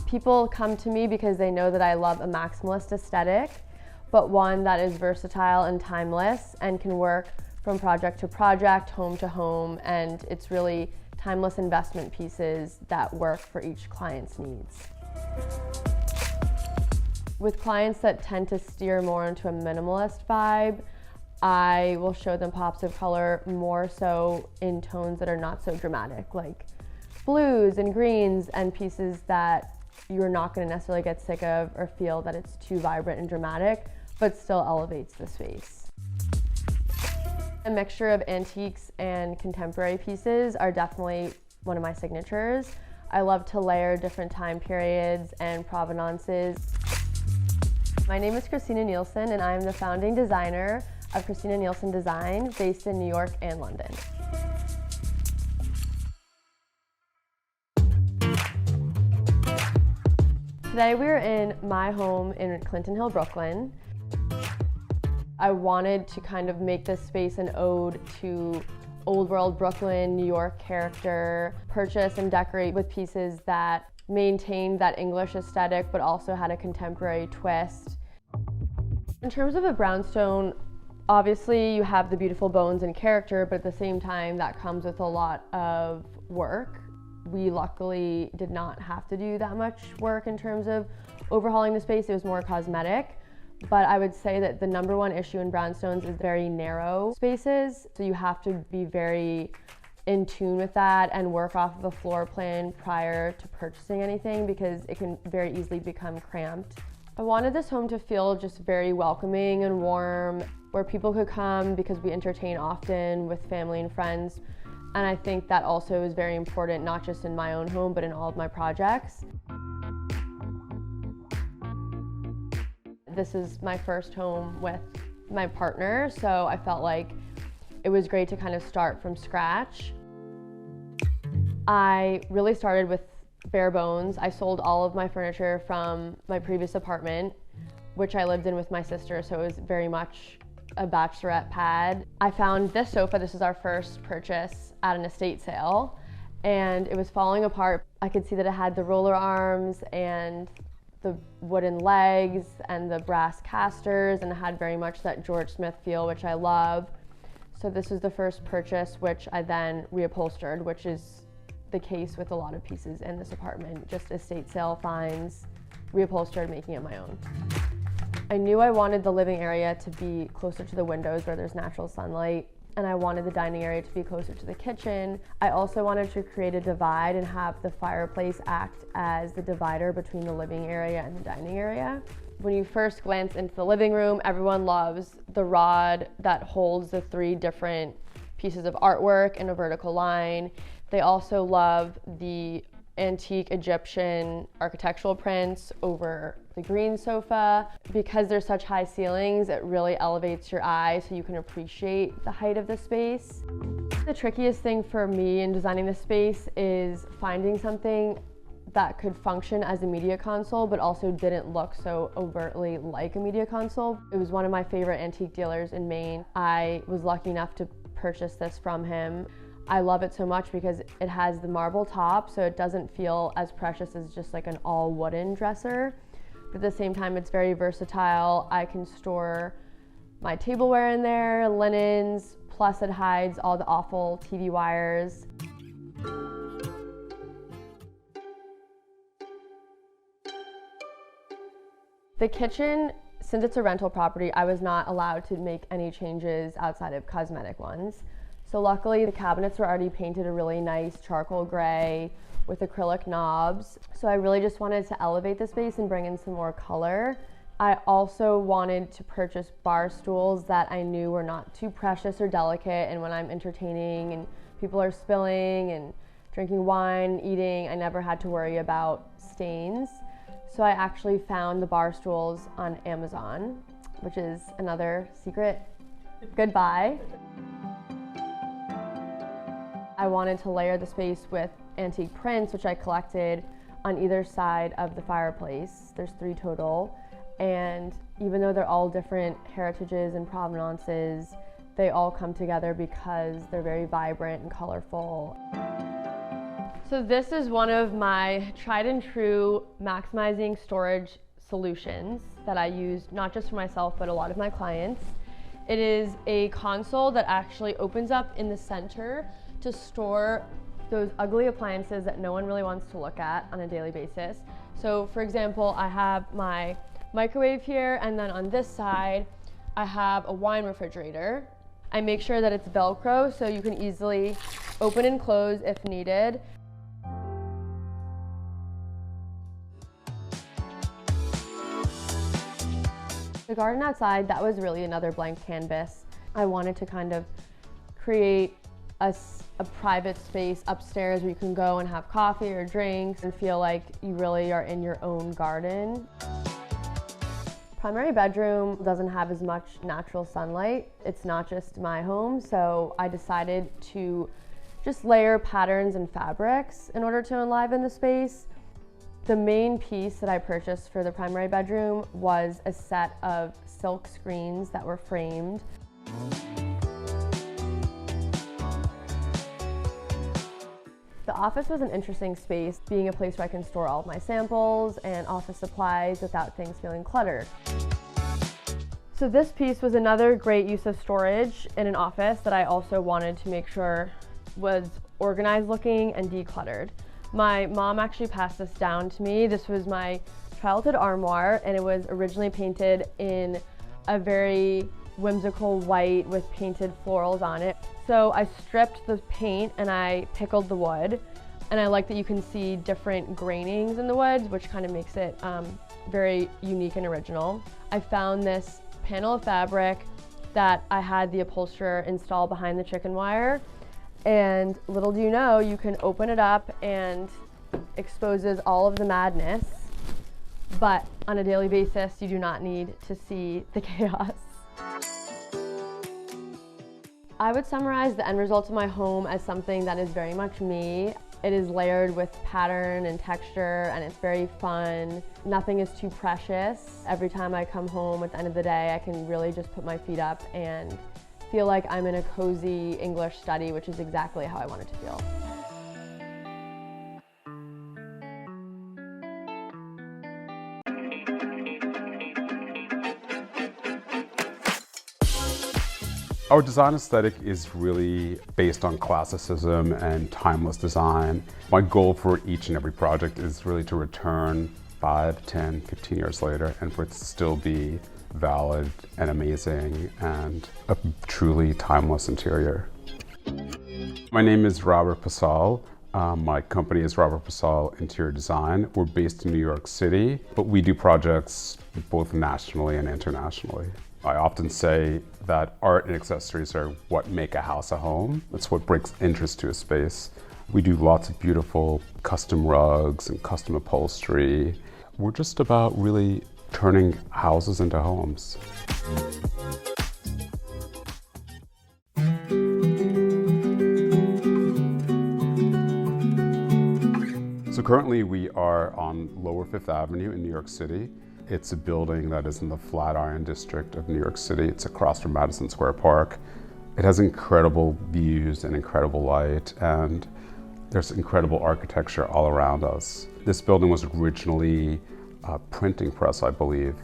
People come to me because they know that I love a maximalist aesthetic, but one that is versatile and timeless and can work from project to project, home to home, and it's really timeless investment pieces that work for each client's needs. With clients that tend to steer more into a minimalist vibe, I will show them pops of color more so in tones that are not so dramatic, like blues and greens and pieces that you're not going to necessarily get sick of or feel that it's too vibrant and dramatic, but still elevates the space. A mixture of antiques and contemporary pieces are definitely one of my signatures. I love to layer different time periods and provenances. My name is Christina Nielsen, and I am the founding designer of Christina Nielsen Design, based in New York and London. Today we are in my home in Clinton Hill, Brooklyn. I wanted to kind of make this space an ode to old world Brooklyn, New York character, purchase and decorate with pieces that maintained that English aesthetic but also had a contemporary twist. In terms of a brownstone, obviously you have the beautiful bones and character, but at the same time that comes with a lot of work. We luckily did not have to do that much work in terms of overhauling the space. It was more cosmetic. But I would say that the number one issue in brownstones is very narrow spaces. So you have to be very in tune with that and work off of a floor plan prior to purchasing anything, because it can very easily become cramped. I wanted this home to feel just very welcoming and warm, where people could come because we entertain often with family and friends. And I think that also is very important, not just in my own home, but in all of my projects. This is my first home with my partner, so I felt like it was great to kind of start from scratch. I really started with bare bones. I sold all of my furniture from my previous apartment, which I lived in with my sister, so it was very much a bachelorette pad. I found this sofa. This is our first purchase at an estate sale, and it was falling apart. I could see that it had the roller arms and the wooden legs and the brass casters, and it had very much that George Smith feel, which I love. So this was the first purchase, which I then reupholstered, which is the case with a lot of pieces in this apartment, just estate sale finds reupholstered, making it my own. I knew I wanted the living area to be closer to the windows where there's natural sunlight, and I wanted the dining area to be closer to the kitchen. I also wanted to create a divide and have the fireplace act as the divider between the living area and the dining area. When you first glance into the living room, everyone loves the rod that holds the 3 different pieces of artwork in a vertical line. They also love the antique Egyptian architectural prints over the green sofa. Because there's such high ceilings, it really elevates your eye so you can appreciate the height of the space. The trickiest thing for me in designing the space is finding something that could function as a media console but also didn't look so overtly like a media console. It was one of my favorite antique dealers in Maine. I was lucky enough to purchase this from him. I love it so much because it has the marble top, so it doesn't feel as precious as just like an all wooden dresser. But at the same time, it's very versatile. I can store my tableware in there, linens, plus it hides all the awful TV wires. The kitchen, since it's a rental property, I was not allowed to make any changes outside of cosmetic ones. So luckily the cabinets were already painted a really nice charcoal gray with acrylic knobs. So I really just wanted to elevate the space and bring in some more color. I also wanted to purchase bar stools that I knew were not too precious or delicate, and when I'm entertaining and people are spilling and drinking wine, eating, I never had to worry about stains. So I actually found the bar stools on Amazon, which is another secret goodbye. I wanted to layer the space with antique prints, which I collected on either side of the fireplace. There's 3 total. And even though they're all different heritages and provenances, they all come together because they're very vibrant and colorful. So this is one of my tried and true maximizing storage solutions that I use not just for myself, but a lot of my clients. It is a console that actually opens up in the center to store those ugly appliances that no one really wants to look at on a daily basis. So for example, I have my microwave here, and then on this side, I have a wine refrigerator. I make sure that it's Velcro so you can easily open and close if needed. The garden outside, that was really another blank canvas. I wanted to kind of create a private space upstairs where you can go and have coffee or drinks and feel like you really are in your own garden. Primary bedroom doesn't have as much natural sunlight. It's not just my home, so I decided to just layer patterns and fabrics in order to enliven the space. The main piece that I purchased for the primary bedroom was a set of silk screens that were framed. The office was an interesting space, being a place where I can store all of my samples and office supplies without things feeling cluttered. So this piece was another great use of storage in an office that I also wanted to make sure was organized looking and decluttered. My mom actually passed this down to me. This was my childhood armoire, and it was originally painted in a very whimsical white with painted florals on it. So I stripped the paint and I pickled the wood, and I like that you can see different grainings in the woods, which kind of makes it very unique and original. I found this panel of fabric that I had the upholsterer install behind the chicken wire, and little do you know, you can open it up and exposes all of the madness, but on a daily basis you do not need to see the chaos. I would summarize the end result of my home as something that is very much me. It is layered with pattern and texture, and it's very fun. Nothing is too precious. Every time I come home at the end of the day, I can really just put my feet up and feel like I'm in a cozy English study, which is exactly how I want it to feel. Our design aesthetic is really based on classicism and timeless design. My goal for each and every project is really to return 5, 10, 15 years later, and for it to still be valid and amazing and a truly timeless interior. My name is Robert Pasal. My company is Robert Pasal Interior Design. We're based in New York City, but we do projects both nationally and internationally. I often say that art and accessories are what make a house a home. It's what brings interest to a space. We do lots of beautiful custom rugs and custom upholstery. We're just about really turning houses into homes. So currently we are on Lower Fifth Avenue in New York City. It's a building that is in the Flatiron district of New York City. It's across from Madison Square Park. It has incredible views and incredible light, and there's incredible architecture all around us. This building was originally a printing press, I believe,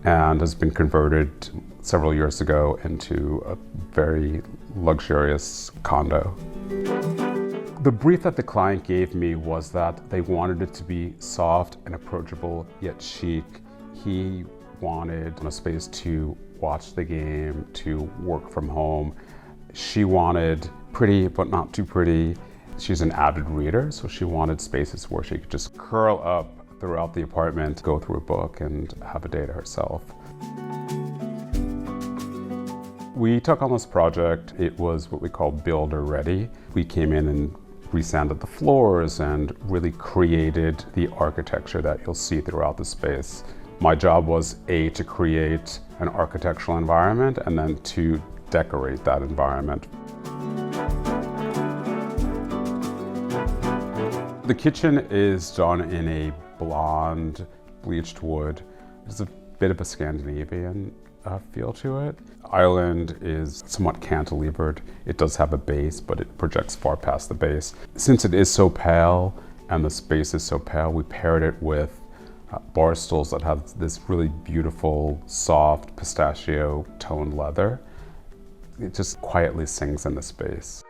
and has been converted several years ago into a very luxurious condo. The brief that the client gave me was that they wanted it to be soft and approachable, yet chic. He wanted a space to watch the game, to work from home. She wanted pretty, but not too pretty. She's an avid reader, so she wanted spaces where she could just curl up throughout the apartment, go through a book, and have a day to herself. We took on this project. It was what we call builder ready. We came in and resanded the floors and really created the architecture that you'll see throughout the space. My job was A, to create an architectural environment, and then to decorate that environment. The kitchen is done in a blonde bleached wood. There's a bit of a Scandinavian feel to it. Island is somewhat cantilevered. It does have a base, but it projects far past the base. Since it is so pale and the space is so pale, we paired it with bar stools that have this really beautiful, soft pistachio toned leather. It just quietly sings in the space.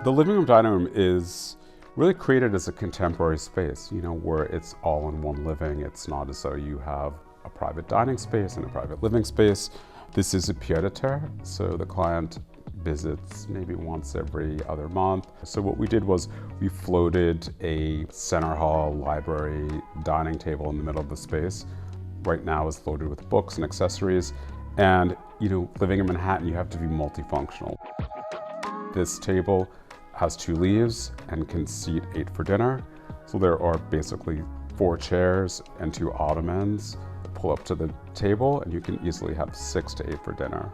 The living room dining room is really created as a contemporary space, where it's all in one living. It's not as though you have a private dining space and a private living space. This is a pied-à-terre, so the client visits maybe once every other month. So what we did was we floated a center hall, library, dining table in the middle of the space. Right now it's loaded with books and accessories. And living in Manhattan, you have to be multifunctional. This table has 2 leaves and can seat 8 for dinner. So there are basically 4 chairs and 2 ottomans. Pull up to the table and you can easily have 6 to 8 for dinner.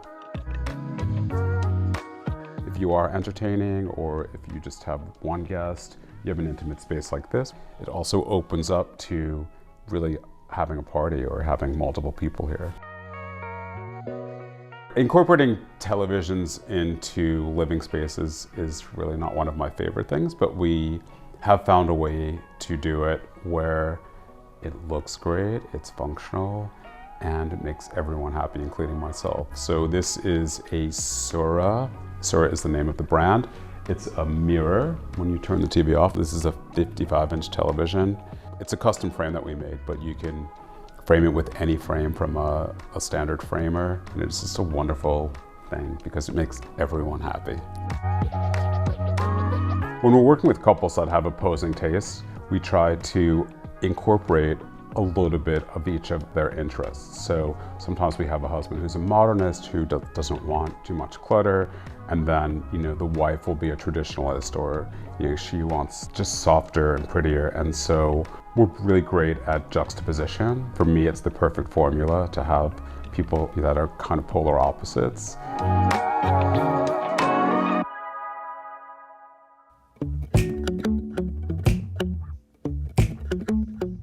If you are entertaining, or if you just have one guest, you have an intimate space like this. It also opens up to really having a party or having multiple people here. Incorporating televisions into living spaces is really not one of my favorite things, but we have found a way to do it where it looks great, it's functional, and it makes everyone happy, including myself. So this is a Sura. Sura is the name of the brand. It's a mirror. When you turn the TV off, this is a 55-inch television. It's a custom frame that we made, but you can frame it with any frame from a standard framer, and it's just a wonderful thing because it makes everyone happy. When we're working with couples that have opposing tastes, we try to incorporate a little bit of each of their interests. So sometimes we have a husband who's a modernist who doesn't want too much clutter, and then the wife will be a traditionalist, or she wants just softer and prettier. And so we're really great at juxtaposition. For me, it's the perfect formula to have people that are kind of polar opposites.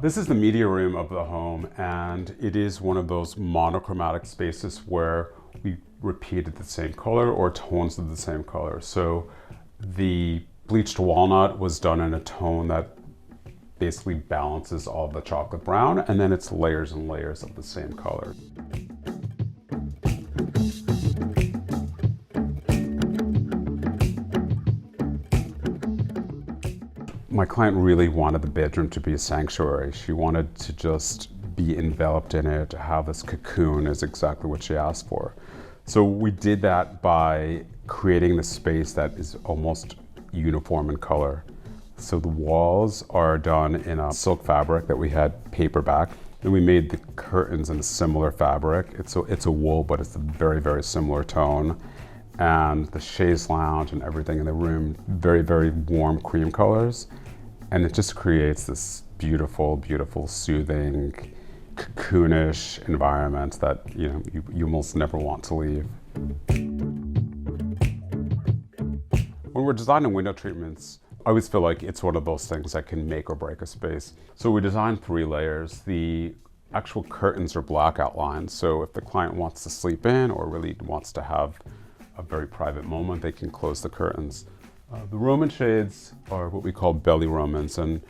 This is the media room of the home, and it is one of those monochromatic spaces where we repeated the same color or tones of the same color. So the bleached walnut was done in a tone that basically balances all the chocolate brown, and then it's layers and layers of the same color. My client really wanted the bedroom to be a sanctuary. She wanted to just be enveloped in it, to have this cocoon is exactly what she asked for. So we did that by creating the space that is almost uniform in color. So the walls are done in a silk fabric that we had paperback. And we made the curtains in a similar fabric. It's a wool, but it's a very, very similar tone. And the chaise lounge and everything in the room, very, very warm cream colors. And it just creates this beautiful, beautiful, soothing, cocoonish environment that you almost never want to leave. When we're designing window treatments, I always feel like it's one of those things that can make or break a space. So we designed 3 layers. The actual curtains are black outlines, so if the client wants to sleep in or really wants to have a very private moment, they can close the curtains. The Roman shades are what we call belly Romans, and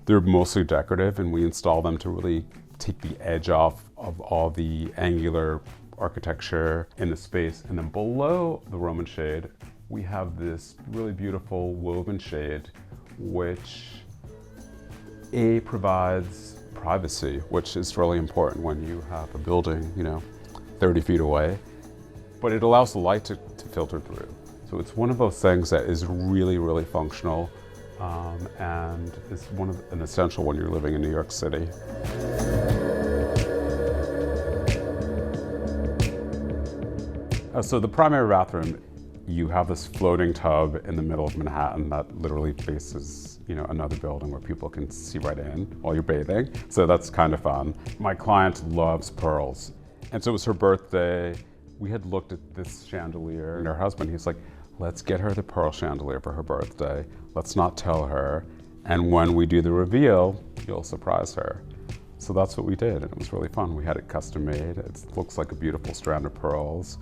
they're mostly decorative, and we install them to really take the edge off of all the angular architecture in the space. And then below the Roman shade, we have this really beautiful woven shade, which provides privacy, which is really important when you have a building, 30 feet away, but it allows the light to filter through. So it's one of those things that is really, really functional, and is an essential when you're living in New York City. So the primary bathroom, you have this floating tub in the middle of Manhattan that literally faces, another building where people can see right in while you're bathing. So that's kind of fun. My client loves pearls. And so it was her birthday. We had looked at this chandelier, and her husband, he's like, let's get her the pearl chandelier for her birthday. Let's not tell her. And when we do the reveal, you'll surprise her. So that's what we did, and it was really fun. We had it custom made. It looks like a beautiful strand of pearls.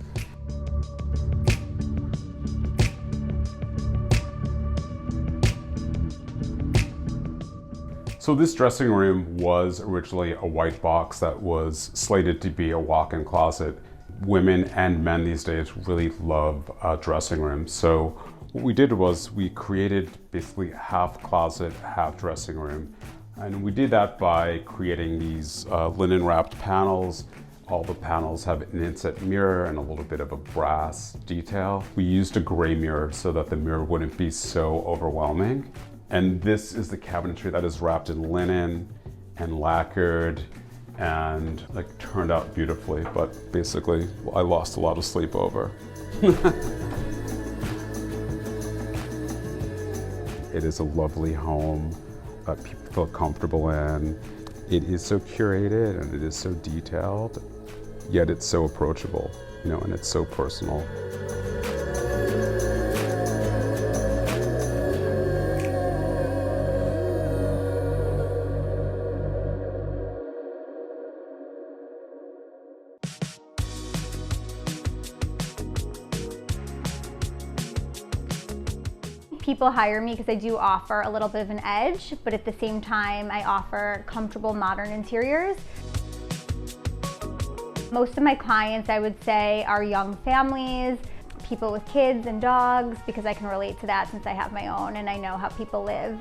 So this dressing room was originally a white box that was slated to be a walk-in closet. Women and men these days really love dressing rooms. So what we did was we created basically half closet, half dressing room. And we did that by creating these linen wrapped panels. All the panels have an inset mirror and a little bit of a brass detail. We used a gray mirror so that the mirror wouldn't be so overwhelming. And this is the cabinetry that is wrapped in linen and lacquered and turned out beautifully, but basically I lost a lot of sleep over. It is a lovely home that people feel comfortable in. It is so curated and it is so detailed, yet it's so approachable, and it's so personal. People hire me because I do offer a little bit of an edge, but at the same time, I offer comfortable modern interiors. Most of my clients, I would say, are young families, people with kids and dogs, because I can relate to that since I have my own and I know how people live.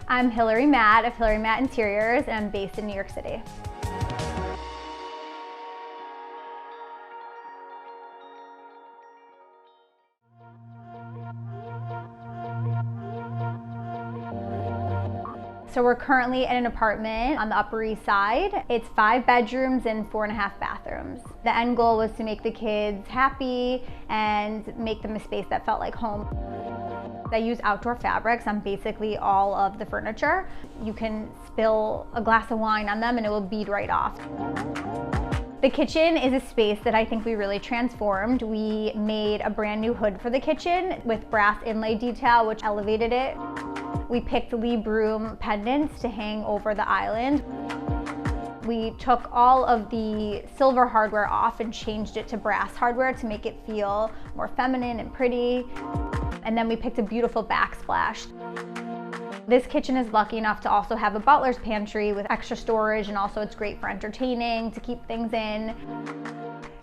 I'm Hilary Matt of Hilary Matt Interiors, and I'm based in New York City. So we're currently in an apartment on the Upper East Side. It's 5 bedrooms and 4.5 bathrooms. The end goal was to make the kids happy and make them a space that felt like home. I use outdoor fabrics on basically all of the furniture. You can spill a glass of wine on them and it will bead right off. The kitchen is a space that I think we really transformed. We made a brand new hood for the kitchen with brass inlay detail, which elevated it. We picked Lee broom pendants to hang over the island. We took all of the silver hardware off and changed it to brass hardware to make it feel more feminine and pretty. And then we picked a beautiful backsplash. This kitchen is lucky enough to also have a butler's pantry with extra storage, and also it's great for entertaining, to keep things in.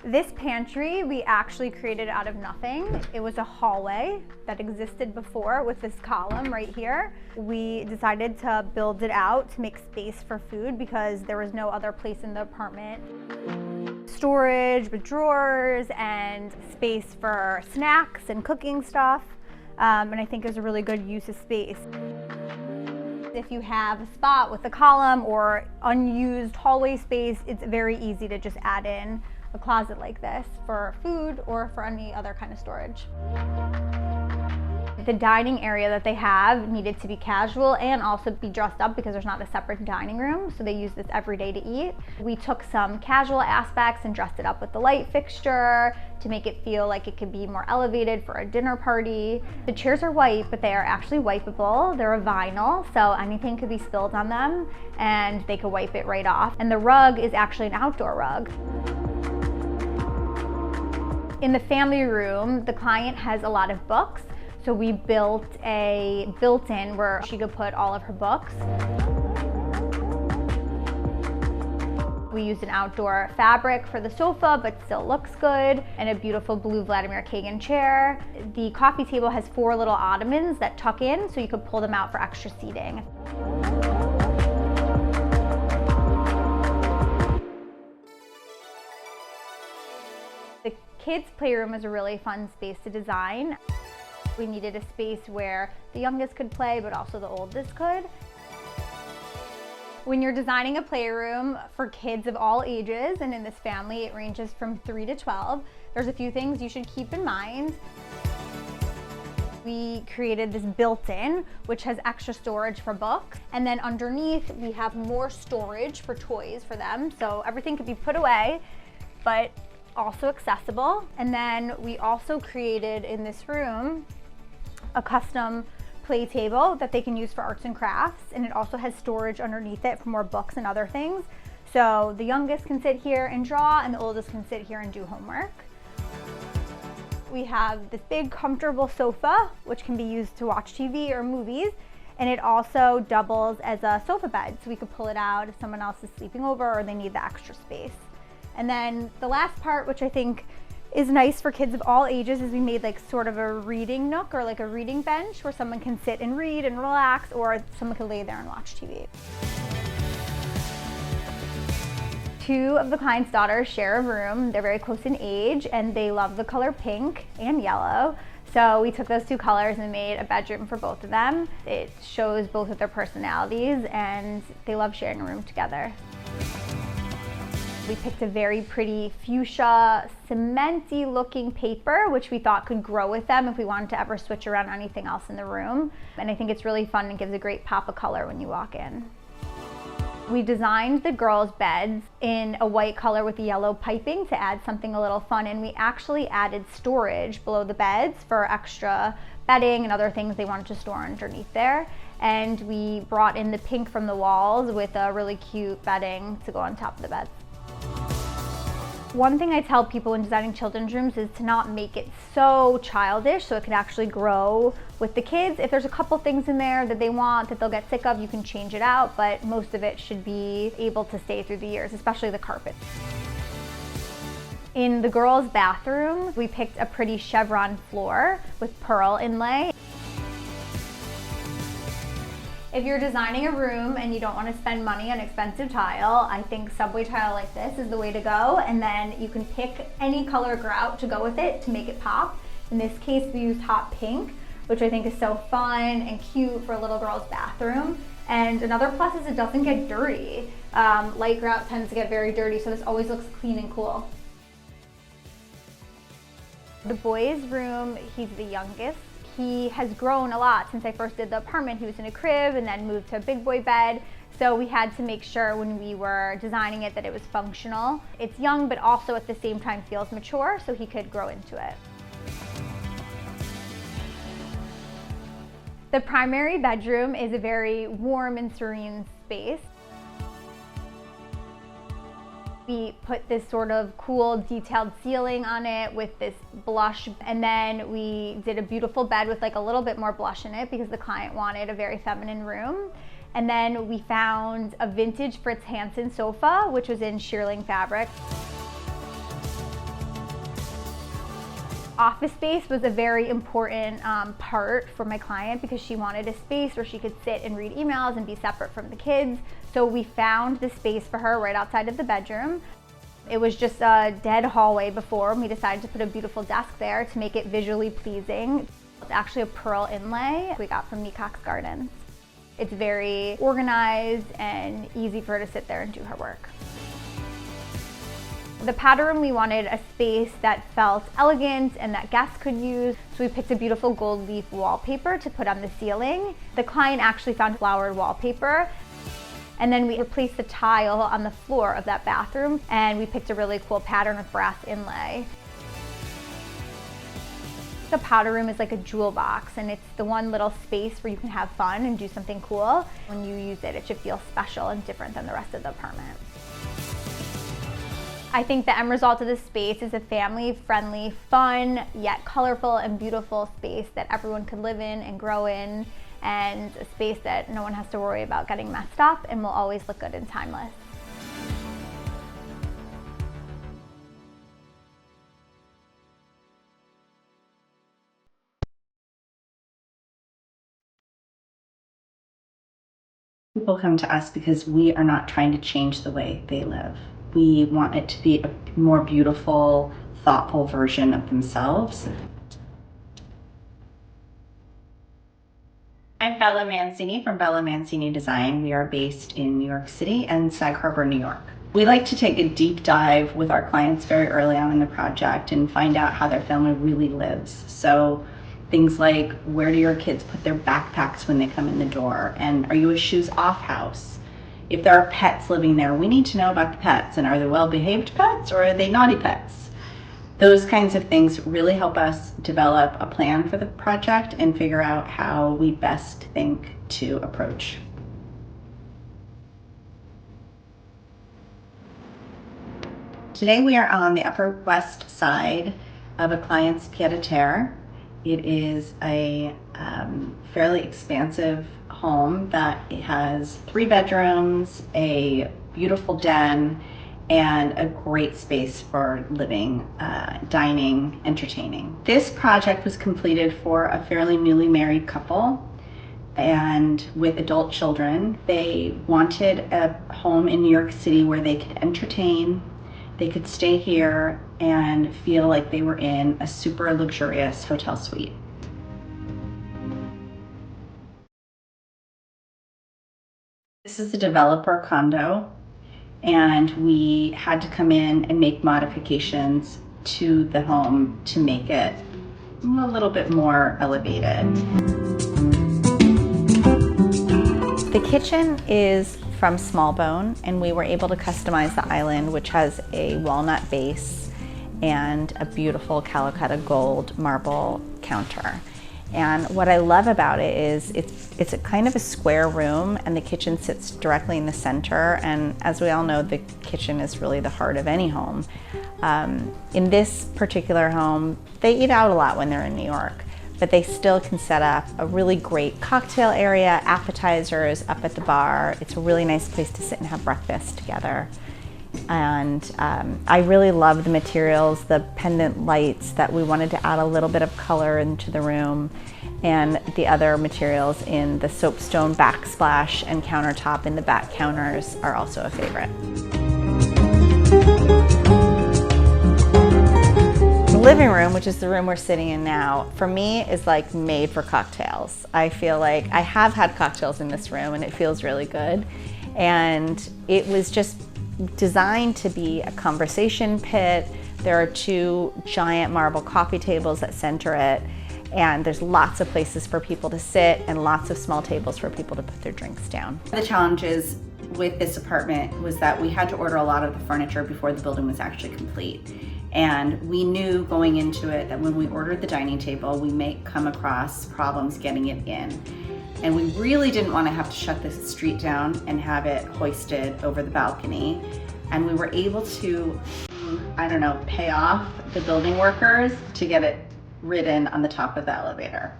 This pantry we actually created out of nothing. It was a hallway that existed before with this column right here. We decided to build it out to make space for food because there was no other place in the apartment. Storage with drawers and space for snacks and cooking stuff. And I think it was a really good use of space. If you have a spot with a column or unused hallway space, it's very easy to just add in a closet like this for food or for any other kind of storage. The dining area that they have needed to be casual and also be dressed up because there's not a separate dining room, so they use this every day to eat. We took some casual aspects and dressed it up with the light fixture to make it feel like it could be more elevated for a dinner party. The chairs are white, but they are actually wipeable. They're a vinyl, so anything could be spilled on them and they could wipe it right off. And the rug is actually an outdoor rug. In the family room, the client has a lot of books, so we built a built-in where she could put all of her books. We used an outdoor fabric for the sofa, but still looks good, and a beautiful blue Vladimir Kagan chair. The coffee table has 4 little ottomans that tuck in, so you could pull them out for extra seating. The kids' playroom is a really fun space to design. We needed a space where the youngest could play, but also the oldest could. When you're designing a playroom for kids of all ages, and in this family it ranges from 3 to 12, there's a few things you should keep in mind. We created this built-in, which has extra storage for books. And then underneath, we have more storage for toys for them. So everything could be put away, but also accessible. And then we also created in this room a custom play table that they can use for arts and crafts, and it also has storage underneath it for more books and other things. So the youngest can sit here and draw, and the oldest can sit here and do homework. We have this big comfortable sofa, which can be used to watch TV or movies, and it also doubles as a sofa bed, so we could pull it out if someone else is sleeping over or they need the extra space. And then the last part, which I think is nice for kids of all ages, is we made like sort of a reading nook or like a reading bench where someone can sit and read and relax, or someone can lay there and watch TV. 2 of the client's daughters share a room. They're very close in age and they love the color pink and yellow. So we took those 2 colors and made a bedroom for both of them. It shows both of their personalities and they love sharing a room together. We picked a very pretty fuchsia, cementy looking paper, which we thought could grow with them if we wanted to ever switch around anything else in the room. And I think it's really fun and gives a great pop of color when you walk in. We designed the girls' beds in a white color with yellow piping to add something a little fun, and we actually added storage below the beds for extra bedding and other things they wanted to store underneath there. And we brought in the pink from the walls with a really cute bedding to go on top of the beds. One thing I tell people when designing children's rooms is to not make it so childish so it can actually grow with the kids. If there's a couple things in there that they want that they'll get sick of, you can change it out, but most of it should be able to stay through the years, especially the carpet. In the girls' bathroom, we picked a pretty chevron floor with pearl inlay. If you're designing a room and you don't want to spend money on expensive tile, I think subway tile like this is the way to go, and then you can pick any color grout to go with it to make it pop. In this case, we used hot pink, which I think is so fun and cute for a little girl's bathroom. And another plus is it doesn't get dirty. Light grout tends to get very dirty, so this always looks clean and cool. The boys' room, he's the youngest. He has grown a lot since I first did the apartment. He was in a crib and then moved to a big boy bed. So we had to make sure when we were designing it that it was functional. It's young, but also at the same time feels mature, so he could grow into it. The primary bedroom is a very warm and serene space. We put this sort of cool detailed ceiling on it with this blush, and then we did a beautiful bed with like a little bit more blush in it because the client wanted a very feminine room. And then we found a vintage Fritz Hansen sofa, which was in shearling fabric. Office space was a very important part for my client because she wanted a space where she could sit and read emails and be separate from the kids. So we found the space for her right outside of the bedroom. It was just a dead hallway before, and we decided to put a beautiful desk there to make it visually pleasing. It's actually a pearl inlay we got from Meacock's Gardens. It's very organized and easy for her to sit there and do her work. The powder room, we wanted a space that felt elegant and that guests could use, so we picked a beautiful gold leaf wallpaper to put on the ceiling. The client actually found flowered wallpaper, and then we replaced the tile on the floor of that bathroom, and we picked a really cool pattern with brass inlay. The powder room is like a jewel box, and it's the one little space where you can have fun and do something cool. When you use it, it should feel special and different than the rest of the apartment. I think the end result of this space is a family-friendly, fun, yet colorful and beautiful space that everyone can live in and grow in, and a space that no one has to worry about getting messed up and will always look good and timeless. People come to us because we are not trying to change the way they live. We want it to be a more beautiful, thoughtful version of themselves. I'm Bella Mancini from Bella Mancini Design. We are based in New York City and Sag Harbor, New York. We like to take a deep dive with our clients very early on in the project and find out how their family really lives. So things like, where do your kids put their backpacks when they come in the door? And are you a shoes off house? If there are pets living there, we need to know about the pets, and are they well-behaved pets or are they naughty pets? Those kinds of things really help us develop a plan for the project and figure out how we best think to approach. Today we are on the Upper West Side of a client's pied-à-terre. It is a fairly expansive home that has 3 bedrooms, a beautiful den, and a great space for living, dining, entertaining. This project was completed for a fairly newly married couple and with adult children. They wanted a home in New York City where they could entertain, they could stay here and feel like they were in a super luxurious hotel suite. This is a developer condo, and we had to come in and make modifications to the home to make it a little bit more elevated. The kitchen is from Smallbone, and we were able to customize the island, which has a walnut base and a beautiful Calcutta gold marble counter. And what I love about it is it's a kind of a square room, and the kitchen sits directly in the center. And as we all know, the kitchen is really the heart of any home. In this particular home, they eat out a lot when they're in New York, but they still can set up a really great cocktail area, appetizers up at the bar. It's a really nice place to sit and have breakfast together. And I really love the materials, the pendant lights that we wanted to add a little bit of color into the room, and the other materials in the soapstone backsplash and countertop in the back counters are also a favorite. The living room, which is the room we're sitting in now, for me is like made for cocktails. I feel like I have had cocktails in this room and it feels really good. And it was just designed to be a conversation pit. There are 2 giant marble coffee tables that center it, and there's lots of places for people to sit and lots of small tables for people to put their drinks down. The challenges with this apartment was that we had to order a lot of the furniture before the building was actually complete. And we knew going into it that when we ordered the dining table, we may come across problems getting it in. And we really didn't want to have to shut this street down and have it hoisted over the balcony. And we were able to, pay off the building workers to get it ridden on the top of the elevator.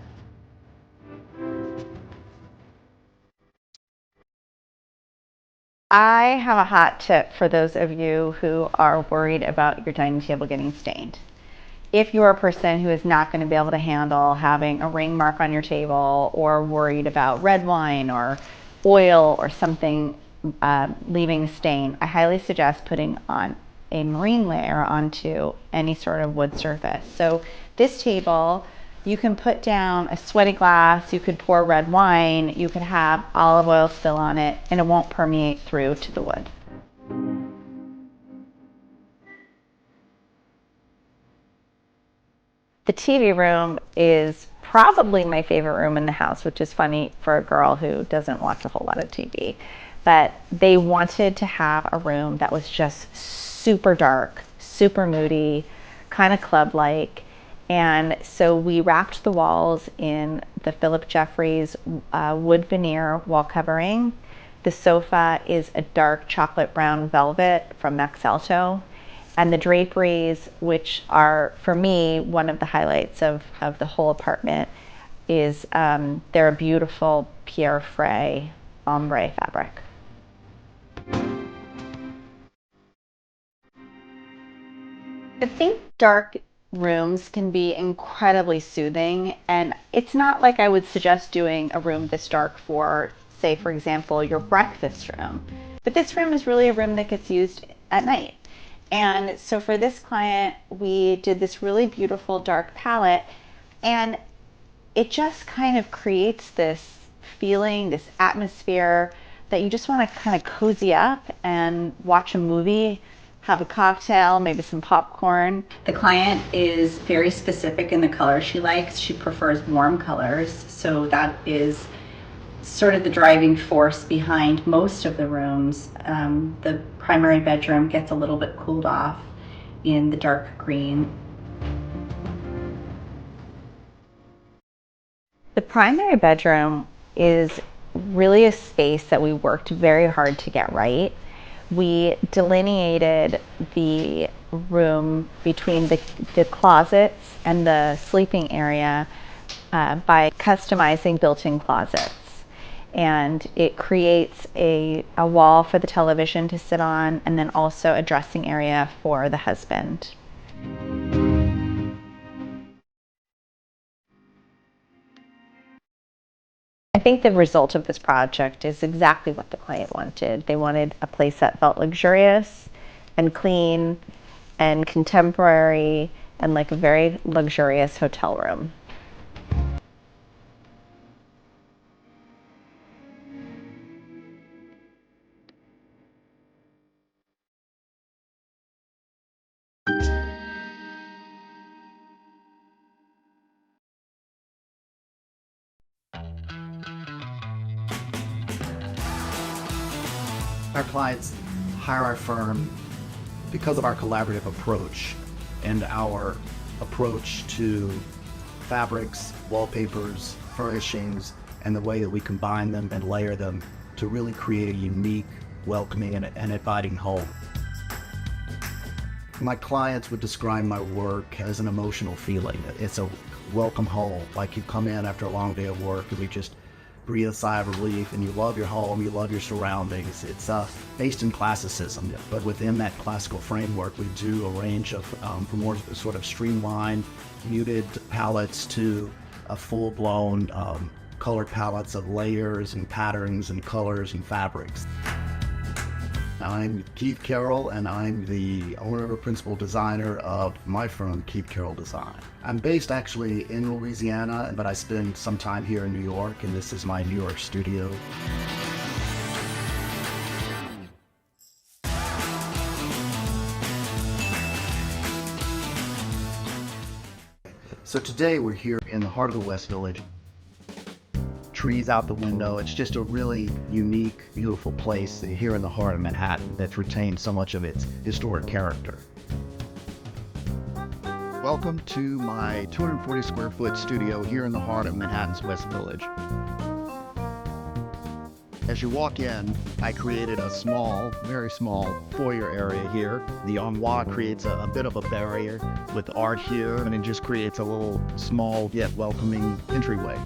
I have a hot tip for those of you who are worried about your dining table getting stained. if you're a person who is not going to be able to handle having a ring mark on your table, or worried about red wine or oil or something leaving a stain, I highly suggest putting on a marine layer onto any sort of wood surface. So this table, you can put down a sweaty glass, you could pour red wine, you could have olive oil spill on it, and it won't permeate through to the wood. The TV room is probably my favorite room in the house, which is funny for a girl who doesn't watch a whole lot of TV. But they wanted to have a room that was just super dark, super moody, kind of club-like. And so we wrapped the walls in the Philip Jeffries wood veneer wall covering. The sofa is a dark chocolate brown velvet from Max Alto. And the draperies, which are, for me, one of the highlights of the whole apartment, is they're a beautiful Pierre Frey ombre fabric. I think dark rooms can be incredibly soothing, and it's not like I would suggest doing a room this dark for, say, for example, your breakfast room. But this room is really a room that gets used at night. And so for this client, we did this really beautiful dark palette, and it just kind of creates this feeling, this atmosphere that you just want to kind of cozy up and watch a movie, have a cocktail, maybe some popcorn. The client is very specific in the color she likes. She prefers warm colors, so that is sort of the driving force behind most of the rooms. The primary bedroom gets a little bit cooled off in the dark green. The primary bedroom is really a space that we worked very hard to get right. We delineated the room between the closets and the sleeping area by customizing built-in closets. And it creates a wall for the television to sit on, and then also a dressing area for the husband. I think the result of this project is exactly what the client wanted. They wanted a place that felt luxurious and clean and contemporary and like a very luxurious hotel room. Our clients hire our firm because of our collaborative approach and our approach to fabrics, wallpapers, furnishings, and the way that we combine them and layer them to really create a unique, welcoming, and inviting home. My clients would describe my work as an emotional feeling. It's a welcome home, like you come in after a long day of work and we just breathe a sigh of relief, and you love your home, you love your surroundings. It's based in classicism, but within that classical framework, we do a range of from more sort of streamlined, muted palettes to a full-blown color palettes of layers and patterns and colors and fabrics. I'm Keith Carroll, and I'm the owner and principal designer of my firm, Keith Carroll Design. I'm based actually in Louisiana, but I spend some time here in New York, and this is my New York studio. So today we're here in the heart of the West Village. Trees out the window. It's just a really unique, beautiful place here in the heart of Manhattan that's retained so much of its historic character. Welcome to my 240 square foot studio here in the heart of Manhattan's West Village. As you walk in, I created a small, very small foyer area here. The armoire creates a bit of a barrier with art here, and it just creates a little small yet welcoming entryway.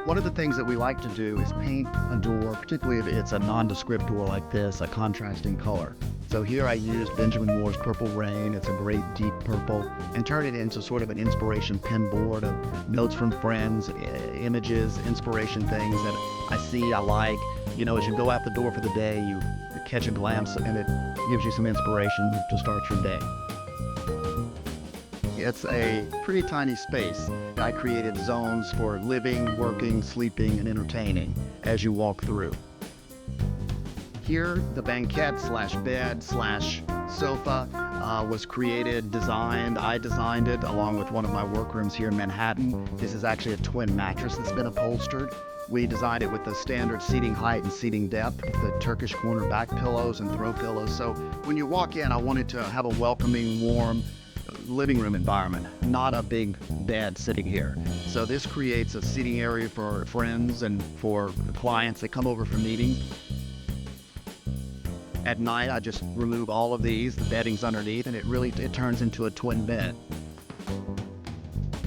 One of the things that we like to do is paint a door, particularly if it's a nondescript door like this, a contrasting color. So here I used Benjamin Moore's Purple Rain. It's a great deep purple, and turned it into sort of an inspiration pin board of notes from friends, images, inspiration things that I see, I like. You know, as you go out the door for the day, you catch a glimpse and it gives you some inspiration to start your day. It's a pretty tiny space. I created zones for living, working, sleeping, and entertaining as you walk through. Here, the banquette slash bed slash sofa was created, designed. I designed it along with one of my workrooms here in Manhattan. This is actually a twin mattress that's been upholstered. We designed it with the standard seating height and seating depth, the Turkish corner back pillows and throw pillows. So when you walk in, I wanted to have a welcoming, warm living room environment, not a big bed sitting here. So this creates a seating area for friends and for clients that come over for meetings. At night, I just remove all of these, the bedding's underneath, and it turns into a twin bed.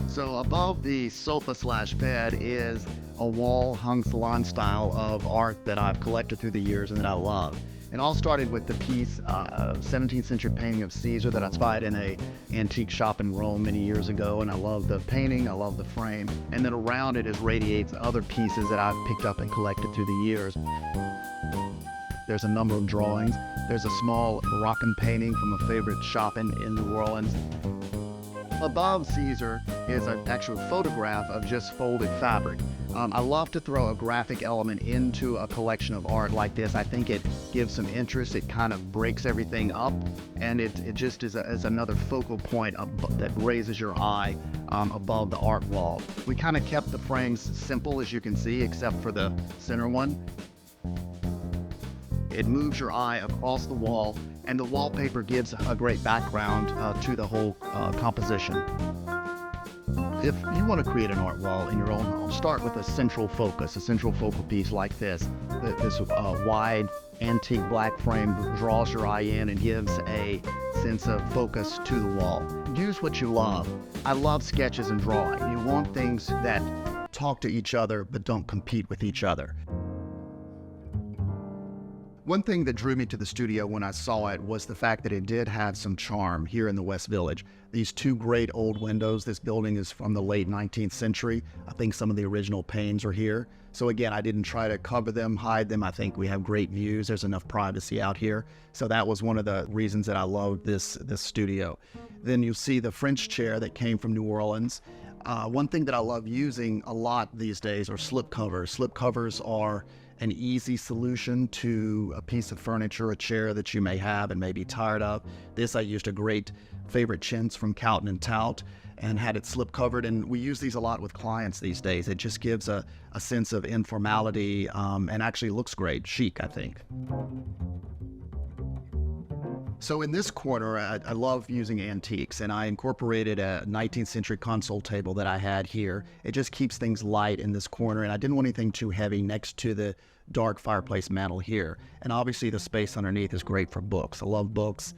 So above the sofa slash bed is a wall hung salon style of art that I've collected through the years and that I love. It all started with the piece, 17th century painting of Caesar that I spied in an antique shop in Rome many years ago, and I love the painting, I love the frame, and then around it radiates other pieces that I've picked up and collected through the years. There's a number of drawings. There's a small Moroccan painting from a favorite shop in New Orleans. Above Caesar is an actual photograph of just folded fabric. I love to throw a graphic element into a collection of art like this. I think it gives some interest. It kind of breaks everything up, and it just is another focal point that raises your eye above the art wall. We kind of kept the frames simple, as you can see, except for the center one. It moves your eye across the wall, and the wallpaper gives a great background to the whole composition. If you want to create an art wall in your own home, start with a central focal piece like this. This wide antique black frame draws your eye in and gives a sense of focus to the wall. Use what you love. I love sketches and drawing. You want things that talk to each other but don't compete with each other. One thing that drew me to the studio when I saw it was the fact that it did have some charm here in the West Village. These two great old windows. This building is from the late 19th century. I think some of the original panes are here. So again, I didn't try to cover them, hide them. I think we have great views. There's enough privacy out here. So that was one of the reasons that I loved this studio. Then you'll see the French chair that came from New Orleans. One thing that I love using a lot these days are slip covers. Slip covers are an easy solution to a piece of furniture, a chair that you may have and may be tired of. This, I used a great favorite chintz from Cowton and Tout and had it slip covered, and we use these a lot with clients these days. It just gives a sense of informality and actually looks great, chic, I think. So in this corner, I love using antiques, and I incorporated a 19th century console table that I had here. It just keeps things light in this corner, and I didn't want anything too heavy next to the dark fireplace mantle here. And obviously the space underneath is great for books. I love books.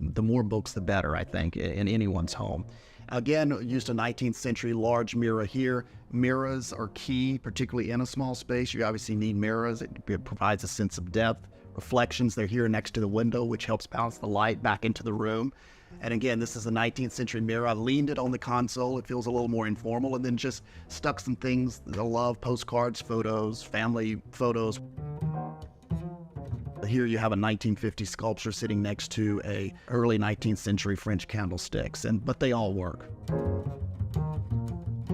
The more books, the better, I think, in anyone's home. Again, used a 19th century large mirror here. Mirrors are key, particularly in a small space. You obviously need mirrors. It provides a sense of depth. Reflections, they're here next to the window, which helps bounce the light back into the room. And again, this is a 19th century mirror. I leaned it on the console. It feels a little more informal, and then just stuck some things that I love, postcards, photos, family photos. Here you have a 1950 sculpture sitting next to a early 19th century French candlesticks, but they all work.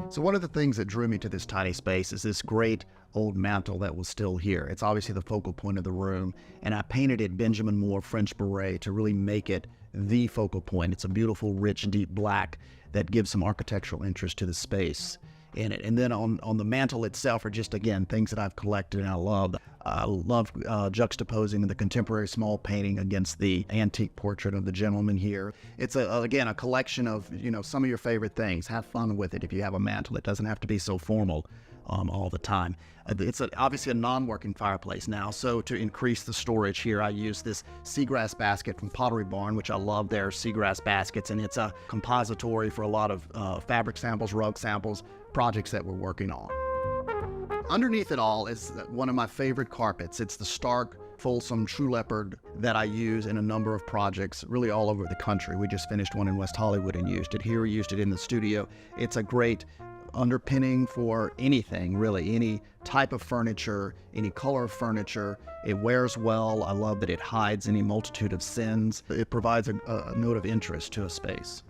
So one of the things that drew me to this tiny space is this great old mantle that was still here. It's obviously the focal point of the room, and I painted it Benjamin Moore French Beret to really make it the focal point. It's a beautiful, rich, deep black that gives some architectural interest to the space in it. And then on the mantle itself are just, again, things that I've collected and I love. I love juxtaposing the contemporary small painting against the antique portrait of the gentleman here. It's, again, a collection of, some of your favorite things. Have fun with it if you have a mantle. It doesn't have to be so formal all the time. It's obviously a non-working fireplace now, so to increase the storage here, I use this seagrass basket from Pottery Barn, which I love their seagrass baskets, and it's a compository for a lot of fabric samples, rug samples, projects that we're working on. Underneath it all is one of my favorite carpets. It's the stark Folsom true leopard that I use in a number of projects really all over the country. We just finished one in West Hollywood and used it here. We used it in the studio. It's a great underpinning for anything, really, any type of furniture, any color of furniture. It wears well. I love that it hides any multitude of sins. It provides a note of interest to a space.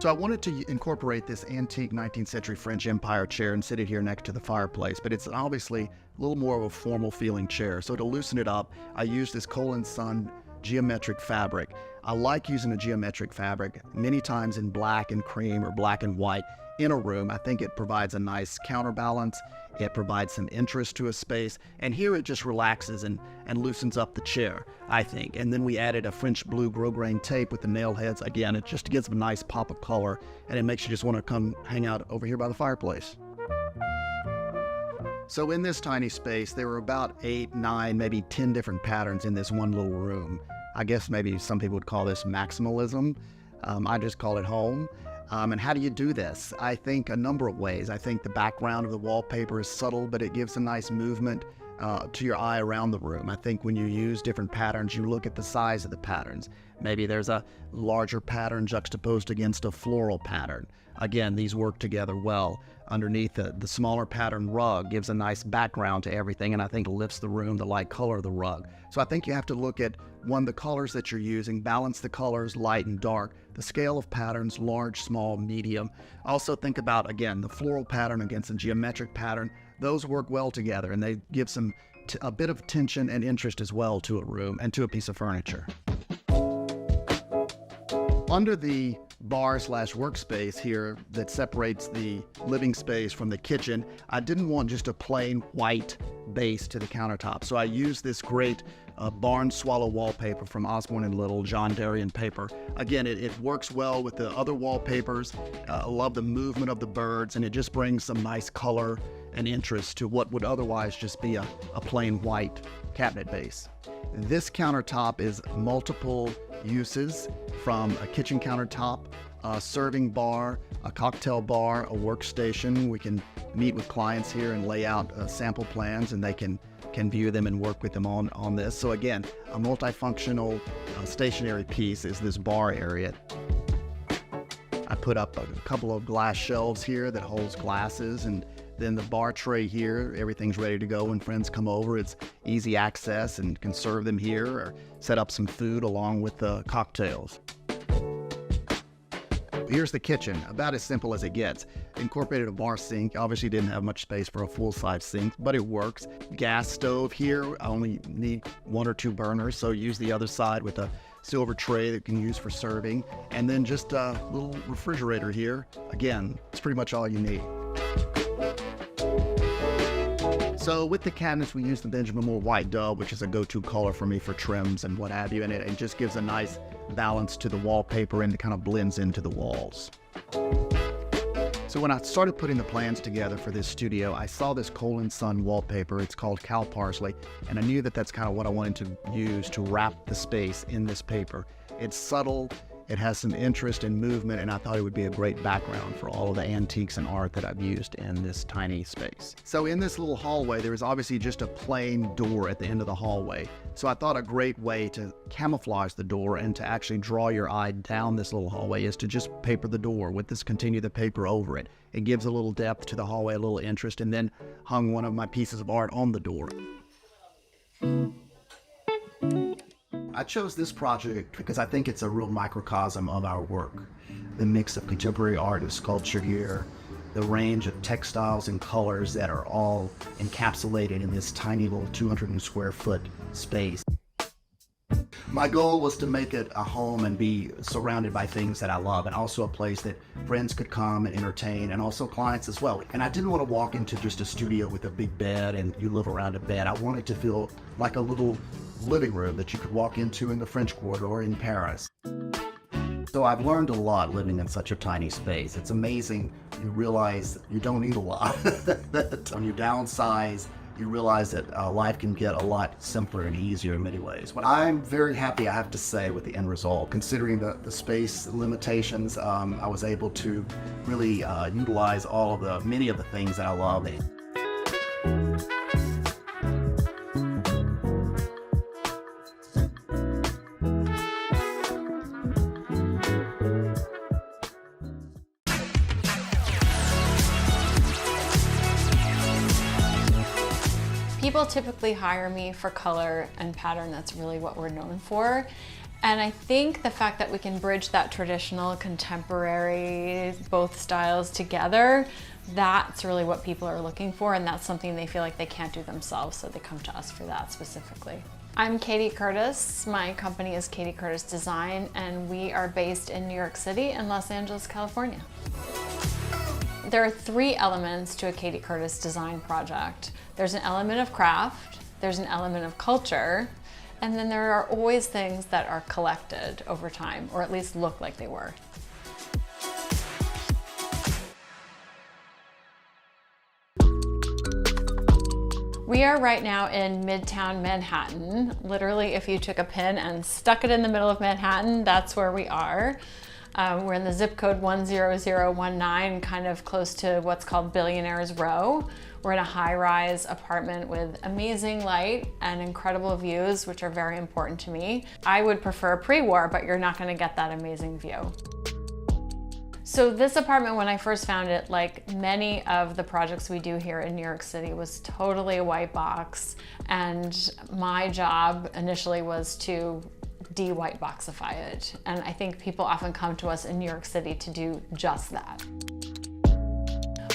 So I wanted to incorporate this antique 19th century French Empire chair and sit it here next to the fireplace, but it's obviously a little more of a formal feeling chair. So to loosen it up, I used this Cole & Son geometric fabric. I like using a geometric fabric many times in black and cream or black and white in a room. I think it provides a nice counterbalance. It provides some interest to a space. And here it just relaxes and loosens up the chair, I think. And then we added a French blue grosgrain tape with the nail heads. Again, it just gives a nice pop of color and it makes you just want to come hang out over here by the fireplace. So in this tiny space, there were about 8, 9, maybe 10 different patterns in this one little room. I guess maybe some people would call this maximalism. I just call it home. And how do you do this? I think a number of ways. I think the background of the wallpaper is subtle, but it gives a nice movement to your eye around the room. I think when you use different patterns, you look at the size of the patterns. Maybe there's a larger pattern juxtaposed against a floral pattern. Again, these work together well. Underneath the smaller pattern rug gives a nice background to everything, and I think lifts the room, the light color of the rug. So I think you have to look at, one, the colors that you're using, balance the colors, light and dark, the scale of patterns, large, small, medium. Also think about, again, the floral pattern against a geometric pattern. Those work well together, and they give a bit of tension and interest as well to a room and to a piece of furniture. Under the bar/workspace here that separates the living space from the kitchen, I didn't want just a plain white base to the countertop. So I used this great barn swallow wallpaper from Osborne & Little, John Darien paper. Again, it works well with the other wallpapers. I love the movement of the birds, and it just brings some nice color and interest to what would otherwise just be a plain white cabinet base. This countertop is multiple uses, from a kitchen countertop, a serving bar, a cocktail bar, a workstation. We can meet with clients here and lay out sample plans, and they can view them and work with them on this. So again, a multifunctional stationary piece is this bar area. I put up a couple of glass shelves here that holds glasses, and then the bar tray here, everything's ready to go when friends come over. It's easy access and can serve them here or set up some food along with the cocktails. Here's the kitchen, about as simple as it gets. Incorporated a bar sink. Obviously didn't have much space for a full-size sink, but it works. Gas stove here. I only need 1 or 2 burners, so use the other side with a silver tray that you can use for serving. And then just a little refrigerator here. Again, it's pretty much all you need. So with the cabinets, we use the Benjamin Moore White Dove, which is a go-to color for me for trims and what have you, and it just gives a nice balance to the wallpaper and it kind of blends into the walls. So when I started putting the plans together for this studio, I saw this Cole & Son wallpaper. It's called Cow Parsley, and I knew that that's kind of what I wanted to use to wrap the space in this paper. It's subtle, it has some interest and movement, and I thought it would be a great background for all of the antiques and art that I've used in this tiny space. So in this little hallway, there is obviously just a plain door at the end of the hallway. So I thought a great way to camouflage the door and to actually draw your eye down this little hallway is to just paper the door with this continue the paper over it. It gives a little depth to the hallway, a little interest, and then hung one of my pieces of art on the door. I chose this project because I think it's a real microcosm of our work. The mix of contemporary art and sculpture here, the range of textiles and colors that are all encapsulated in this tiny little 200 square foot space. My goal was to make it a home and be surrounded by things that I love, and also a place that friends could come and entertain, and also clients as well. And I didn't want to walk into just a studio with a big bed and you live around a bed. I wanted to feel like a little living room that you could walk into in the French Quarter or in Paris. So I've learned a lot living in such a tiny space. It's amazing. You realize you don't need a lot. When you downsize, you realize that life can get a lot simpler and easier in many ways. But I'm very happy, I have to say, with the end result. Considering the space limitations, I was able to really utilize many of the things that I love. People typically hire me for color and pattern. That's really what we're known for. And I think the fact that we can bridge that traditional, contemporary, both styles together, that's really what people are looking for, and that's something they feel like they can't do themselves, so they come to us for that specifically. I'm Kati Curtis. My company is Kati Curtis Design, and we are based in New York City and Los Angeles, California. There are 3 elements to a Kati Curtis design project. There's an element of craft, there's an element of culture, and then there are always things that are collected over time, or at least look like they were. We are right now in Midtown Manhattan. Literally, if you took a pin and stuck it in the middle of Manhattan, that's where we are. We're in the zip code 10019, kind of close to what's called Billionaire's Row. We're in a high-rise apartment with amazing light and incredible views, which are very important to me. I would prefer pre-war, but you're not gonna get that amazing view. So this apartment, when I first found it, like many of the projects we do here in New York City, was totally a white box. And my job initially was to de-white boxify it. And I think people often come to us in New York City to do just that.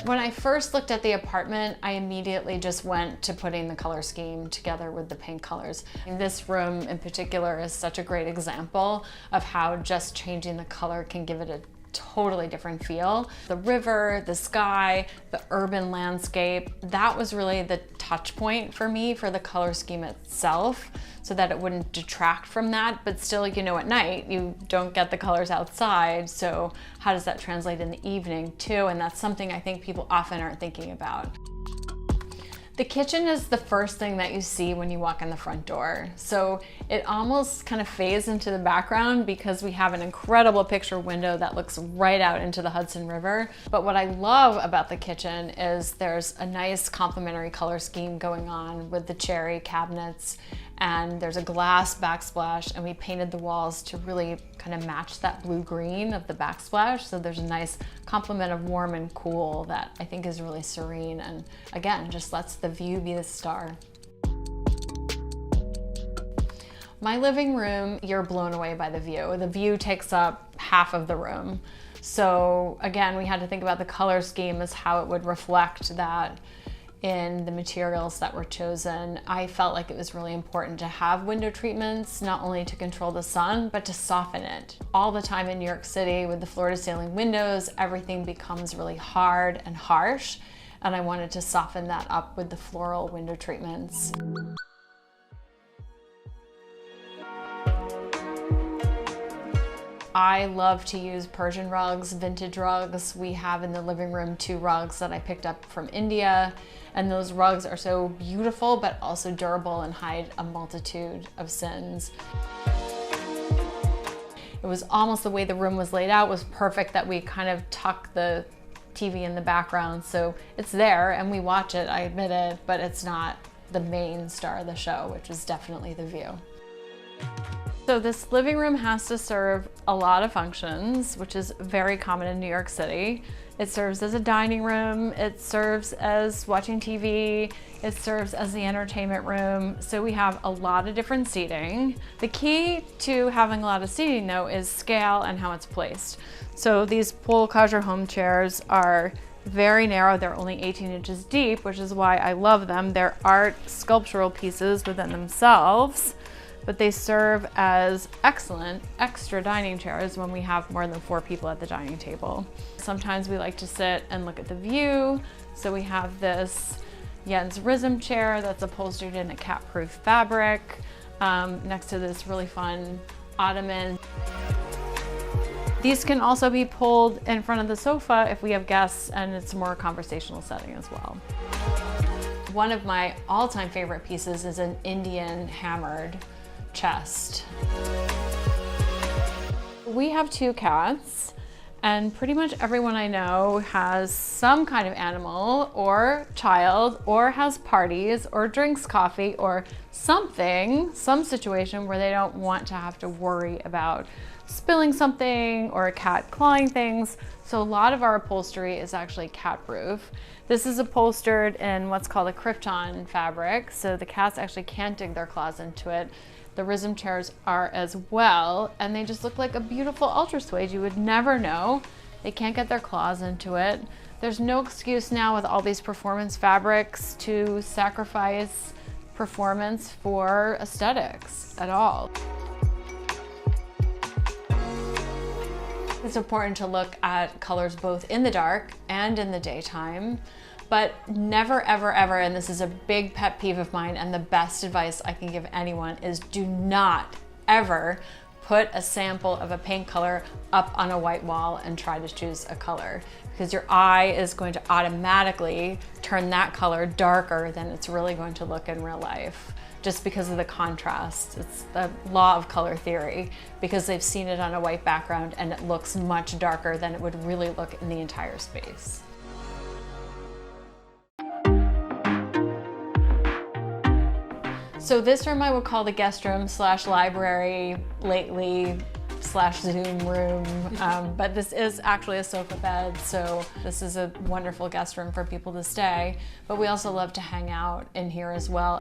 When I first looked at the apartment, I immediately just went to putting the color scheme together with the paint colors. And this room in particular is such a great example of how just changing the color can give it a totally different feel. The river, the sky, the urban landscape, that was really the touch point for me for the color scheme itself, so that it wouldn't detract from that. But still, you know, at night you don't get the colors outside, so how does that translate in the evening too? And that's something I think people often aren't thinking about. The kitchen is the first thing that you see when you walk in the front door. So it almost kind of fades into the background because we have an incredible picture window that looks right out into the Hudson River. But what I love about the kitchen is there's a nice complementary color scheme going on with the cherry cabinets, and there's a glass backsplash, and we painted the walls to really kind of match that blue-green of the backsplash. So there's a nice complement of warm and cool that I think is really serene, and again, just lets the view be the star. My living room, you're blown away by the view. The view takes up half of the room. So again, we had to think about the color scheme as how it would reflect that in the materials that were chosen. I felt like it was really important to have window treatments, not only to control the sun, but to soften it. All the time in New York City with the floor-to-ceiling windows, everything becomes really hard and harsh, and I wanted to soften that up with the floral window treatments. I love to use Persian rugs, vintage rugs. We have in the living room 2 rugs that I picked up from India, and those rugs are so beautiful but also durable and hide a multitude of sins. It was almost the way the room was laid out was perfect, that we kind of tuck the TV in the background, so it's there and we watch it, I admit it, but it's not the main star of the show, which is definitely the view. So this living room has to serve a lot of functions, which is very common in New York City. It serves as a dining room, it serves as watching TV, it serves as the entertainment room. So we have a lot of different seating. The key to having a lot of seating though is scale and how it's placed. So these Papachristidis home chairs are very narrow. They're only 18 inches deep, which is why I love them. They're art sculptural pieces within themselves, but they serve as excellent extra dining chairs when we have more than 4 people at the dining table. Sometimes we like to sit and look at the view, so we have this Jens Rism chair that's upholstered in a cat-proof fabric, next to this really fun ottoman. These can also be pulled in front of the sofa if we have guests, and it's a more conversational setting as well. One of my all-time favorite pieces is an Indian hammered chest. We have 2 cats, And pretty much everyone I know has some kind of animal or child, or has parties or drinks coffee or something, some situation where they don't want to have to worry about spilling something or a cat clawing things. So a lot of our upholstery is actually cat proof. This is upholstered in what's called a krypton fabric, so the cats actually can't dig their claws into it. The rhythm chairs are as well, and they just look like a beautiful ultra suede. You would never know. They can't get their claws into it. There's no excuse now with all these performance fabrics to sacrifice performance for aesthetics at all. It's important to look at colors both in the dark and in the daytime. But never, ever, ever, and this is a big pet peeve of mine, and the best advice I can give anyone is do not ever put a sample of a paint color up on a white wall and try to choose a color, because your eye is going to automatically turn that color darker than it's really going to look in real life, just because of the contrast. It's the law of color theory, because they've seen it on a white background and it looks much darker than it would really look in the entire space. So this room I would call the guest room slash library lately slash Zoom room, but this is actually a sofa bed, so this is a wonderful guest room for people to stay, but we also love to hang out in here as well.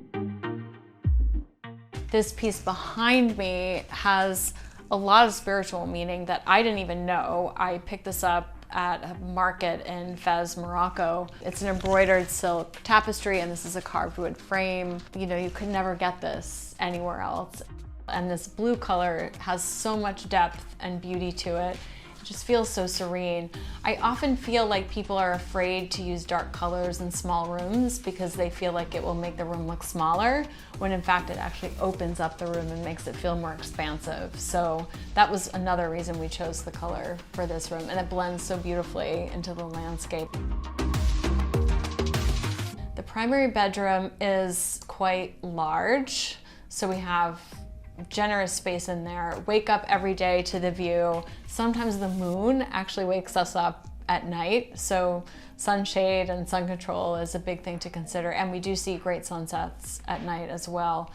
This piece behind me has a lot of spiritual meaning that I didn't even know. I picked this up at a market in Fez, Morocco. It's an embroidered silk tapestry, and this is a carved wood frame. You know, you could never get this anywhere else. And this blue color has so much depth and beauty to it. It just feels so serene. I often feel like people are afraid to use dark colors in small rooms because they feel like it will make the room look smaller, when in fact it actually opens up the room and makes it feel more expansive. So that was another reason we chose the color for this room, and it blends so beautifully into the landscape. The primary bedroom is quite large, so we have generous space in there. Wake up every day to the view. Sometimes the moon actually wakes us up at night, so sunshade and sun control is a big thing to consider, and we do see great sunsets at night as well.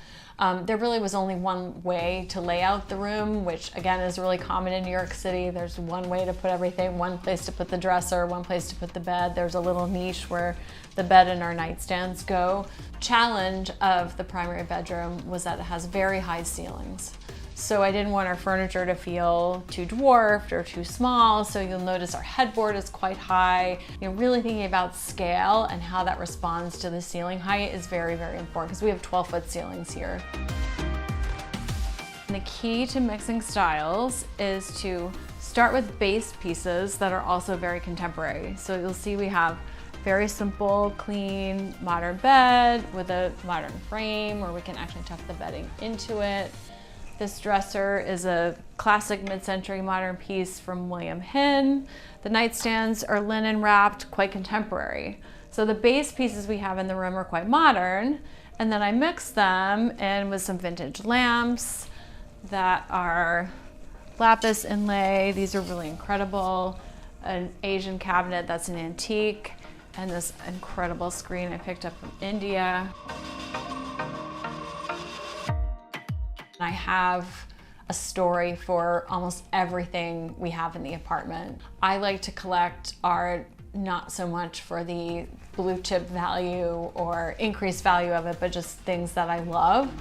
There really was only one way to lay out the room, which again is really common in New York City. There's one way to put everything, one place to put the dresser, one place to put the bed. There's a little niche where the bed and our nightstands go. Challenge of the primary bedroom was that it has very high ceilings. So I didn't want our furniture to feel too dwarfed or too small, so you'll notice our headboard is quite high. You know, really thinking about scale and how that responds to the ceiling height is very, very important, because we have 12-foot ceilings here. And the key to mixing styles is to start with base pieces that are also very contemporary. So you'll see we have very simple, clean, modern bed with a modern frame where we can actually tuck the bedding into it. This dresser is a classic mid-century modern piece from William Hinn. The nightstands are linen wrapped, quite contemporary. So the base pieces we have in the room are quite modern, and then I mix them in with some vintage lamps that are lapis inlay. These are really incredible. An Asian cabinet that's an antique, and this incredible screen I picked up from India. I have a story for almost everything we have in the apartment. I like to collect art not so much for the blue chip value or increased value of it, but just things that I love.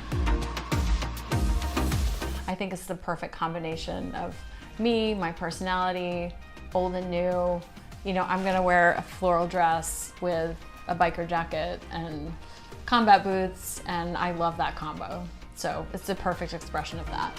I think it's the perfect combination of me, my personality, old and new. You know, I'm gonna wear a floral dress with a biker jacket and combat boots, and I love that combo. So it's the perfect expression of that.